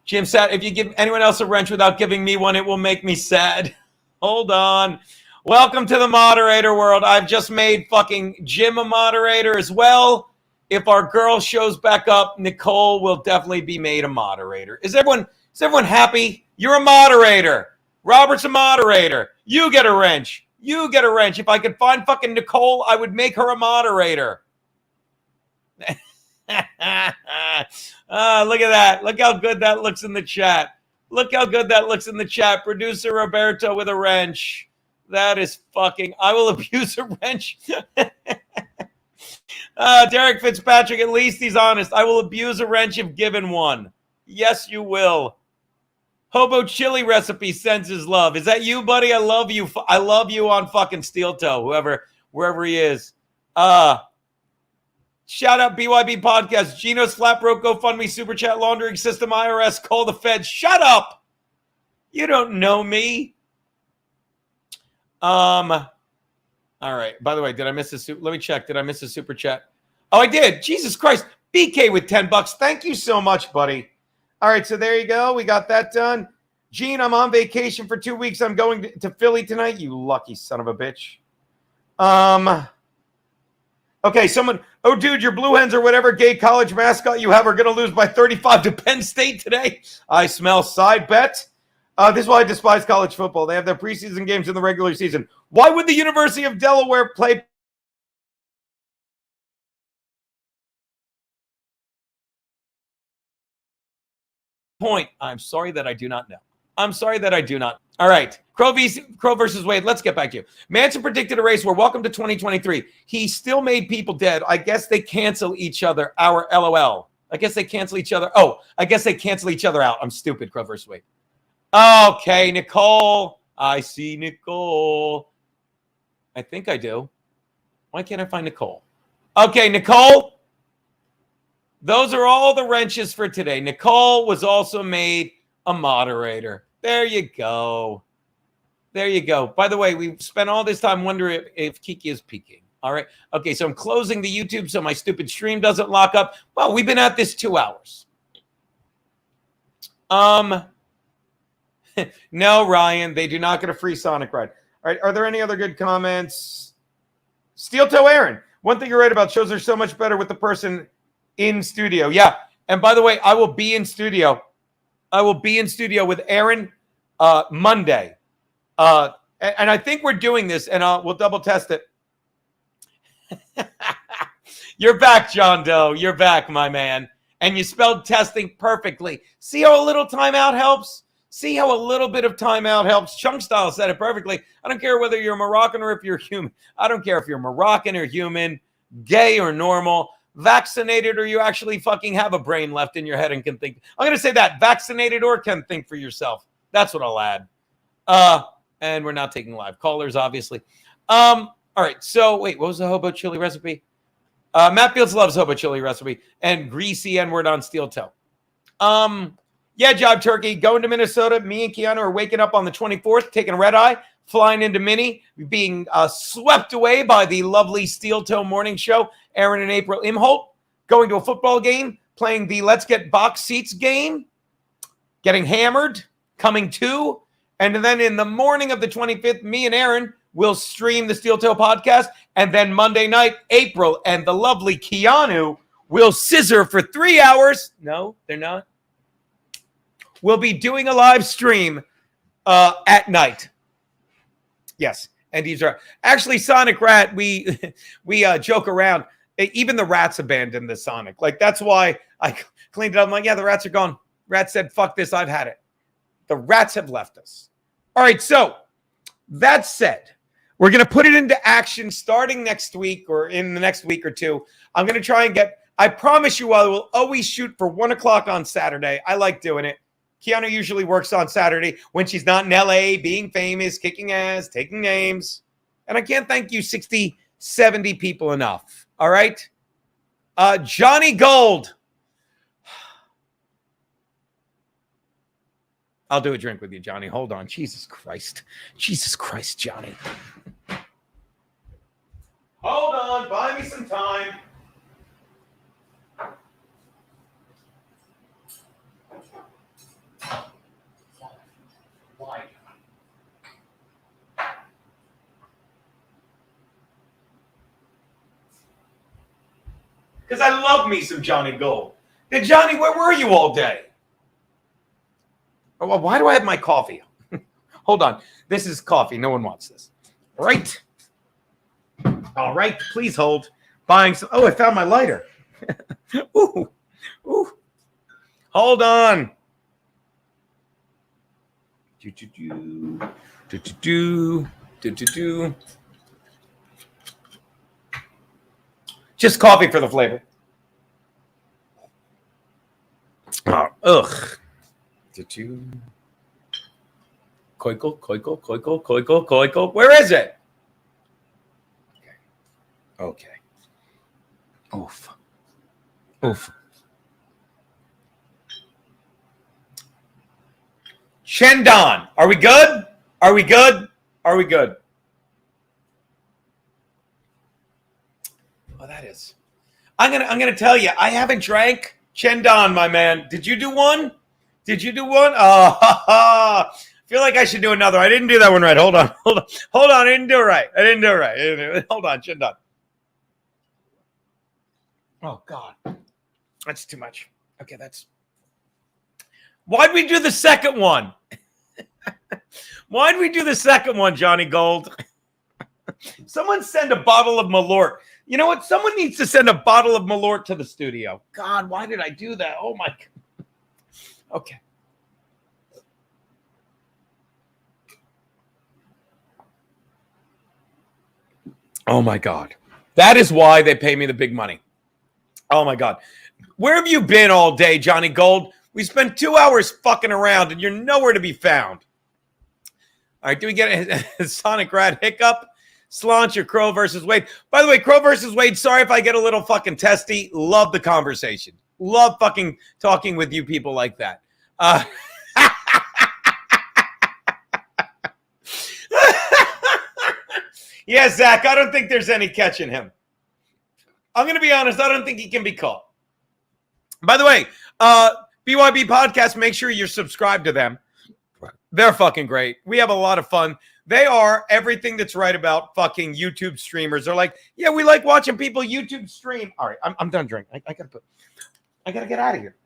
Jim said, if you give anyone else a wrench without giving me one, it will make me sad. Hold on. Welcome to the moderator world. I've just made fucking Jim a moderator as well. If our girl shows back up, Nicole will definitely be made a moderator. Is everyone happy? You're a moderator. Robert's a moderator. You get a wrench. You get a wrench. If I could find fucking Nicole, I would make her a moderator. Look at that. Look how good that looks in the chat. Look how good that looks in the chat. Producer Roberto with a wrench. That is fucking... I will abuse a wrench. Derek Fitzpatrick, at least he's honest. I will abuse a wrench if given one. Yes, you will. Hobo Chili Recipe sends his love. Is that you, buddy? I love you. I love you on fucking Steel Toe, wherever he is. Shout out BYB Podcast. Gino's Flat Broke GoFundMe Super Chat Laundering System IRS. Call the Fed. Shut up. You don't know me. All right. By the way, did I miss a super? Let me check. Did I miss a super chat? Oh, I did. Jesus Christ. BK with $10. Thank you so much, buddy. All right. So there you go. We got that done. Gene, I'm on vacation for 2 weeks. I'm going to Philly tonight. You lucky son of a bitch. Okay, someone, oh, dude, your Blue Hens or whatever gay college mascot you have are going to lose by 35 to Penn State today. I smell side bet. This is why I despise college football. They have their preseason games in the regular season. Why would the University of Delaware play? Point. I'm sorry that I do not know. I'm sorry that I do not. All right. Crow versus Wade. Let's get back to you. Manson predicted a race war. Welcome to 2023. He still made people dead. I guess they cancel each other. Our LOL. I guess they cancel each other. Oh, I guess they cancel each other out. I'm stupid. Crow versus Wade. Okay, Nicole. I see Nicole. I think I do. Why can't I find Nicole? Okay, Nicole. Those are all the wrenches for today. Nicole was also made a moderator. There you go. There you go. By the way, we spent all this time wondering if Kiki is peaking. All right. Okay, so I'm closing the YouTube so my stupid stream doesn't lock up. Well, we've been at this 2 hours. No, Ryan, they do not get a free Sonic ride. All right, are there any other good comments? Steel Toe Aaron. One thing you're right about, shows are so much better with the person in studio. Yeah. And by the way, I will be in studio. I will be in studio with Aaron Monday. And I think we're doing this, and we'll double test it. You're back, John Doe. You're back, my man. And you spelled testing perfectly. See how a little timeout helps? See how a little bit of timeout helps? Chunk Style said it perfectly. I don't care whether you're Moroccan or if you're human. I don't care if you're Moroccan or human, gay or normal, vaccinated or you actually fucking have a brain left in your head and can think. I'm going to say that. Vaccinated or can think for yourself. That's what I'll add. And we're not taking live callers, obviously. All right. So, wait, what was the hobo chili recipe? Matt Fields loves hobo chili recipe and greasy N-word on steel toe. Yeah, Job Turkey. Going to Minnesota. Me and Keanu are waking up on the 24th, taking a red eye, flying into Minnie, being swept away by the lovely Steel Toe Morning Show. Aaron and April Imholt going to a football game, playing the Let's Get Box Seats game, getting hammered, coming to. And then in the morning of the 25th, me and Aaron will stream the Steel Toe podcast. And then Monday night, April and the lovely Keanu will scissor for 3 hours. No, they're not. We'll be doing a live stream at night. Yes, and these are actually Sonic Rat. We joke around. Even the rats abandoned the Sonic. Like, that's why I cleaned it up. I'm like, yeah, the rats are gone. Rats said, fuck this, I've had it. The rats have left us. All right, so that said, we're going to put it into action starting next week or in the next week or two. I'm going to try and I promise you I will always shoot for 1 o'clock on Saturday. I like doing it. Keanu usually works on Saturday when she's not in LA, being famous, kicking ass, taking names. And I can't thank you 60, 70 people enough. All right? Johnny Gold. I'll do a drink with you, Johnny. Hold on. Jesus Christ. Jesus Christ, Johnny. Hold on. Buy me some time. Why? Because I love me some Johnny Gold. Then, Johnny, where were you all day? Well, why do I have my coffee? Hold on. This is coffee. No one wants this. Right. All right. Please hold. Buying some. Oh, I found my lighter. Ooh. Ooh. Hold on. Just coffee for the flavor. Oh, ugh. Koiko. Where is it? Okay. Oof. Oof. Shendon, are we good? Are we good? Are we good? Oh, that is. I'm gonna tell you, I haven't drank Shendon, my man. Did you do one? Did you do one? I feel like I should do another. I didn't do that one right. Hold on. I didn't do it right. Hold on, Shendon. Oh God, that's too much. Okay, that's. Why'd we do the second one? Why'd we do the second one, Johnny Gold? Someone send a bottle of Malort. You know what? Someone needs to send a bottle of Malort to the studio. God, why did I do that? Oh my God. Okay. Oh my God. That is why they pay me the big money. Oh my God. Where have you been all day, Johnny Gold? We spent 2 hours fucking around and you're nowhere to be found. All right, do we get a Sonic Rat hiccup? Slaunch or Crow versus Wade? By the way, Crow versus Wade, sorry if I get a little fucking testy. Love the conversation. Love fucking talking with you people like that. Yeah, Zach, I don't think there's any catching him. I'm going to be honest. I don't think he can be caught. By the way, BYB Podcast, make sure you're subscribed to them. They're fucking great. We have a lot of fun. They are everything that's right about fucking YouTube streamers. They're like, yeah, we like watching people YouTube stream. All right, I'm done drinking. I gotta get out of here.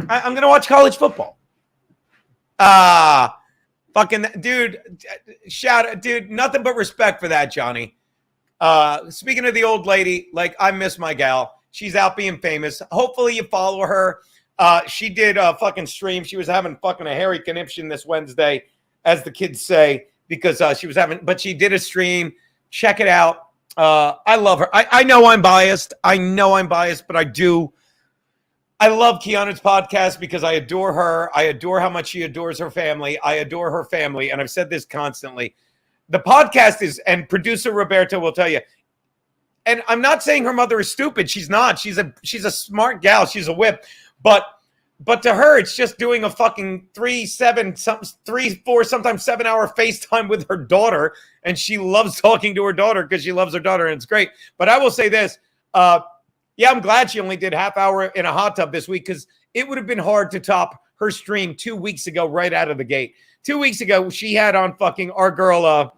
I'm gonna watch college football. Fucking dude, dude, nothing but respect for that, Johnny. Speaking of the old lady, like I miss my gal. She's out being famous. Hopefully you follow her. She did a fucking stream. She was having fucking a hairy conniption this Wednesday, as the kids say, because she was having, but she did a stream. Check it out. I love her. I know I'm biased. But I do. I love Keanu's podcast because I adore her. I adore how much she adores her family. I adore her family. And I've said this constantly. The podcast is, and producer Roberto will tell you, and I'm not saying her mother is stupid. She's not. She's a smart gal. She's a whip. But to her, it's just doing a fucking 3, 4, sometimes 7 hour FaceTime with her daughter. And she loves talking to her daughter because she loves her daughter and it's great. But I will say this. Yeah, I'm glad she only did half hour in a hot tub this week because it would have been hard to top her stream 2 weeks ago right out of the gate. 2 weeks ago, she had on fucking our girl,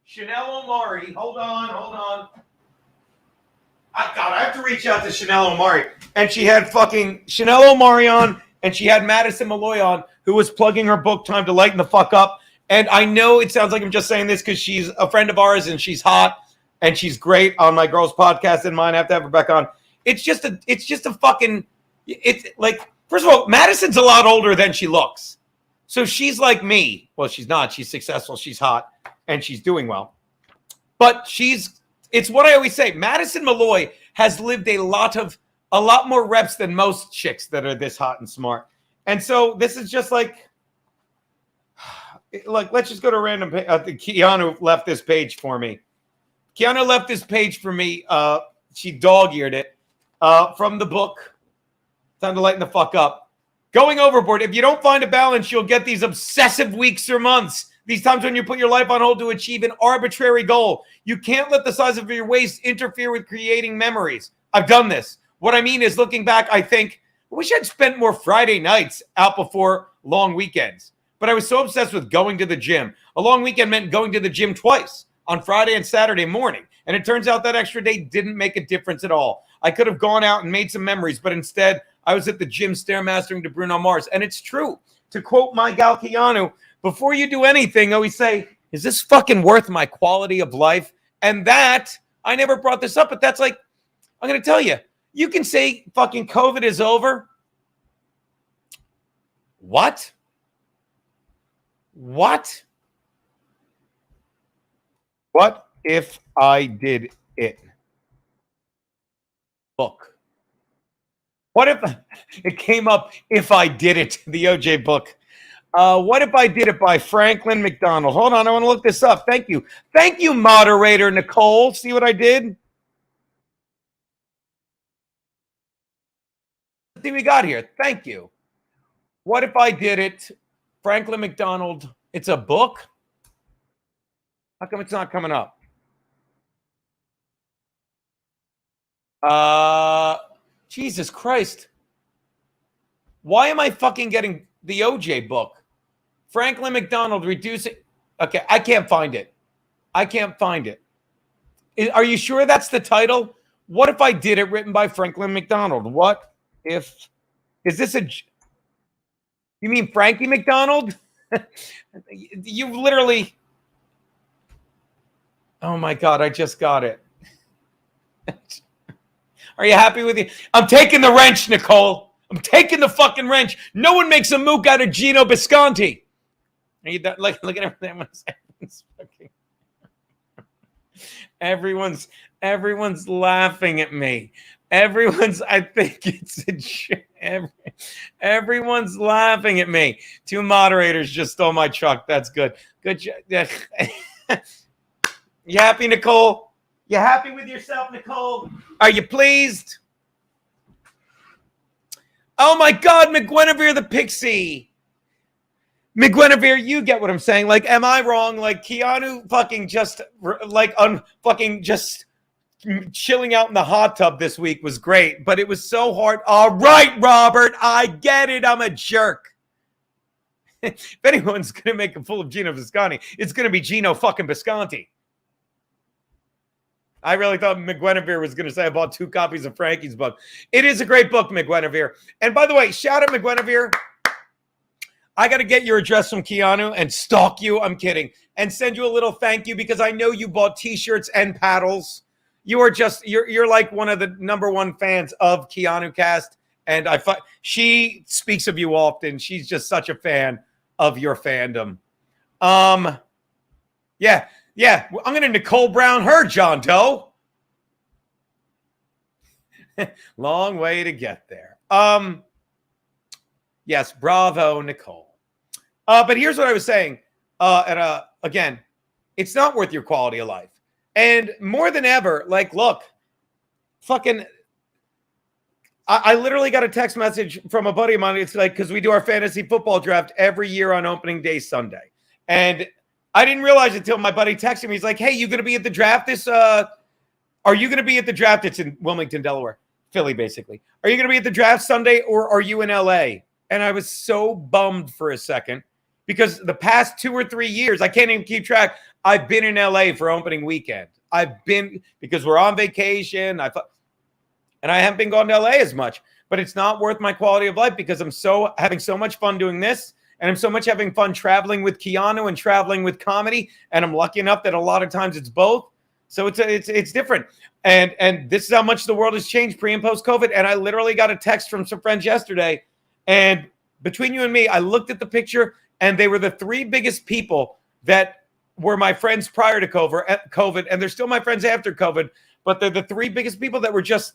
Chanel Omari. Hold on. God, I have to reach out to Chanel Omari. And she had fucking Chanel Omari on, and she had Madison Malloy on, who was plugging her book, Time to Lighten the Fuck Up. And I know it sounds like I'm just saying this because she's a friend of ours, and she's hot, and she's great on my girl's podcast and mine. I have to have her back on. It's just a fucking, it's like, first of all, Madison's a lot older than she looks. So she's like me. Well, she's not. She's successful. She's hot, and she's doing well. But it's what I always say. Madison Malloy has lived a lot more reps than most chicks that are this hot and smart. And so this is just like let's just go to random. Keanu left this page for me. She dog-eared it from the book. Time to lighten the fuck up. Going overboard. If you don't find a balance, you'll get these obsessive weeks or months. These times when you put your life on hold to achieve an arbitrary goal. You can't let the size of your waist interfere with creating memories. I've done this. What I mean is, looking back, I think, I wish I'd spent more Friday nights out before long weekends. But I was so obsessed with going to the gym. A long weekend meant going to the gym twice, on Friday and Saturday morning. And it turns out that extra day didn't make a difference at all. I could have gone out and made some memories, but instead, I was at the gym stairmastering to Bruno Mars. And it's true. To quote my gal Keanu, before you do anything, always say, is this fucking worth my quality of life? And that, I never brought this up, but that's like, I'm going to tell you, you can say fucking COVID is over. What? What if I did it? Book. What if it came up if I did it? The OJ book. What if I did it by Franklin McDonald? Hold on, I want to look this up. Thank you. Thank you, moderator Nicole. See what I did? see we got here. Thank you. What if I did it? Franklin McDonald. It's a book? How come it's not coming up? Jesus Christ. Why am I fucking getting the OJ book? Franklin McDonald reducing. Okay, I can't find it. I can't find it. Are you sure that's the title? What if I did it written by Franklin McDonald? What if. Is this a. You mean Frankie McDonald? You literally. Oh my God, I just got it. Are you happy with it? I'm taking the wrench, Nicole. I'm taking the fucking wrench. No one makes a mook out of Gino Bisconti. Are you that, look at everything. Everyone's laughing at me. I think it's everyone's laughing at me. 2 moderators just stole my truck. That's good. Good job. You happy, Nicole? You happy with yourself, Nicole? Are you pleased? Oh my God, McGuinevere the Pixie. McGuinevere, you get what I'm saying. Like, am I wrong? Like, Keanu fucking just, like, fucking just chilling out in the hot tub this week was great, but it was so hard. All right, Robert, I get it. I'm a jerk. If anyone's going to make a fool of Gino Visconti, it's going to be Gino fucking Visconti. I really thought McGuinevere was going to say I bought 2 copies of Frankie's book. It is a great book, McGuinevere. And by the way, shout out McGuinevere. I got to get your address from Keanu and stalk you. I'm kidding. And send you a little thank you because I know you bought T-shirts and paddles. You are just, you're like one of the #1 fans of Keanu Cast. And she speaks of you often. She's just such a fan of your fandom. Yeah. I'm going to Nicole Brown her, John Doe. Long way to get there. Yes, bravo, Nicole. But here's what I was saying. Again, it's not worth your quality of life. And more than ever, like, look, fucking, I literally got a text message from a buddy of mine. It's like, because we do our fantasy football draft every year on opening day Sunday. And I didn't realize it until my buddy texted me. He's like, hey, you going to be at the draft are you going to be at the draft? It's in Wilmington, Delaware, Philly, basically. Are you going to be at the draft Sunday or are you in LA? And I was so bummed for a second because the past 2 or 3 years, I can't even keep track. I've been in LA for opening weekend. I've been because we're on vacation. And I haven't been going to LA as much, but it's not worth my quality of life because I'm having so much fun doing this. And I'm so much having fun traveling with Keanu and traveling with comedy. And I'm lucky enough that a lot of times it's both. So it's different. And this is how much the world has changed pre and post COVID. And I literally got a text from some friends yesterday. And between you and me, I looked at the picture and they were the 3 biggest people that were my friends prior to COVID. And they're still my friends after COVID. But they're the 3 biggest people that were just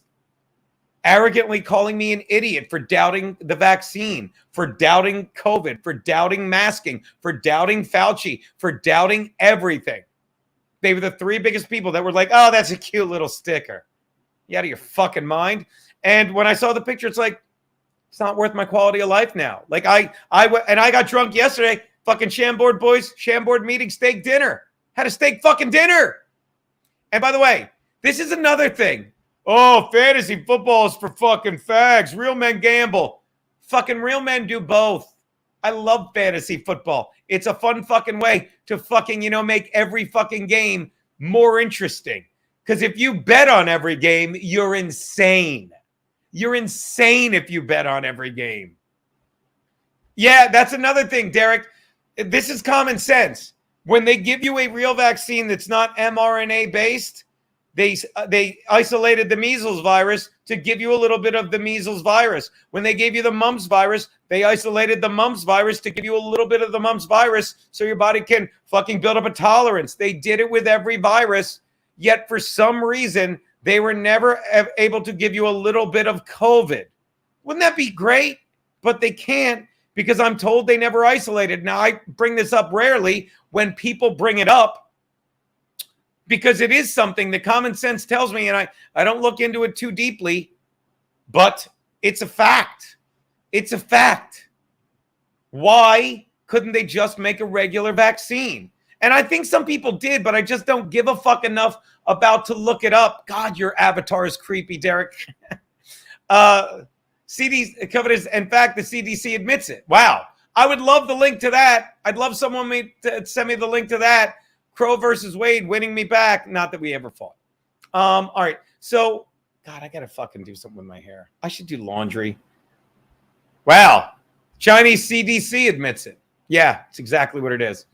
arrogantly calling me an idiot for doubting the vaccine, for doubting COVID, for doubting masking, for doubting Fauci, for doubting everything. They were the 3 biggest people that were like, oh, that's a cute little sticker. You out of your fucking mind? And when I saw the picture, it's like, it's not worth my quality of life now. Like I got drunk yesterday, fucking Chambord boys, Chambord meeting, steak dinner. Had a steak fucking dinner. And by the way, this is another thing. Oh, fantasy football is for fucking fags. Real men gamble. Fucking real men do both. I love fantasy football. It's a fun fucking way to fucking, make every fucking game more interesting. Because if you bet on every game, you're insane. You're insane if you bet on every game. Yeah, that's another thing, Derek. This is common sense. When they give you a real vaccine that's not mRNA based, they isolated the measles virus to give you a little bit of the measles virus. When they gave you the mumps virus, they isolated the mumps virus to give you a little bit of the mumps virus so your body can fucking build up a tolerance. They did it with every virus, yet for some reason, they were never able to give you a little bit of COVID. Wouldn't that be great? But they can't because I'm told they never isolated. Now, I bring this up rarely when people bring it up, because it is something that common sense tells me, and I don't look into it too deeply, but It's a fact. It's a fact. Why couldn't they just make a regular vaccine? And I think some people did, but I just don't give a fuck enough about to look it up. God, your avatar is creepy, Derek. CDC covetous. In fact, the CDC admits it. Wow. I would love the link to that. I'd love someone to send me the link to that. Crow versus Wade winning me back. Not that we ever fought. All right. So, God, I got to fucking do something with my hair. I should do laundry. Wow. Chinese CDC admits it. Yeah, it's exactly what it is.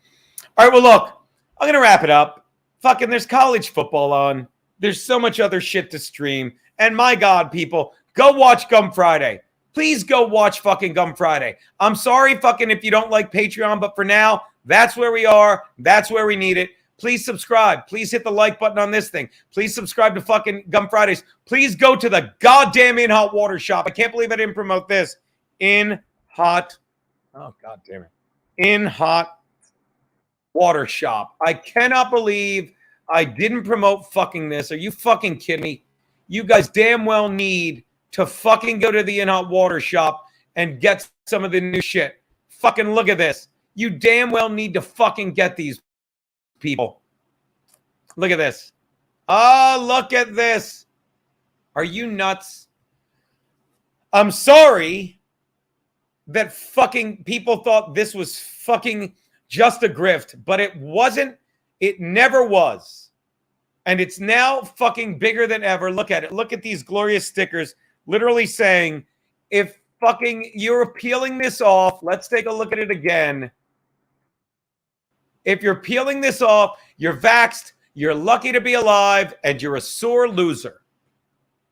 All right, well, look, I'm going to wrap it up. Fucking there's college football on. There's so much other shit to stream. And my God, people, go watch Gum Friday. Please go watch fucking Gum Friday. I'm sorry fucking if you don't like Patreon, but for now, that's where we are. That's where we need it. Please subscribe. Please hit the like button on this thing. Please subscribe to fucking Gum Fridays. Please go to the goddamn In Hot Water shop. I can't believe I didn't promote this. In Hot Water shop. I cannot believe I didn't promote fucking this. Are you fucking kidding me? You guys damn well need to fucking go to the In Hot Water shop and get some of the new shit. Fucking look at this. You damn well need to fucking get these, people. Look at this. Oh, look at this. Are you nuts? I'm sorry that fucking people thought this was fucking just a grift, but it wasn't. It never was. And it's now fucking bigger than ever. Look at it. Look at these glorious stickers literally saying, if fucking you're peeling this off, let's take a look at it again. If you're peeling this off, you're vaxxed, you're lucky to be alive, and you're a sore loser.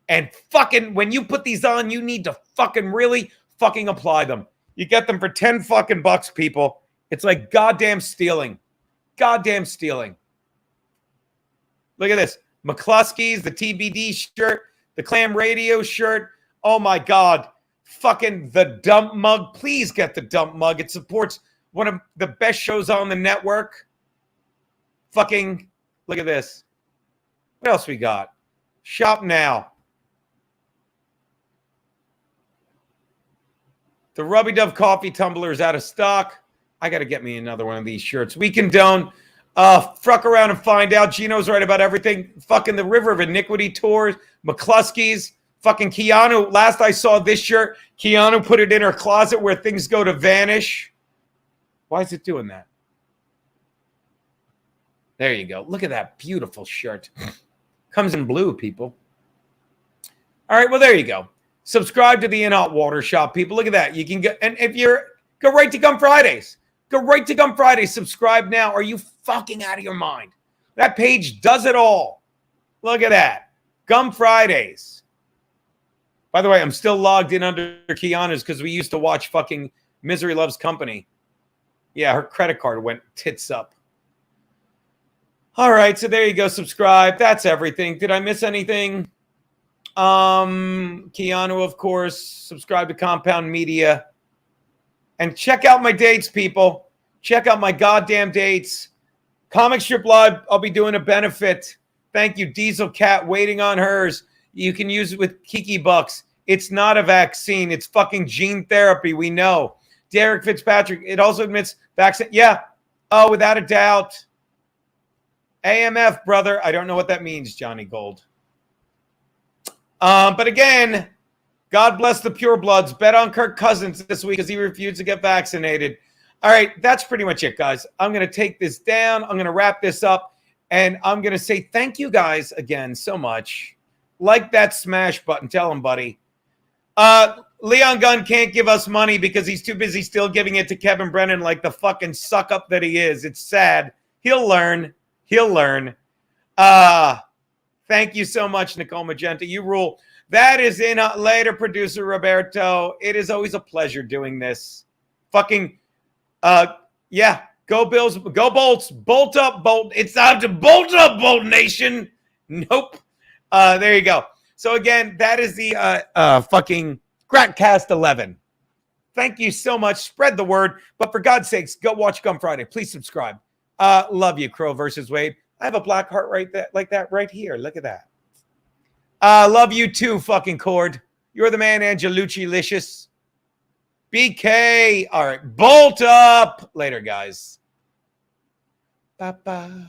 And fucking when you put these on, you need to fucking really fucking apply them. You get them for 10 fucking bucks, people. It's like goddamn stealing. Goddamn stealing. Look at this. McCluskey's, the TBD shirt, the Clam Radio shirt. Oh my God. Fucking the Dump Mug. Please get the Dump Mug. It supports one of the best shows on the network. Fucking look at this. What else we got? Shop now. The Rubby Dove coffee tumbler is out of stock. I got to get me another one of these shirts. We condone. Fruck around and find out. Gino's right about everything. Fucking the River of Iniquity tours. McCluskey's. Fucking Keanu. Last I saw this shirt, Keanu put it in her closet where things go to vanish. Why is it doing that? There you go. Look at that beautiful shirt. Comes in blue, people. All right, well, there you go. Subscribe to the In Hot Water shop, people. Look at that. You can get, and if you're, go right to Gum Fridays. Go right to Gum Fridays. Subscribe now. Are you fucking out of your mind? That page does it all. Look at that. Gum Fridays. By the way, I'm still logged in under Keanu's because we used to watch fucking Misery Loves Company. Yeah, her credit card went tits up. All right, so there you go. Subscribe. That's everything. Did I miss anything? Keanu, of course. Subscribe to Compound Media. And check out my dates, people. Check out my goddamn dates. Comic Strip Live, I'll be doing a benefit. Thank you, Diesel Cat, waiting on hers. You can use it with Kiki Bucks. It's not a vaccine. It's fucking gene therapy. We know. Derek Fitzpatrick, it also admits vaccine. Yeah. Oh, without a doubt. AMF, brother. I don't know what that means, Johnny Gold. But again, God bless the purebloods. Bet on Kirk Cousins this week as he refused to get vaccinated. All right, that's pretty much it, guys. I'm going to take this down. I'm going to wrap this up. And I'm going to say thank you guys again so much. Like that smash button. Tell him, buddy. Leon Gunn can't give us money because he's too busy still giving it to Kevin Brennan like the fucking suck up that he is. It's sad. He'll learn. He'll learn. Thank you so much, Nicole Magenta. You rule. That is in later, producer Roberto. It is always a pleasure doing this. Fucking, yeah. Go Bills. Go Bolts. Bolt up, Bolt. It's time to bolt up, Bolt Nation. Nope. There you go. So again, that is the fucking Crackcast 11. Thank you so much. Spread the word. But for God's sakes, go watch Gum Friday. Please subscribe. Love you, Crow versus Wade. I have a black heart right there, like that right here. Look at that. Love you too, fucking Cord. You're the man, Angelucci Licious. BK. All right. Bolt up. Later, guys. Bye-bye.